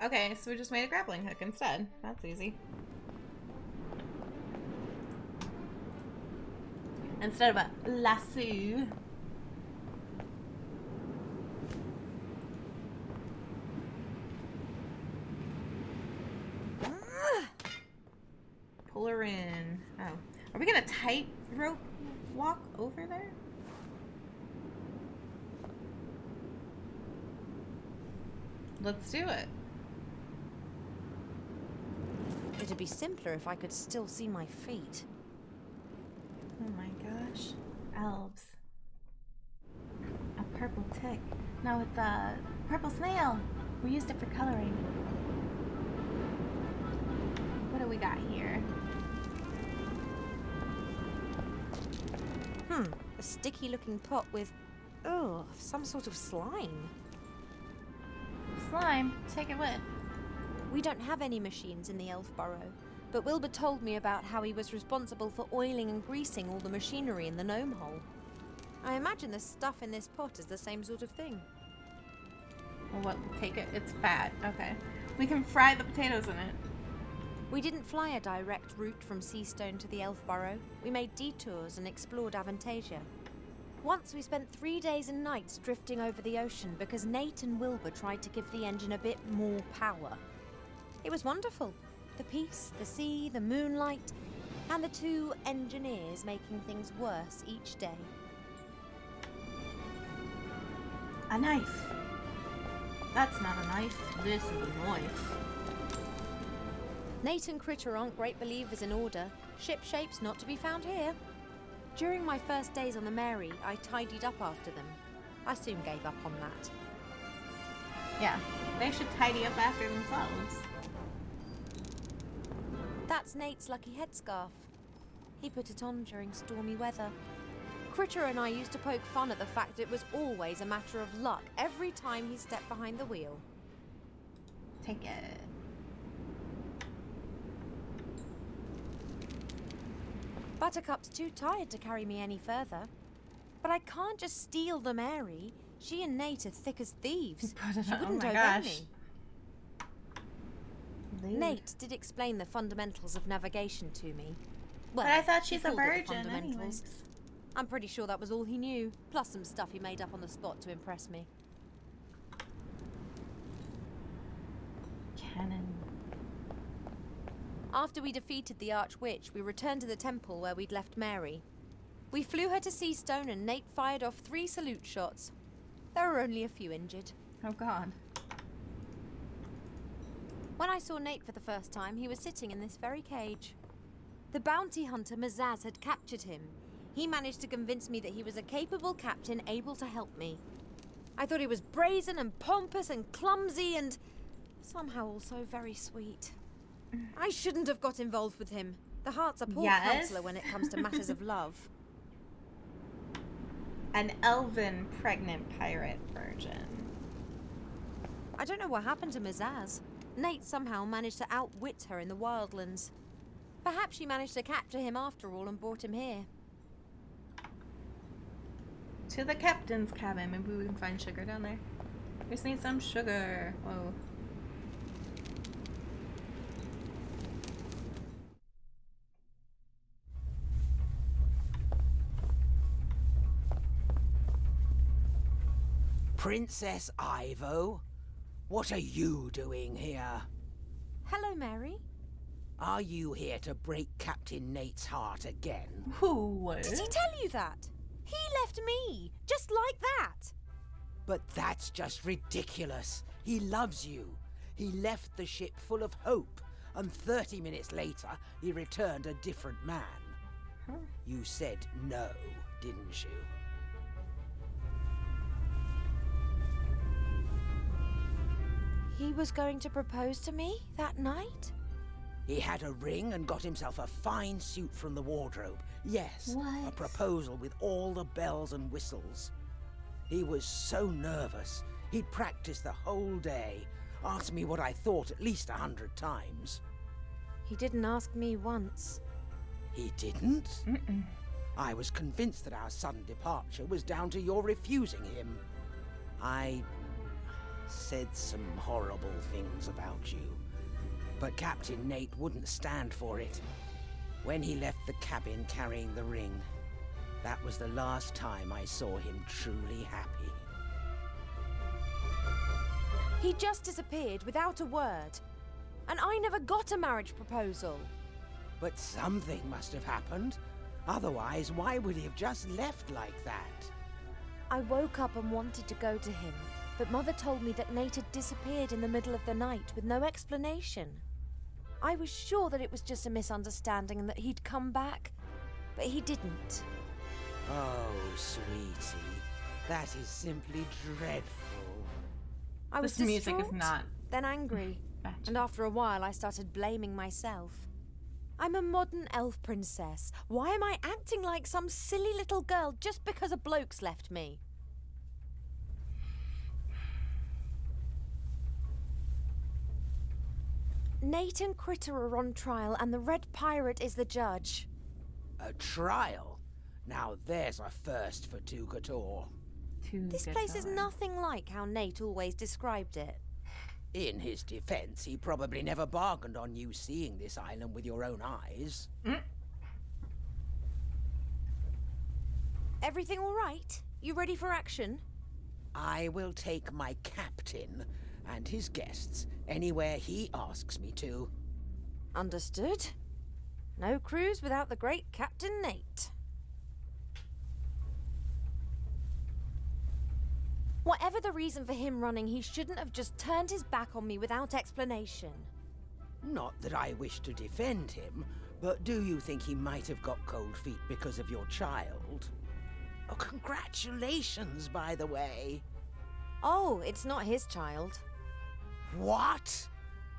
Okay, so we just made a grappling hook instead. That's easy. Instead of a lasso. Pull her in. Oh. Are we gonna tight rope walk over there? Let's do it. It'd be simpler if I could still see my feet. Oh my gosh. Elves. A purple tick. No, it's a purple snail. We used it for coloring. What do we got here? A sticky looking pot with, some sort of slime. Slime? Take it with. We don't have any machines in the Elf Burrow, but Wilbur told me about how he was responsible for oiling and greasing all the machinery in the gnome hole. I imagine the stuff in this pot is the same sort of thing. Well, what? Take it? It's fat. Okay. We can fry the potatoes in it. We didn't fly a direct route from Seastone to the Elf Burrow. We made detours and explored Avantasia. Once we spent 3 days and nights drifting over the ocean because Nate and Wilbur tried to give the engine a bit more power. It was wonderful. The peace, the sea, the moonlight, and the two engineers making things worse each day. A knife. That's not a knife. This is a knife. Nate and Critter aren't great believers in order. Ship shapes not to be found here. During my first days on the Mary, I tidied up after them. I soon gave up on that. Yeah, they should tidy up after themselves. That's Nate's lucky headscarf. He put it on during stormy weather. Critter and I used to poke fun at the fact that it was always a matter of luck every time he stepped behind the wheel. Take it. Buttercup's too tired to carry me any further. But I can't just steal the Mary. She and Nate are thick as thieves. Oh She wouldn't my obey gosh. me. Lewd. Nate did explain the fundamentals of navigation to me. Well, But I thought he she's a called it the virgin fundamentals. anyways. I'm pretty sure that was all he knew, plus some stuff he made up on the spot to impress me. Cannon. After we defeated the Archwitch, we returned to the temple where we'd left Mary. We flew her to Seastone and Nate fired off 3 salute shots. There were only a few injured. Oh god. When I saw Nate for the first time, he was sitting in this very cage. The bounty hunter Mazaz had captured him. He managed to convince me that he was a capable captain able to help me. I thought he was brazen and pompous and clumsy and somehow also very sweet. I shouldn't have got involved with him. The heart's a poor Yes. counsellor when it comes to matters of love. An elven pregnant pirate virgin. I don't know what happened to Mazaz. Nate somehow managed to outwit her in the wildlands. Perhaps she managed to capture him after all and brought him here. To the captain's cabin. Maybe we can find sugar down there. We just need some sugar. Whoa. Princess Ivo, what are you doing here? Hello, Mary. Are you here to break Captain Nate's heart again? Who? Did he tell you that? He left me, just like that. But that's just ridiculous. He loves you. He left the ship full of hope, and 30 minutes later, he returned a different man. Huh. You said no, didn't you? He was going to propose to me that night? He had a ring and got himself a fine suit from the wardrobe. Yes, a What? proposal with all the bells and whistles. He was so nervous. He'd practiced the whole day, asked me what I thought at least 100 times. He didn't ask me once. He didn't? Mm-mm. I was convinced that our sudden departure was down to your refusing him. I said some horrible things about you, but Captain Nate wouldn't stand for it. When he left the cabin carrying the ring, that was the last time I saw him truly happy. He just disappeared without a word. And I never got a marriage proposal. But something must have happened. Otherwise, why would he have just left like that? I woke up and wanted to go to him, but Mother told me that Nate had disappeared in the middle of the night with no explanation. I was sure that it was just a misunderstanding and that he'd come back, but he didn't. Oh, sweetie, that is simply dreadful. I was This music is distraught, not then angry, matching. and after a while I started blaming myself. I'm a modern elf princess. Why am I acting like some silly little girl just because a bloke's left me? Nate and Critter are on trial and the Red Pirate is the judge. A trial? Now there's a first for Tugator. This place is nothing like how Nate always described it. In his defense, he probably never bargained on you seeing this island with your own eyes. Everything all right? You ready for action? I will take my captain and his guests anywhere he asks me to. Understood. No cruise without the great Captain Nate. Whatever the reason for him running, he shouldn't have just turned his back on me without explanation. Not that I wish to defend him, but do you think he might have got cold feet because of your child? Oh, congratulations, by the way. Oh, it's not his child. What?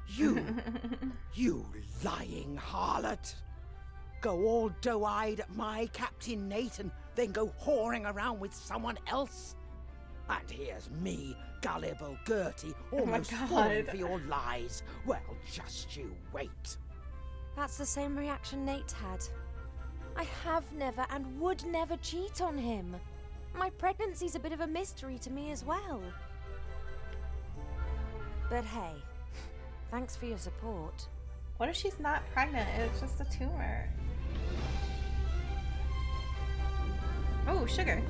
You lying harlot! Go all doe-eyed at my Captain Nate and then go whoring around with someone else? And here's me, gullible Gertie, almost falling for your lies. Well, just you wait. That's the same reaction Nate had. I have never and would never cheat on him. My pregnancy's a bit of a mystery to me as well. But hey, thanks for your support. What if she's not pregnant? It's just a tumor. Oh, sugar.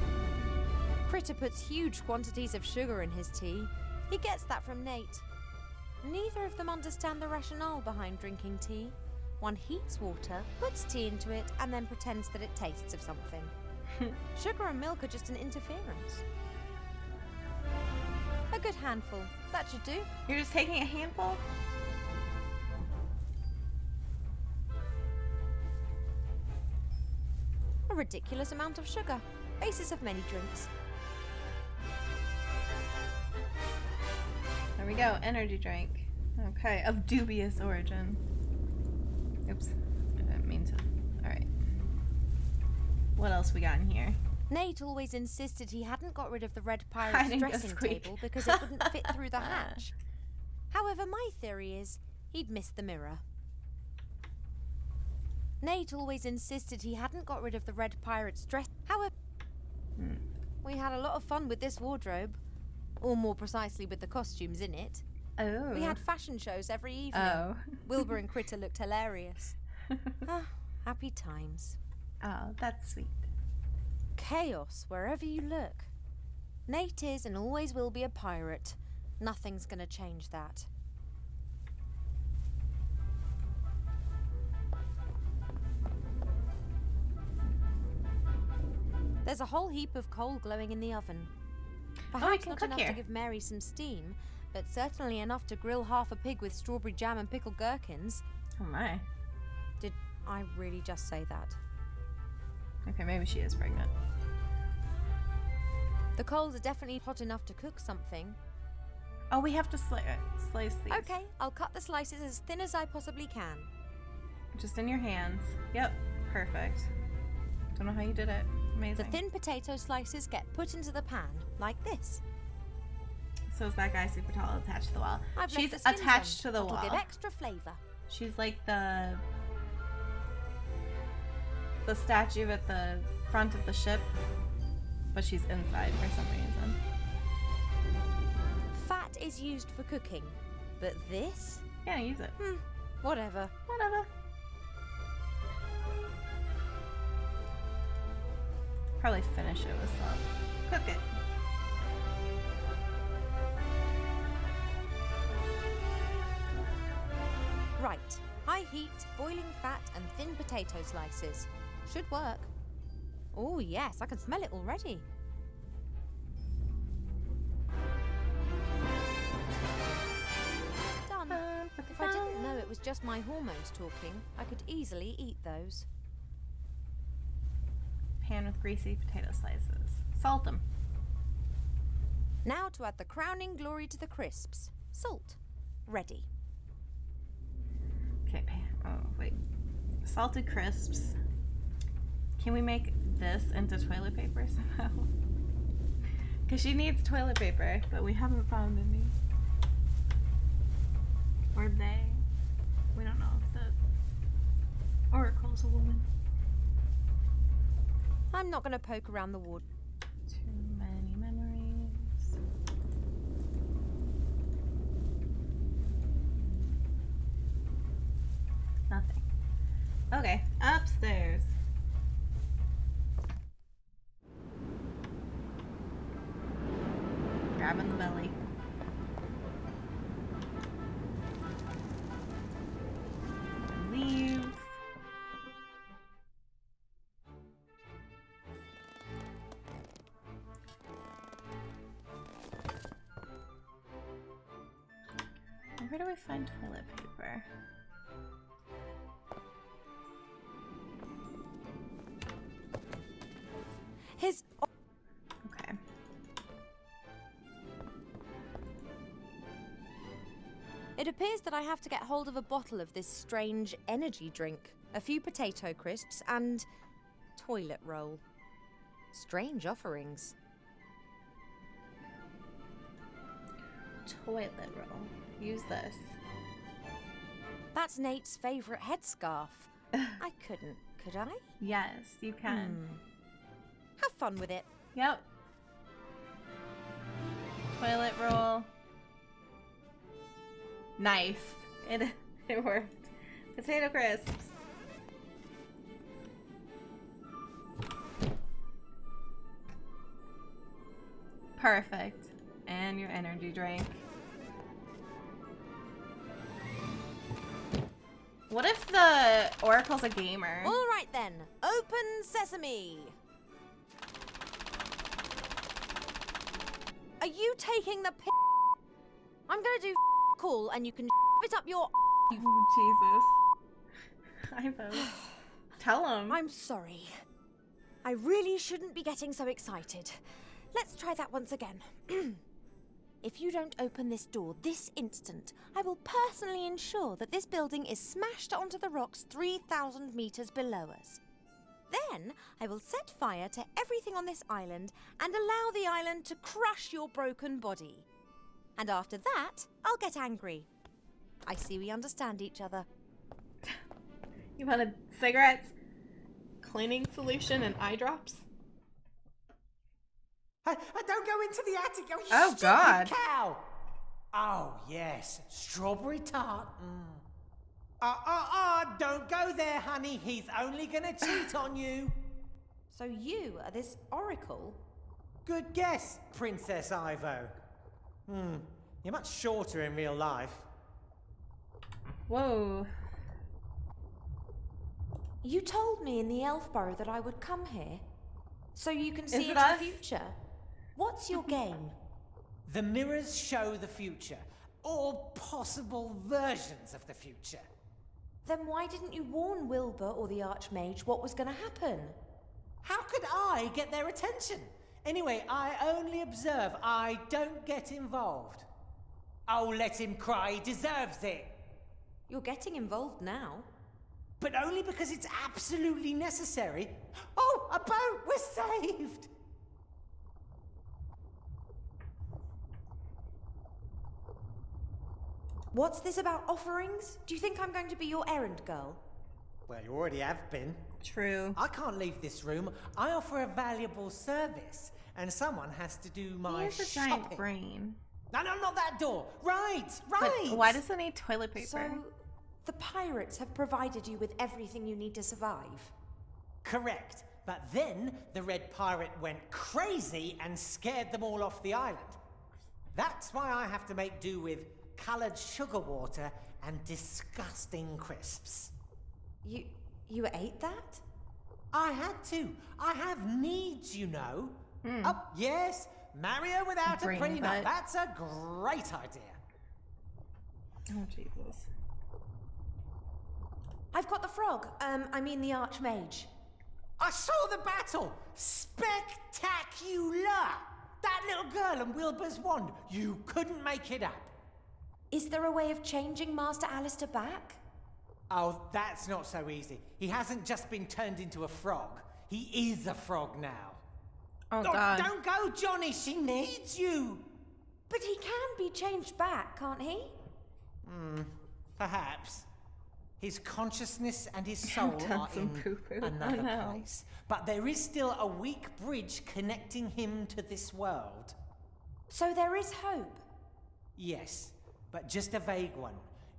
Critter puts huge quantities of sugar in his tea. He gets that from Nate. Neither of them understand the rationale behind drinking tea. One heats water, puts tea into it, and then pretends that it tastes of something. Sugar and milk are just an interference. A good handful. That should do. You're just taking a handful? A ridiculous amount of sugar. Basis of many drinks. There we go. Energy drink. Okay. Of dubious origin. Oops. I didn't mean to. Alright. What else we got in here? Nate always insisted he hadn't got rid of the red pirate's dressing table because it wouldn't fit through the hatch. However, my theory is he'd missed the mirror. Nate always insisted he hadn't got rid of the red pirate's dress. However, we had a lot of fun with this wardrobe. Or more precisely with the costumes in it. Oh. We had fashion shows every evening. Oh. Wilbur and Critter looked hilarious. Happy times. Oh, that's sweet. Chaos wherever you look. Nate is and always will be a pirate. Nothing's gonna change that. There's a whole heap of coal glowing in the oven. Perhaps not enough to give Mary some steam, but certainly enough to grill half a pig with strawberry jam and pickled gherkins. Oh my. Did I really just say that? Okay, maybe she is pregnant. The coals are definitely hot enough to cook something. Oh, we have to slice these. Okay, I'll cut the slices as thin as I possibly can. Just in your hands. Yep, perfect. Don't know how you did it. Amazing. The thin potato slices get put into the pan, like this. So is that guy super tall attached to the wall? She's attached to the wall. wall. Give extra flavor. She's like the statue at the front of the ship, but she's inside for some reason. Fat is used for cooking, but this? Yeah, use it. Whatever. Whatever. Probably finish it with salt. Cook it. Right. High heat, boiling fat, and thin potato slices. Should work. Oh yes, I can smell it already. Done. If I didn't know it was just my hormones talking, I could easily eat those. Pan with greasy potato slices. Salt them. Now to add the crowning glory to the crisps. Salt. Ready. Okay, pan. Oh, wait. Salted crisps. Can we make this into toilet paper somehow? Because she needs toilet paper, but we haven't found any. Or they. We don't know if the Oracle's a woman. I'm not going to poke around the wood. Too many memories. Nothing. Okay, upstairs. Grabbing the belly. Leave. Where do we find toilet paper? Okay. It appears that I have to get hold of a bottle of this strange energy drink, a few potato crisps, and toilet roll. Strange offerings. Toilet roll. Use this. That's Nate's favourite headscarf. I couldn't, could I? Yes, you can. Have fun with it. Yep. Toilet roll. Nice. It worked. Potato crisps. Perfect. And your energy drink. What if the Oracle's a gamer? All right then, open sesame. Are you taking the piss? I'm gonna do cool, and you can it up your. Oh, Jesus. I vote. Tell him. I'm sorry. I really shouldn't be getting so excited. Let's try that once again. If you don't open this door this instant, I will personally ensure that this building is smashed onto the rocks 3,000 meters below us. Then I will set fire to everything on this island and allow the island to crush your broken body. And after that, I'll get angry. I see we understand each other. You wanted cigarettes, cleaning solution, and eye drops? Don't go into the attic, you Oh, stupid God. cow! Oh, yes, strawberry tart. Don't go there, honey. He's only gonna cheat on you. So you are this oracle? Good guess, Princess Ivo. You're much shorter in real life. Whoa. You told me in the elf burrow that I would come here, so you can see Is it into us? the future. What's your game? The mirrors show the future, or possible versions of the future. Then why didn't you warn Wilbur or the Archmage what was going to happen? How could I get their attention? Anyway, I only observe. I don't get involved. Oh, let him cry. He deserves it. You're getting involved now. But only because it's absolutely necessary. Oh, a boat! We're saved! What's this about offerings? Do you think I'm going to be your errand girl? Well, you already have been. True. I can't leave this room. I offer a valuable service, and someone has to do my He has a shopping. giant brain. No, not that door. Right. But why does it need toilet paper? So, the pirates have provided you with everything you need to survive. Correct. But then the Red Pirate went crazy and scared them all off the island. That's why I have to make do with coloured sugar water and disgusting crisps. You ate that? I had to. I have needs, you know. Oh, yes. Marry her without a Brain prenup. butt. That's a great idea. Oh, Jesus. I've got the frog. I mean the Archmage. I saw the battle. Spectacular. That little girl and Wilbur's wand. You couldn't make it up. Is there a way of changing Master Alistair back? Oh, that's not so easy. He hasn't just been turned into a frog. He is a frog now. Oh, God. Don't go, Johnny. She needs you. But he can be changed back, can't he? Perhaps. His consciousness and his soul Done are some in poo-poo. another Oh, no. place. But there is still a weak bridge connecting him to this world. So there is hope. Yes, but just a vague one.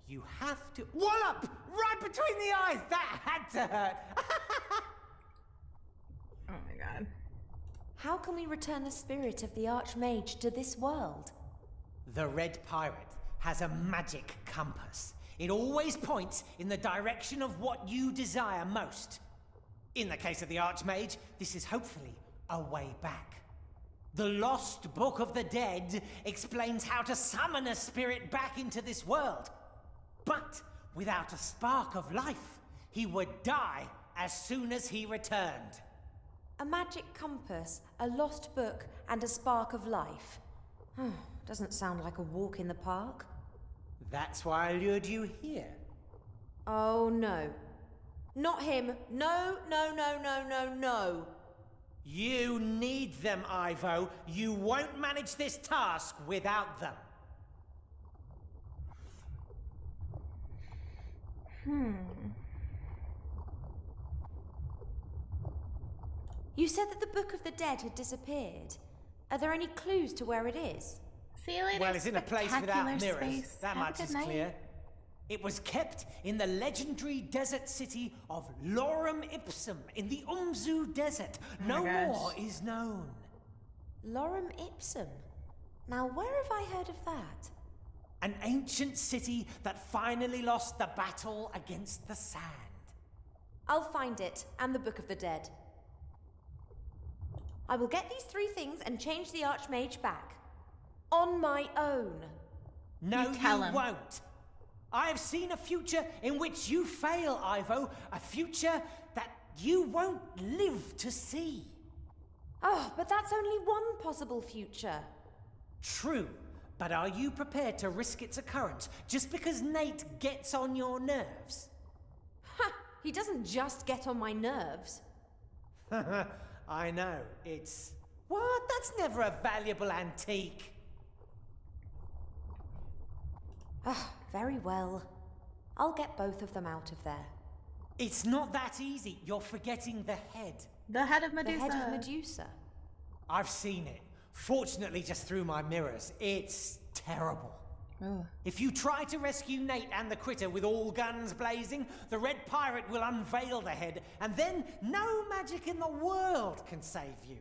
You have to... Wallop! Right between the eyes! That had to hurt! Oh my God. How can we return the spirit of the Archmage to this world? The Red Pirate has a magic compass. It always points in the direction of what you desire most. In the case of the Archmage, this is hopefully a way back. The Lost Book of the Dead explains how to summon a spirit back into this world. But without a spark of life, he would die as soon as he returned. A magic compass, a lost book, and a spark of life. Doesn't sound like a walk in the park. That's why I lured you here. Oh no. Not him. No, no, no, no, no, no. You need them, Ivo. You won't manage this task without them. You said that the Book of the Dead had disappeared. Are there any clues to where it is? See you later. Well, it's in a place without spectacular mirrors. space. That Have a much good is night. clear. It was kept in the legendary desert city of Lorem Ipsum in the Umzu Desert. Oh No my gosh. more is known. Lorem Ipsum. Now, where have I heard of that? An ancient city that finally lost the battle against the sand. I'll find it, and the Book of the Dead. I will get these 3 things and change the Archmage back. On my own. No, You tell him. won't. I have seen a future in which you fail, Ivo. A future that you won't live to see. Oh, but that's only one possible future. True, but are you prepared to risk its occurrence just because Nate gets on your nerves? Ha! He doesn't just get on my nerves. I know, it's... What? That's never a valuable antique. Ah, very well. I'll get both of them out of there. It's not that easy. You're forgetting the head. The head of Medusa. The head of Medusa. I've seen it. Fortunately, just through my mirrors. It's terrible. Oh. If you try to rescue Nate and the critter with all guns blazing, the Red Pirate will unveil the head, and then no magic in the world can save you.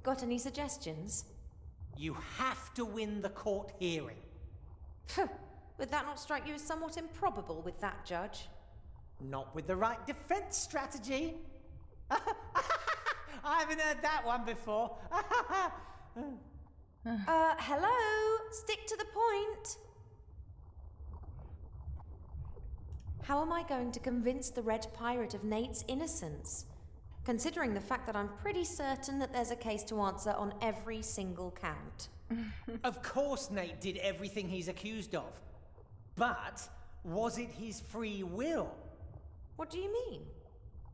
Got any suggestions? You have to win the court hearing. Would that not strike you as somewhat improbable with that judge? Not with the right defense strategy. I haven't heard that one before. Hello? Stick to the point. How am I going to convince the Red Pirate of Nate's innocence? Considering the fact that I'm pretty certain that there's a case to answer on every single count. Of course Nate did everything he's accused of. But was it his free will? What do you mean?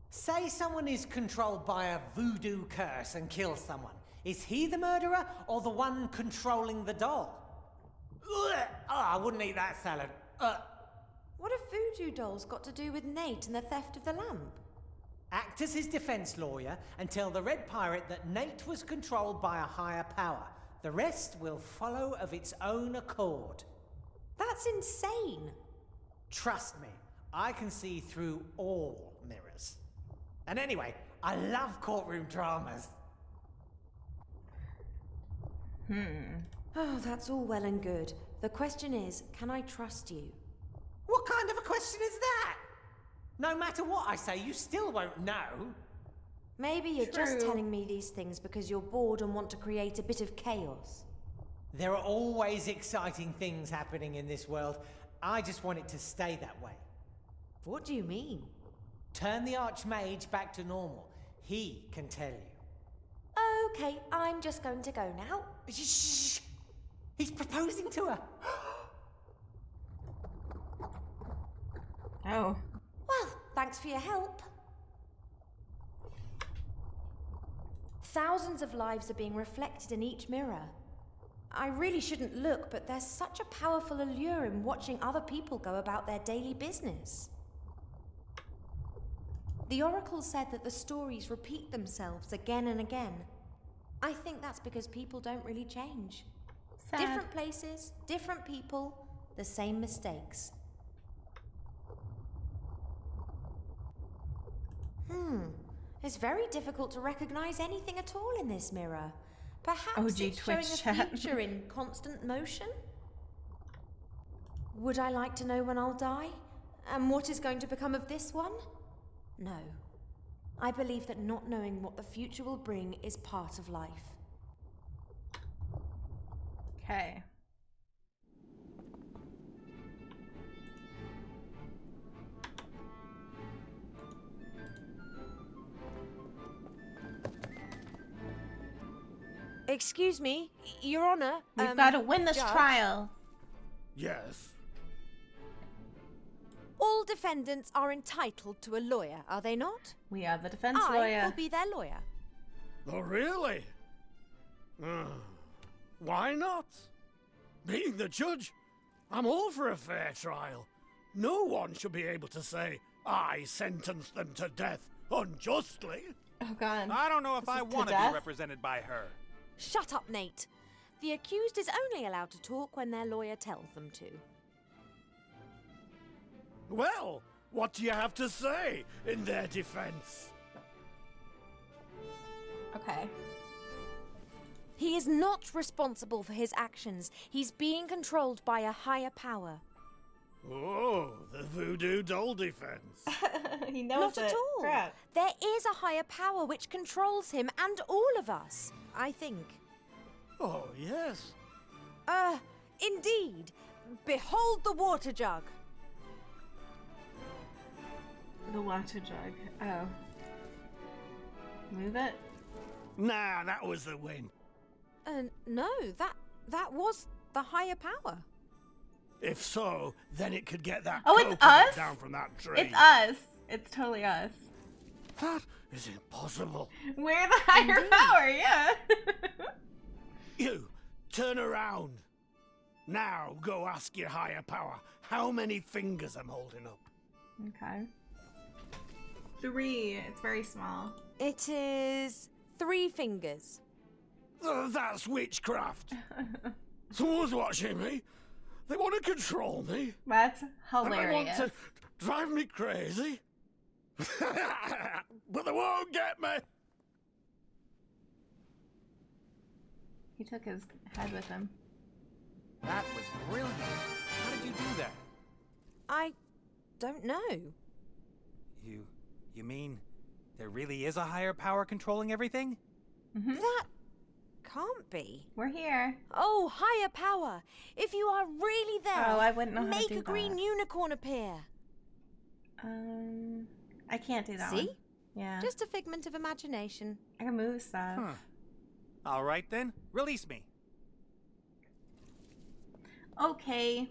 Say someone is controlled by a voodoo curse and kills someone. Is he the murderer or the one controlling the doll? Ugh! Oh, I wouldn't eat that salad. What have voodoo dolls got to do with Nate and the theft of the lamp? Act as his defense lawyer and tell the Red Pirate that Nate was controlled by a higher power. The rest will follow of its own accord. That's insane. Trust me, I can see through all mirrors. And anyway, I love courtroom dramas. Oh, that's all well and good. The question is, can I trust you? What kind of a question is that? No matter what I say, you still won't know. Maybe you're just True. telling me these things because you're bored and want to create a bit of chaos. There are always exciting things happening in this world. I just want it to stay that way. What do you mean? Turn the Archmage back to normal. He can tell you. Okay, I'm just going to go now. Shh! He's proposing to her. Oh. Well, thanks for your help. Thousands of lives are being reflected in each mirror. I really shouldn't look, but there's such a powerful allure in watching other people go about their daily business. The Oracle said that the stories repeat themselves again and again. I think that's because people don't really change. Sad. Different places, different people, the same mistakes. It's very difficult to recognize anything at all in this mirror. Perhaps OG it's showing Twitch a chat. future in constant motion? Would I like to know when I'll die? And what is going to become of this one? No. I believe that not knowing what the future will bring is part of life. Okay. Excuse me, Your Honor. We've got to win this Judge. trial. Yes. All defendants are entitled to a lawyer, are they not? We are the defense I lawyer. will be their lawyer. Oh, really? Why not? Being the judge, I'm all for a fair trial. No one should be able to say, I sentenced them to death unjustly. Oh, God. I don't know if This I is to want to death? be represented by her. Shut up, Nate. The accused is only allowed to talk when their lawyer tells them to. Well, what do you have to say in their defense? Okay. He is not responsible for his actions. He's being controlled by a higher power. Oh, the voodoo doll defense. He knows Not it. at all. Crap. There is a higher power which controls him and all of us, I think. Oh, yes. Indeed. Behold the water jug. The water jug. Oh. Move it? Nah, that was the win. No, that was the higher power. If so, then it could get that Oh, it's coconut us? down from that tree. It's us. It's totally us. That is impossible. We're the higher power, yeah. You, turn around. Now go ask your higher power how many fingers I'm holding up. Okay. 3. It's very small. It is 3 fingers. That's witchcraft. Someone's watching me. They want to control me. That's And hilarious. they want to drive me crazy. But they won't get me. He took his head with him. That was brilliant. How did you do that? I don't know. You mean there really is a higher power controlling everything? That can't be. We're here. Oh, higher power! If you are really there, Oh, I wouldn't know how to make do a green that. unicorn appear. I can't do that See? one. Yeah. Just a figment of imagination. I can move stuff. Huh. All right then, release me. Okay.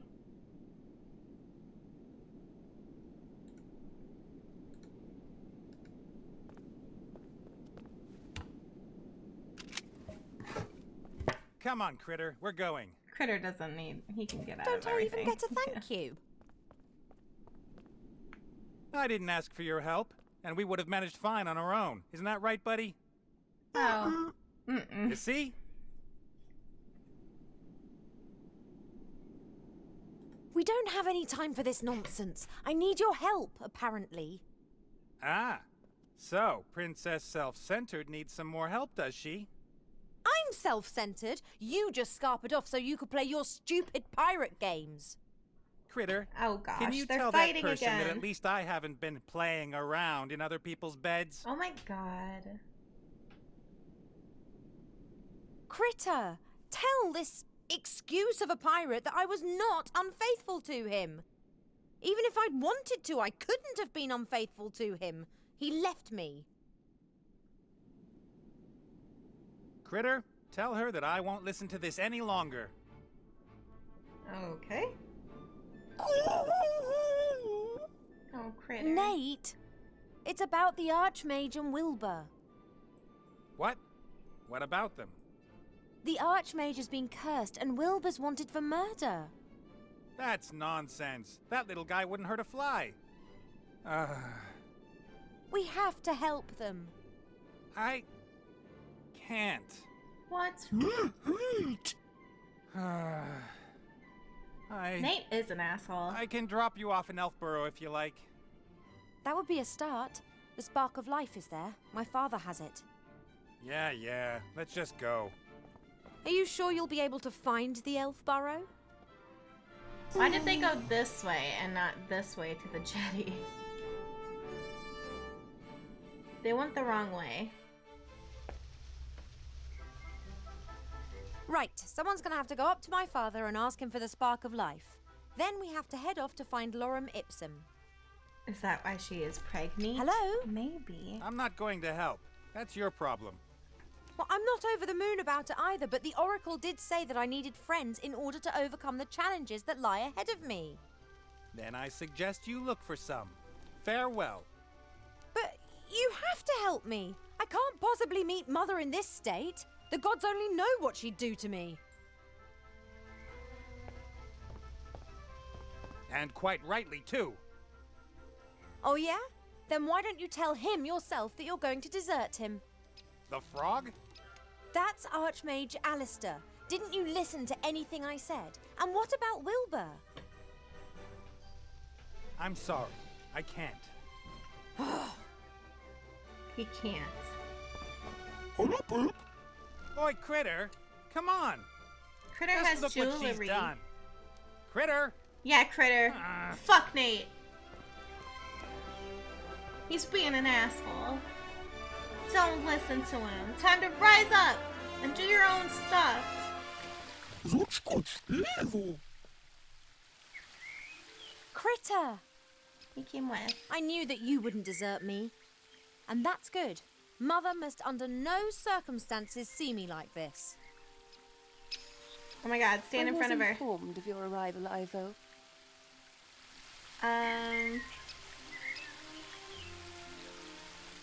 Come on, Critter, we're going. Critter doesn't need. He can get out Don't of I everything. even get a thank you? I didn't ask for your help, and we would have managed fine on our own. Isn't that right, buddy? Oh. Mm-mm. You see? We don't have any time for this nonsense. I need your help, apparently. Ah, so Princess Self-Centered needs some more help, does she? I'm self-centered. You just scarpered off so you could play your stupid pirate games. Critter, Oh gosh, can you they're tell that fighting person again. that at least I haven't been playing around in other people's beds? Oh my god. Critter, tell this excuse of a pirate that I was not unfaithful to him. Even if I'd wanted to, I couldn't have been unfaithful to him. He left me. Critter, tell her that I won't listen to this any longer. Okay. Oh, Critter. Nate, it's about the Archmage and Wilbur. What? What about them? The Archmage has been cursed and Wilbur's wanted for murder. That's nonsense. That little guy wouldn't hurt a fly. We have to help them. I can't. What? Nate is an asshole. I can drop you off in Elfborough if you like. That would be a start. The spark of life is there. My father has it. Yeah. Let's just go. Are you sure you'll be able to find the elf burrow? Why did they go this way and not this way to the jetty? They went the wrong way. Right, someone's gonna have to go up to my father and ask him for the spark of life. Then we have to head off to find Lorem Ipsum. Is that why she is pregnant? Hello? Maybe. I'm not going to help. That's your problem. Well, I'm not over the moon about it either, but the Oracle did say that I needed friends in order to overcome the challenges that lie ahead of me. Then I suggest you look for some. Farewell. But you have to help me. I can't possibly meet Mother in this state. The gods only know what she'd do to me. And quite rightly, too. Oh yeah? Then why don't you tell him yourself that you're going to desert him? The frog? That's Archmage Alistair. Didn't you listen to anything I said? And what about Wilbur? I'm sorry. I can't. He can't. Boy, Critter, come on. Critter Just has look what jewelry. she's done. Critter. Yeah, Critter. Fuck Nate. He's being an asshole. Don't listen to him. Time to rise up and do your own stuff. Critter! He came with. I knew that you wouldn't desert me. And that's good. Mother must under no circumstances see me like this. Oh my god, stand in front of her. I was informed of your arrival, Ivo.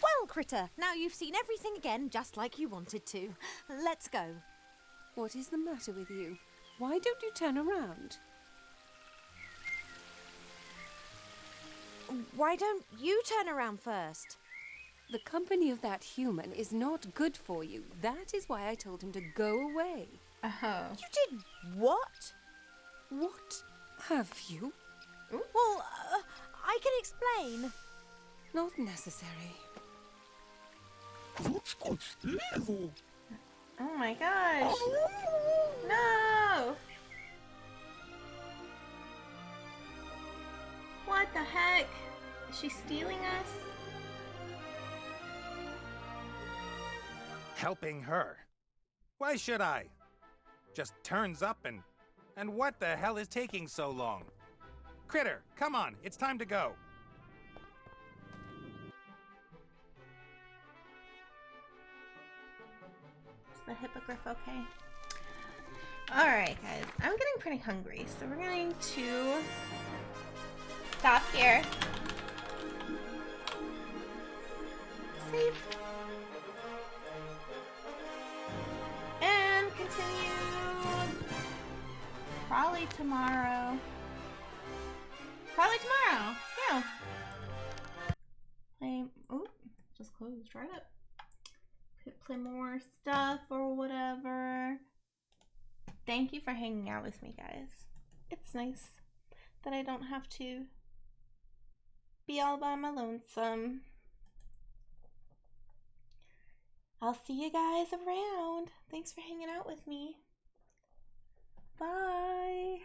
Well, Critter, now you've seen everything again just like you wanted to. Let's go. What is the matter with you? Why don't you turn around? Why don't you turn around first? The company of that human is not good for you. That is why I told him to go away. Oh. You did what? What have you? Well, I can explain. Not necessary. Oh my gosh. No! What the heck? Is she stealing us? Helping her. Why should I? Just turns up and what the hell is taking so long? Critter, come on, it's time to go. Is the hippogriff okay? Alright guys, I'm getting pretty hungry, so we're going to stop here. Save. And continue probably tomorrow. Probably tomorrow. Yeah. Play. Oop. Just closed right up. Play more stuff or whatever. Thank you for hanging out with me, guys. It's nice that I don't have to be all by my lonesome. I'll see you guys around. Thanks for hanging out with me. Bye.